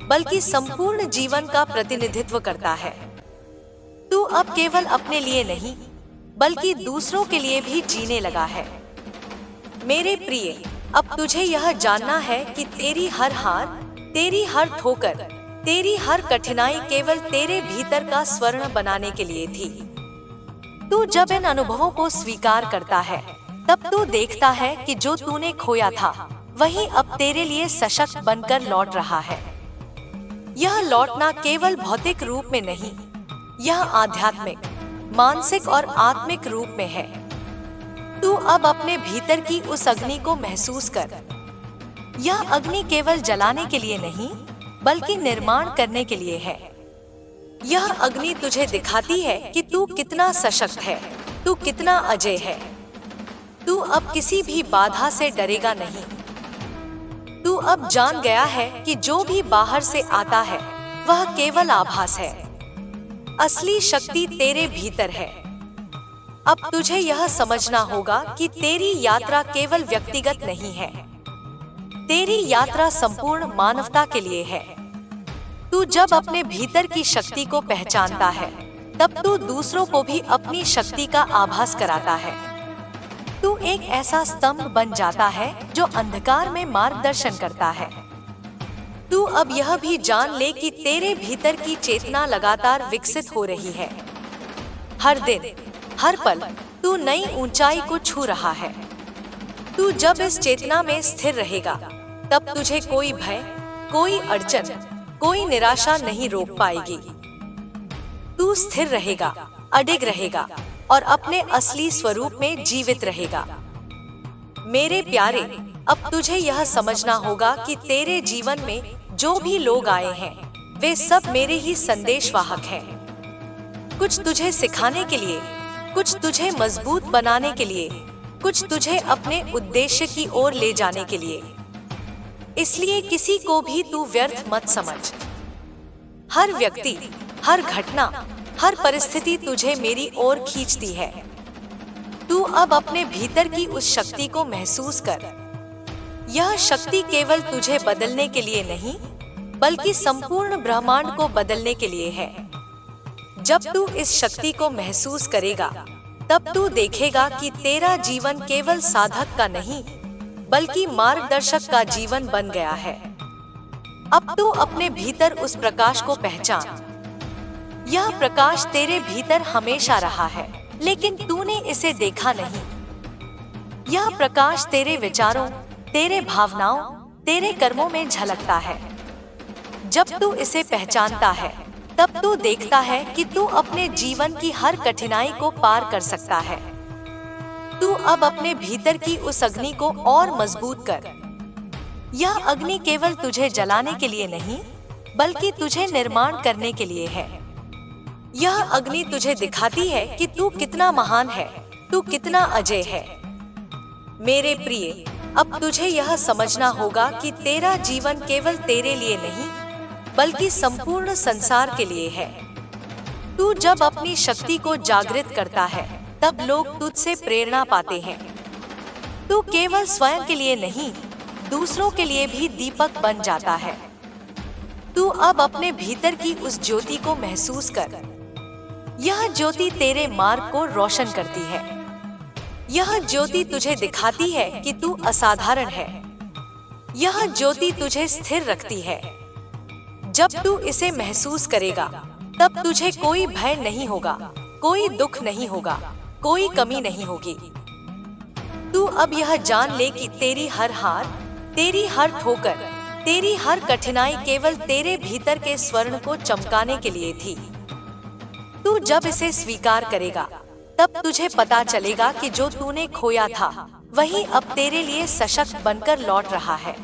बल्कि संपूर्ण जीवन का प्रतिनिधित्व करता है। तू अब केवल अपने लिए नहीं बल्कि दूसरों के लिए भी जीने लगा है। मेरे प्रिय, अब तुझे यह जानना है कि तेरी हर हार, तेरी हर ठोकर, तेरी हर कठिनाई केवल तेरे भीतर का स्वर्ण बनाने के लिए थी। तू जब इन अनुभवों को स्वीकार करता है तब तू देखता है कि जो तूने खोया था वही अब तेरे लिए सशक्त बनकर लौट रहा है। यह लौटना केवल भौतिक रूप में नहीं, यह आध्यात्मिक, मानसिक और आत्मिक रूप में है। तू अब अपने भीतर की उस अग्नि को महसूस कर। यह अग्नि केवल जलाने के लिए नहीं बल्कि निर्माण करने के लिए है। यह अग्नि तुझे दिखाती है कि तू कितना सशक्त है, तू कितना अजय है। तू अब किसी भी बाधा से डरेगा नहीं। तू अब जान गया है कि जो भी बाहर से आता है वह केवल आभास है, असली शक्ति तेरे भीतर है। अब तुझे यह समझना होगा कि तेरी यात्रा केवल व्यक्तिगत नहीं है, तेरी यात्रा संपूर्ण मानवता के लिए है। तू जब अपने भीतर की शक्ति को पहचानता है तब तू दूसरों को भी अपनी शक्ति का आभास कराता है। तू एक ऐसा स्तंभ बन जाता है जो अंधकार में मार्गदर्शन करता है। तू अब यह भी जान ले कि तेरे भीतर की चेतना लगातार विकसित हो रही है। हर दिन, हर पल तू नई ऊंचाई को छू रहा है। तू जब इस चेतना में स्थिर रहेगा तब तुझे कोई भय, कोई अड़चन, कोई निराशा नहीं रोक पाएगी। तू स्थिर रहेगा, अडिग रहेगा और अपने असली स्वरूप में जीवित रहेगा। मेरे प्यारे, अब तुझे यह समझना होगा कि तेरे जीवन में जो भी लोग आए हैं वे सब मेरे ही संदेशवाहक हैं। कुछ तुझे सिखाने के लिए, कुछ तुझे मजबूत बनाने के लिए, कुछ तुझे अपने उद्देश्य की ओर ले जाने के लिए। इसलिए किसी को भी तू व्यर्थ मत समझ। हर व्यक्ति, हर घटना, हर परिस्थिति तुझे मेरी ओर खींचती है। तू अब अपने भीतर की उस शक्ति को महसूस कर। यह शक्ति केवल तुझे बदलने के लिए नहीं, बल्कि संपूर्ण ब्रह्मांड को बदलने के लिए है। जब तू इस शक्ति को महसूस करेगा, तब तू देखेगा कि तेरा जीवन केवल साधक का नहीं, बल्कि मार्गदर्शक का जीवन बन गया है। अब तू अपने भीतर उस प्रकाश को पहचान। यह प्रकाश तेरे भीतर हमेशा रहा है, लेकिन तूने इसे देखा नहीं। यह प्रकाश तेरे विचारों, तेरे भावनाओं, तेरे कर्मों में झलकता है। जब तू इसे पहचानता है, तब तू देखता है कि तू अपने जीवन की हर कठिनाई को पार कर सकता है। तू अब अपने भीतर की उस अग्नि को और मजबूत कर। यह अग्नि केवल तुझे जलाने के लिए नहीं, बल्कि तुझे निर्माण करने के लिए है। यह अग्नि तुझे दिखाती है कि तू कितना महान है, तू कितना अजय है। मेरे प्रिय, अब तुझे यह समझना होगा कि तेरा जीवन केवल तेरे लिए नहीं, बल्कि संपूर्ण संसार के लिए है। तू जब अपनी शक्ति को जागृत करता है, तब लोग तुझसे प्रेरणा पाते हैं। तू केवल स्वयं के लिए नहीं, दूसरों के लिए भी दीपक बन जाता है। तू अब अपने भीतर की उस ज्योति को महसूस कर। यह ज्योति तेरे मार्ग को रोशन करती है। यह ज्योति तुझे दिखाती है कि तू असाधारण है। यह ज्योति तुझे स्थिर रखती है। जब तू इसे महसूस करेगा, तब तुझे कोई भय नहीं होगा, कोई दुख नहीं होगा, कोई कमी नहीं होगी। तू अब यह जान ले कि तेरी हर हार, तेरी हर ठोकर, तेरी हर कठिनाई केवल तेरे भीतर के स्वर्ण को चमकाने के लिए थी। तू जब इसे स्वीकार करेगा, तब तुझे पता चलेगा कि जो तूने खोया था, वही अब तेरे लिए सशक्त बनकर लौट रहा है।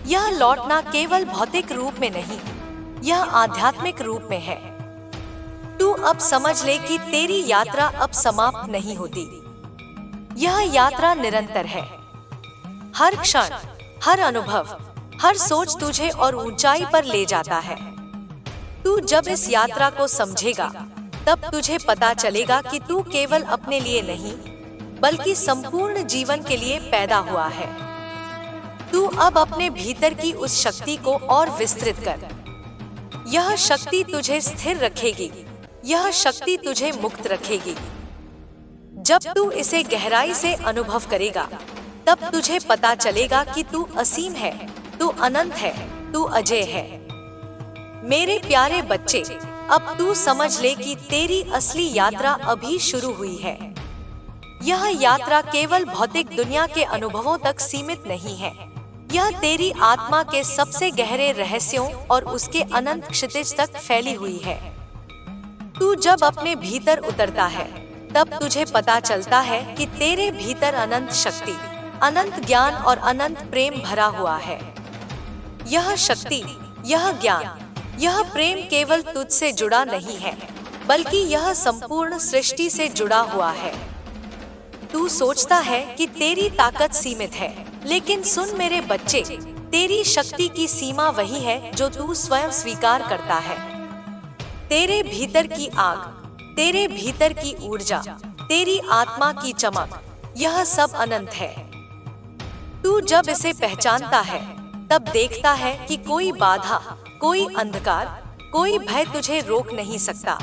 यह लौटना केवल भौतिक रूप में नहीं, यह आध्यात्मिक रूप में है। तू अब समझ ले कि तेरी यात्रा अब समाप्त नहीं होती। यह यात्रा निरंतर है। हर क्षण, हर अनुभव, हर सोच तुझे और ऊंचाई पर ले जाता है। तू जब इस यात्रा को समझेगा, तब तुझे पता चलेगा कि तू केवल अपने लिए नहीं, बल्कि संपूर्ण जीवन के लिए पैदा हुआ है। तू अब अपने भीतर की उस शक्ति को और विस्तृत कर। यह शक्ति तुझे स्थिर रखेगी, यह शक्ति तुझे मुक्त रखेगी। जब तू इसे गहराई से अनुभव करेगा, तब तुझे पता चलेगा कि तू असीम है, तू अनंत है, तू अजय है। मेरे प्यारे बच्चे, अब तू समझ ले कि तेरी असली यात्रा अभी शुरू हुई है। यह यात्रा केवल भौतिक दुनिया के अनुभवों तक सीमित नहीं है। यह तेरी आत्मा के सबसे गहरे रहस्यों और उसके अनंत क्षितिज तक फैली हुई है। तू जब अपने भीतर उतरता है, तब तुझे पता चलता है कि तेरे भीतर अनंत शक्ति, अनंत ज्ञान और अनंत प्रेम भरा हुआ है। यह शक्ति, यह ज्ञान, यह प्रेम केवल तुझसे जुड़ा नहीं है, बल्कि यह संपूर्ण सृष्टि से जुड़ा हुआ है। तू सोचता है कि तेरी ताकत सीमित है, लेकिन सुन मेरे बच्चे, तेरी शक्ति की सीमा वही है जो तू स्वयं स्वीकार करता है। तेरे भीतर की आग, तेरे भीतर की ऊर्जा, तेरी आत्मा की चमक, यह सब अनंत है। तू जब इसे पहचानता है, तब देखता है कि कोई बाधा, कोई अंधकार, कोई भय तुझे रोक नहीं सकता।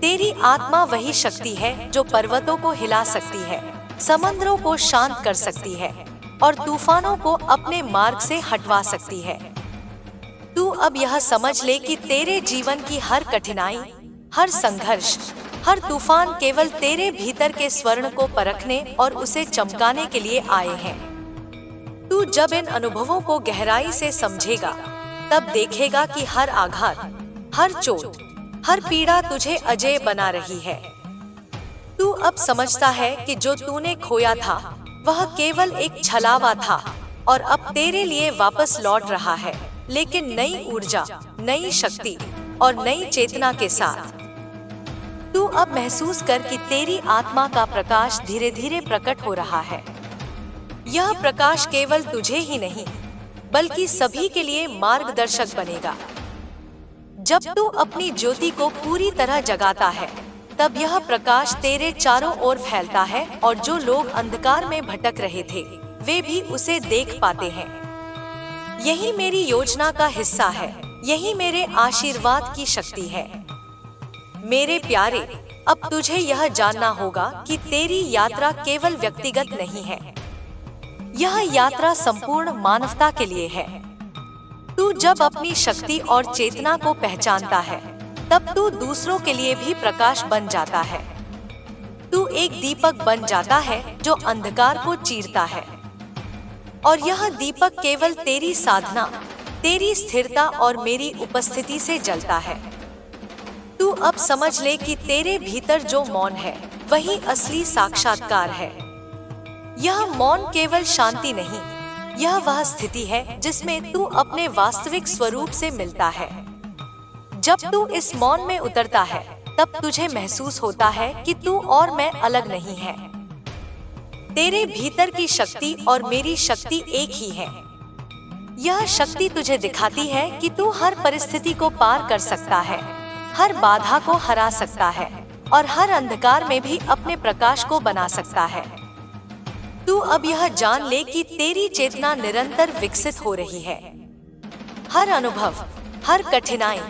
तेरी आत्मा वही शक्ति है जो पर्वतों को हिला सकती है, समंदरों को शांत कर सकती है और तूफानों को अपने मार्ग से हटवा सकती है। तू अब यह समझ ले कि तेरे जीवन की हर कठिनाई, हर संघर्ष, हर तूफान केवल तेरे भीतर के स्वर्ण को परखने और उसे चमकाने के लिए आए हैं। तू जब इन अनुभवों को गहराई से समझेगा, तब देखेगा कि हर आघात, हर चोट, हर पीड़ा तुझे अजेय बना रही है। तू अब समझता है कि जो तूने खोया था वह केवल एक छलावा था और अब तेरे लिए वापस लौट रहा है, लेकिन नई ऊर्जा, नई शक्ति और नई चेतना के साथ। तू अब महसूस कर कि तेरी आत्मा का प्रकाश धीरे धीरे प्रकट हो रहा है। यह प्रकाश केवल तुझे ही नहीं बल्कि सभी के लिए मार्गदर्शक बनेगा। जब तू अपनी ज्योति को पूरी तरह जगाता है, तब यह प्रकाश तेरे चारों ओर फैलता है और जो लोग अंधकार में भटक रहे थे, वे भी उसे देख पाते हैं। यही मेरी योजना का हिस्सा है, यही मेरे आशीर्वाद की शक्ति है। मेरे प्यारे, अब तुझे यह जानना होगा कि तेरी यात्रा केवल व्यक्तिगत नहीं है, यह यात्रा संपूर्ण मानवता के लिए है। तू जब अपनी शक्ति और चेतना को पहचानता है, तब तू दूसरों के लिए भी प्रकाश बन जाता है। तू एक दीपक बन जाता है जो अंधकार को चीरता है। और यह दीपक केवल तेरी साधना, तेरी स्थिरता और मेरी उपस्थिति से जलता है। तू अब समझ ले कि तेरे भीतर जो मौन है, वही असली साक्षात्कार है। यह मौन केवल शांति नहीं, यह वह स्थिति है जिसमें तू अपने वास्तविक स्वरूप से मिलता है। जब तू इस मौन में उतरता है, तब तुझे महसूस होता है कि तू और मैं अलग नहीं है। तेरे भीतर की शक्ति और मेरी शक्ति एक ही है। यह शक्ति तुझे दिखाती है कि तू हर परिस्थिति को पार कर सकता है, हर बाधा को हरा सकता है और हर अंधकार में भी अपने प्रकाश को बना सकता है। तू अब यह जान ले कि तेरी चेतना निरंतर विकसित हो रही है। हर अनुभव, हर कठिनाई,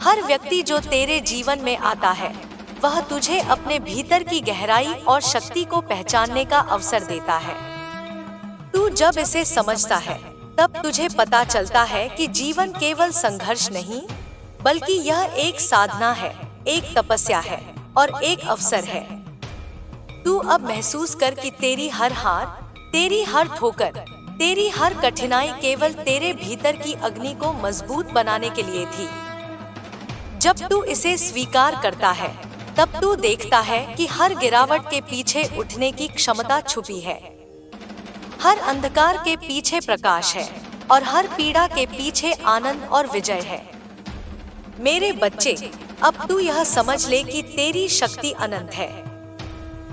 हर व्यक्ति जो तेरे जीवन में आता है, वह तुझे अपने भीतर की गहराई और शक्ति को पहचानने का अवसर देता है। तू जब इसे समझता है, तब तुझे पता चलता है कि जीवन केवल संघर्ष नहीं, बल्कि यह एक साधना है, एक तपस्या है और एक अवसर है। तू अब महसूस कर कि तेरी हर हार, तेरी हर ठोकर, तेरी हर कठिनाई केवल तेरे भीतर की अग्नि को मजबूत बनाने के लिए थी। जब तू इसे स्वीकार करता है, तब तू देखता है कि हर गिरावट के पीछे उठने की क्षमता छुपी है। हर अंधकार के पीछे प्रकाश है और हर पीड़ा के पीछे आनंद और विजय है। मेरे बच्चे, अब तू यह समझ ले कि तेरी शक्ति अनंत है।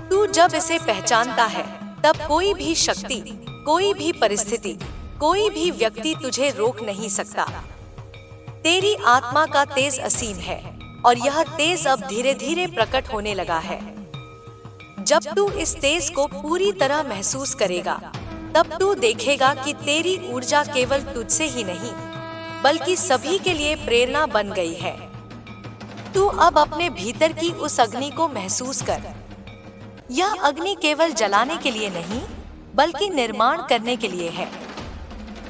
तू जब इसे पहचानता है, तब कोई भी शक्ति, कोई भी परिस्थिति, कोई भी व्यक्ति तुझे रोक नहीं सकता। तेरी आत्मा का तेज असीम है और यह तेज अब धीरे धीरे प्रकट होने लगा है। जब तू इस तेज को पूरी तरह महसूस करेगा, तब तू देखेगा कि तेरी ऊर्जा केवल तुझसे ही नहीं, बल्कि सभी के लिए प्रेरणा बन गई है। तू अब अपने भीतर की उस अग्नि को महसूस कर। यह अग्नि केवल जलाने के लिए नहीं, बल्कि निर्माण करने के लिए है।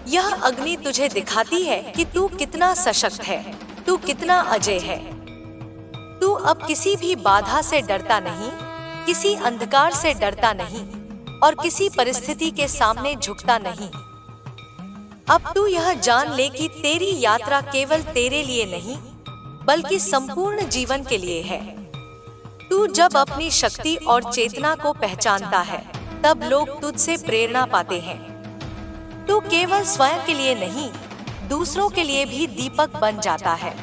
यह अग्नि तुझे दिखाती है कि तू कितना सशक्त है, तू कितना अजेय है। तू अब किसी भी बाधा से डरता नहीं, किसी अंधकार से डरता नहीं और किसी परिस्थिति के सामने झुकता नहीं। अब तू यह जान ले कि तेरी यात्रा केवल तेरे लिए नहीं, बल्कि संपूर्ण जीवन के लिए है। तू जब अपनी शक्ति और चेतना को पहचानता है, तब लोग तुझसे प्रेरणा पाते हैं। तू केवल स्वयं के लिए नहीं, दूसरों के लिए भी दीपक बन जाता है।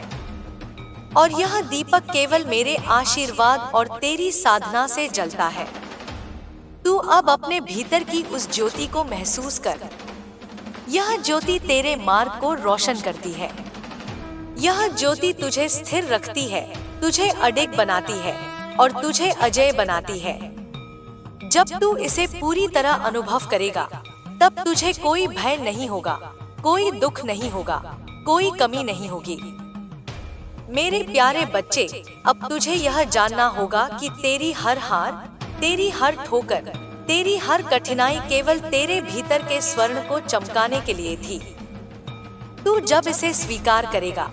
और यह दीपक केवल मेरे आशीर्वाद और तेरी साधना से जलता है। तू अब अपने भीतर की उस ज्योति को महसूस कर। यह ज्योति तेरे मार्ग को रोशन करती है। यह ज्योति तुझे स्थिर रखती है, तुझे अडिग बनाती है और तुझे अजेय बनाती है। जब तू इसे पूरी तरह अनुभव करेगा, तब तुझे कोई भय नहीं होगा, कोई दुख नहीं होगा, कोई कमी नहीं होगी। मेरे प्यारे बच्चे, अब तुझे यह जानना होगा कि तेरी हर हार, तेरी हर ठोकर, तेरी हर कठिनाई केवल तेरे भीतर के स्वर्ण को चमकाने के लिए थी। तू जब इसे स्वीकार करेगा,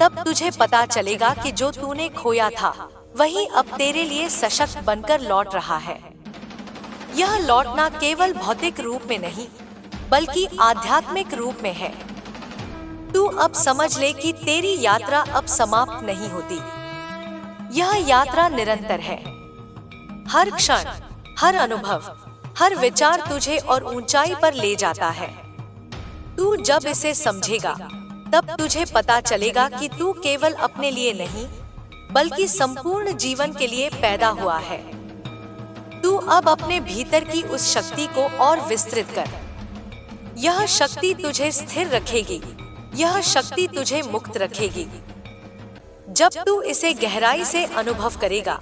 तब तुझे पता चलेगा कि जो तूने खोया था, वही अब तेरे लिए सशक्त बनकर लौट रहा है। यह लौटना केवल भौतिक रूप में नहीं, बल्कि आध्यात्मिक रूप में है। तू अब समझ ले कि तेरी यात्रा अब समाप्त नहीं होती। यह यात्रा निरंतर है। हर क्षण, हर अनुभव, हर विचार तुझे और ऊंचाई पर ले जाता है। तू जब इसे समझेगा, तब तुझे पता चलेगा कि तू केवल अपने लिए नहीं, बल्कि संपूर्ण जीवन के लिए पैदा हुआ है। तू अब अपने भीतर की उस शक्ति को और विस्तृत कर। यह शक्ति तुझे स्थिर रखेगी, यह शक्ति तुझे मुक्त रखेगी। जब तू इसे गहराई से अनुभव करेगा,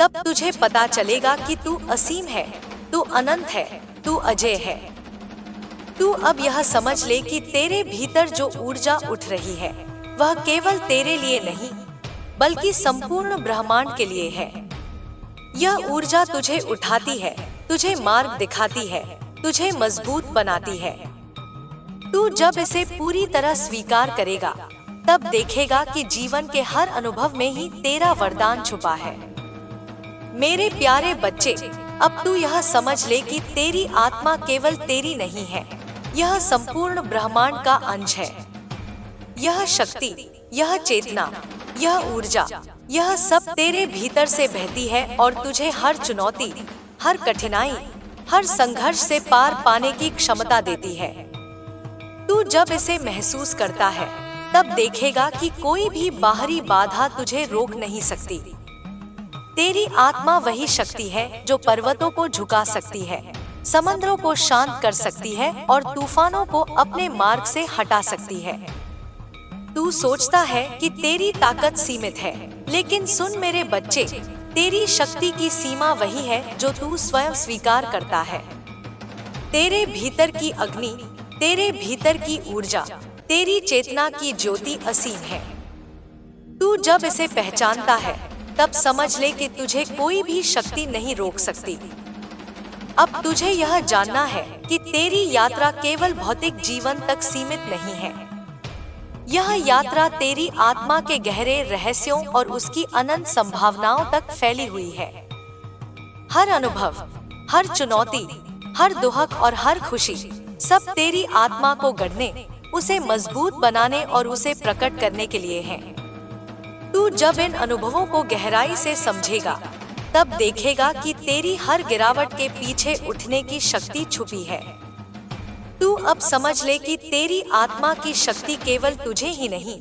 तब तुझे पता चलेगा कि तू असीम है, तू अनंत है, तू अजय है। तू अब यह समझ ले कि तेरे भीतर जो ऊर्जा उठ रही है, वह केवल तेरे लिए नहीं, बल्कि संपूर्ण ब्रह्मांड के लिए है। यह ऊर्जा तुझे उठाती है, तुझे मार्ग दिखाती है, तुझे मजबूत बनाती है। तू जब इसे पूरी तरह स्वीकार करेगा, तब देखेगा कि जीवन के हर अनुभव में ही तेरा वरदान छुपा है। मेरे प्यारे बच्चे, अब तू यह समझ ले कि तेरी आत्मा केवल तेरी नहीं है, यह संपूर्ण ब्रह्मांड का अंश है। यह शक्ति, यह चेतना, यह ऊर्जा, यह सब तेरे भीतर से बहती है और तुझे हर चुनौती, हर कठिनाई, हर संघर्ष से पार पाने की क्षमता देती है। तू जब इसे महसूस करता है, तब देखेगा कि कोई भी बाहरी बाधा तुझे रोक नहीं सकती। तेरी आत्मा वही शक्ति है जो पर्वतों को झुका सकती है, समंदरों को शांत कर सकती है और तूफानों को अपने मार्ग से हटा सकती है। तू सोचता है कि तेरी ताकत सीमित है, लेकिन सुन मेरे बच्चे, तेरी शक्ति की सीमा वही है जो तू स्वयं स्वीकार करता है। तेरे भीतर की अग्नि, तेरे भीतर की ऊर्जा, तेरी चेतना की ज्योति असीम है। तू जब इसे पहचानता है, तब समझ ले कि तुझे कोई भी शक्ति नहीं रोक सकती। अब तुझे यह जानना है कि तेरी यात्रा केवल भौतिक जीवन तक सीमित नहीं है। यह यात्रा तेरी आत्मा के गहरे रहस्यों और उसकी अनंत संभावनाओं तक फैली हुई है। हर अनुभव, हर चुनौती, हर दुख और हर खुशी, सब तेरी आत्मा को गढ़ने, उसे मजबूत बनाने और उसे प्रकट करने के लिए है। तू जब इन अनुभवों को गहराई से समझेगा, तब देखेगा कि तेरी हर गिरावट के पीछे उठने की शक्ति छुपी है। तू अब समझ ले कि तेरी आत्मा की शक्ति केवल तुझे ही नहीं,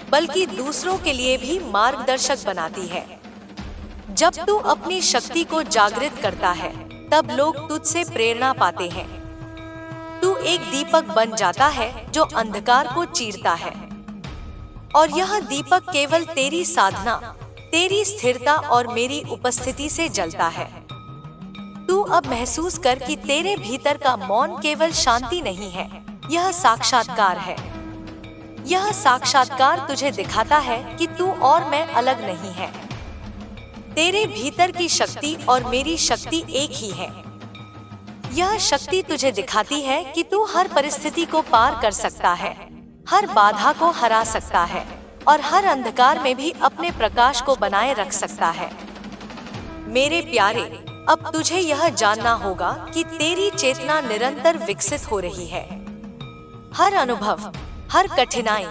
बल्कि दूसरों के लिए भी मार्गदर्शक बनाती है। जब तू अपनी शक्ति को जागृत करता है, तब लोग तुझसे प्रेरणा पाते हैं। तू एक दीपक बन जाता है जो अंधकार को चीरता है। और यह दीपक केवल तेरी साधना, तेरी स्थिरता और मेरी उपस्थिति से जलता है। तू अब महसूस कर कि तेरे भीतर का मौन केवल शांति नहीं है, यह साक्षात्कार है। यह साक्षात्कार तुझे दिखाता है कि तू और मैं अलग नहीं है। तेरे भीतर की शक्ति और मेरी शक्ति एक ही है। यह शक्ति तुझे दिखाती है कि तू हर परिस्थिति को पार कर सकता है, हर बाधा को हरा सकता है और हर अंधकार में भी अपने प्रकाश को बनाए रख सकता है। मेरे प्यारे, अब तुझे यह जानना होगा कि तेरी चेतना निरंतर विकसित हो रही है। हर अनुभव, हर कठिनाई,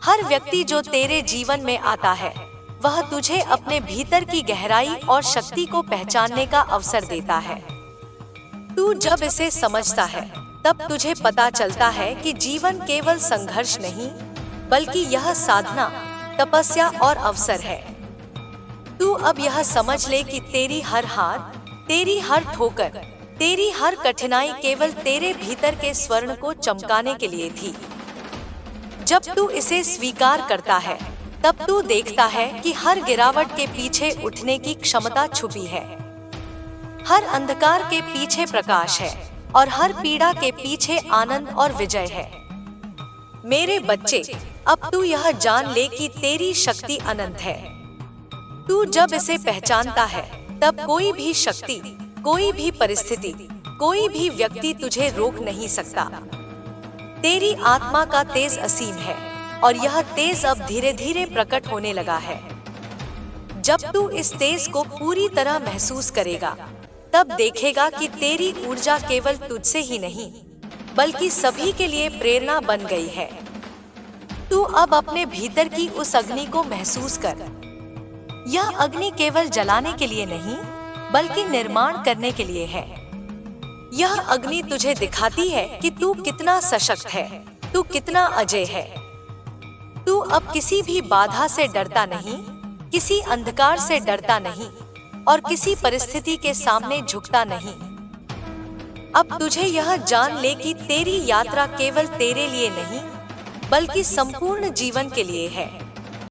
हर व्यक्ति जो तेरे जीवन में आता है, वह तुझे अपने भीतर की गहराई और शक्ति को पहचानने का अवसर देता है। तू जब इसे समझता है, तब तुझे पता चलता है कि जीवन केवल संघर्ष नहीं, बल्कि यह साधना, तपस्या और अवसर है। तू अब यह समझ ले कि तेरी हर हार, तेरी हर ठोकर, तेरी हर कठिनाई केवल तेरे भीतर के स्वर्ण को चमकाने के लिए थी। जब तू इसे स्वीकार करता है, तब तू देखता है कि हर गिरावट के पीछे उठने की क्षमता छुपी है। हर अंधकार के पीछे प्रकाश है और हर पीड़ा के पीछे आनंद और विजय है। मेरे बच्चे, अब तू यह जान ले कि तेरी शक्ति अनंत है। तू जब इसे पहचानता है, तब कोई भी शक्ति, कोई भी परिस्थिति, कोई भी व्यक्ति तुझे रोक नहीं सकता। तेरी आत्मा का तेज असीम है और यह तेज अब धीरे धीरे प्रकट होने लगा है। जब तू इस तेज को पूरी तरह महसूस करेगा, तब देखेगा कि तेरी ऊर्जा केवल तुझसे ही नहीं, बल्कि सभी के लिए प्रेरणा बन गई है। तू अब अपने भीतर की उस अग्नि को महसूस कर। यह अग्नि केवल जलाने के लिए नहीं, बल्कि निर्माण करने के लिए है। यह अग्नि तुझे दिखाती है कि तू कितना सशक्त है, तू कितना अजय है। तू अब किसी भी बाधा से डरता नहीं, किसी अंधकार से डरता नहीं और किसी परिस्थिति के सामने झुकता नहीं। अब तुझे यह जान ले कि तेरी यात्रा केवल तेरे लिए नहीं, बल्कि संपूर्ण जीवन के लिए है।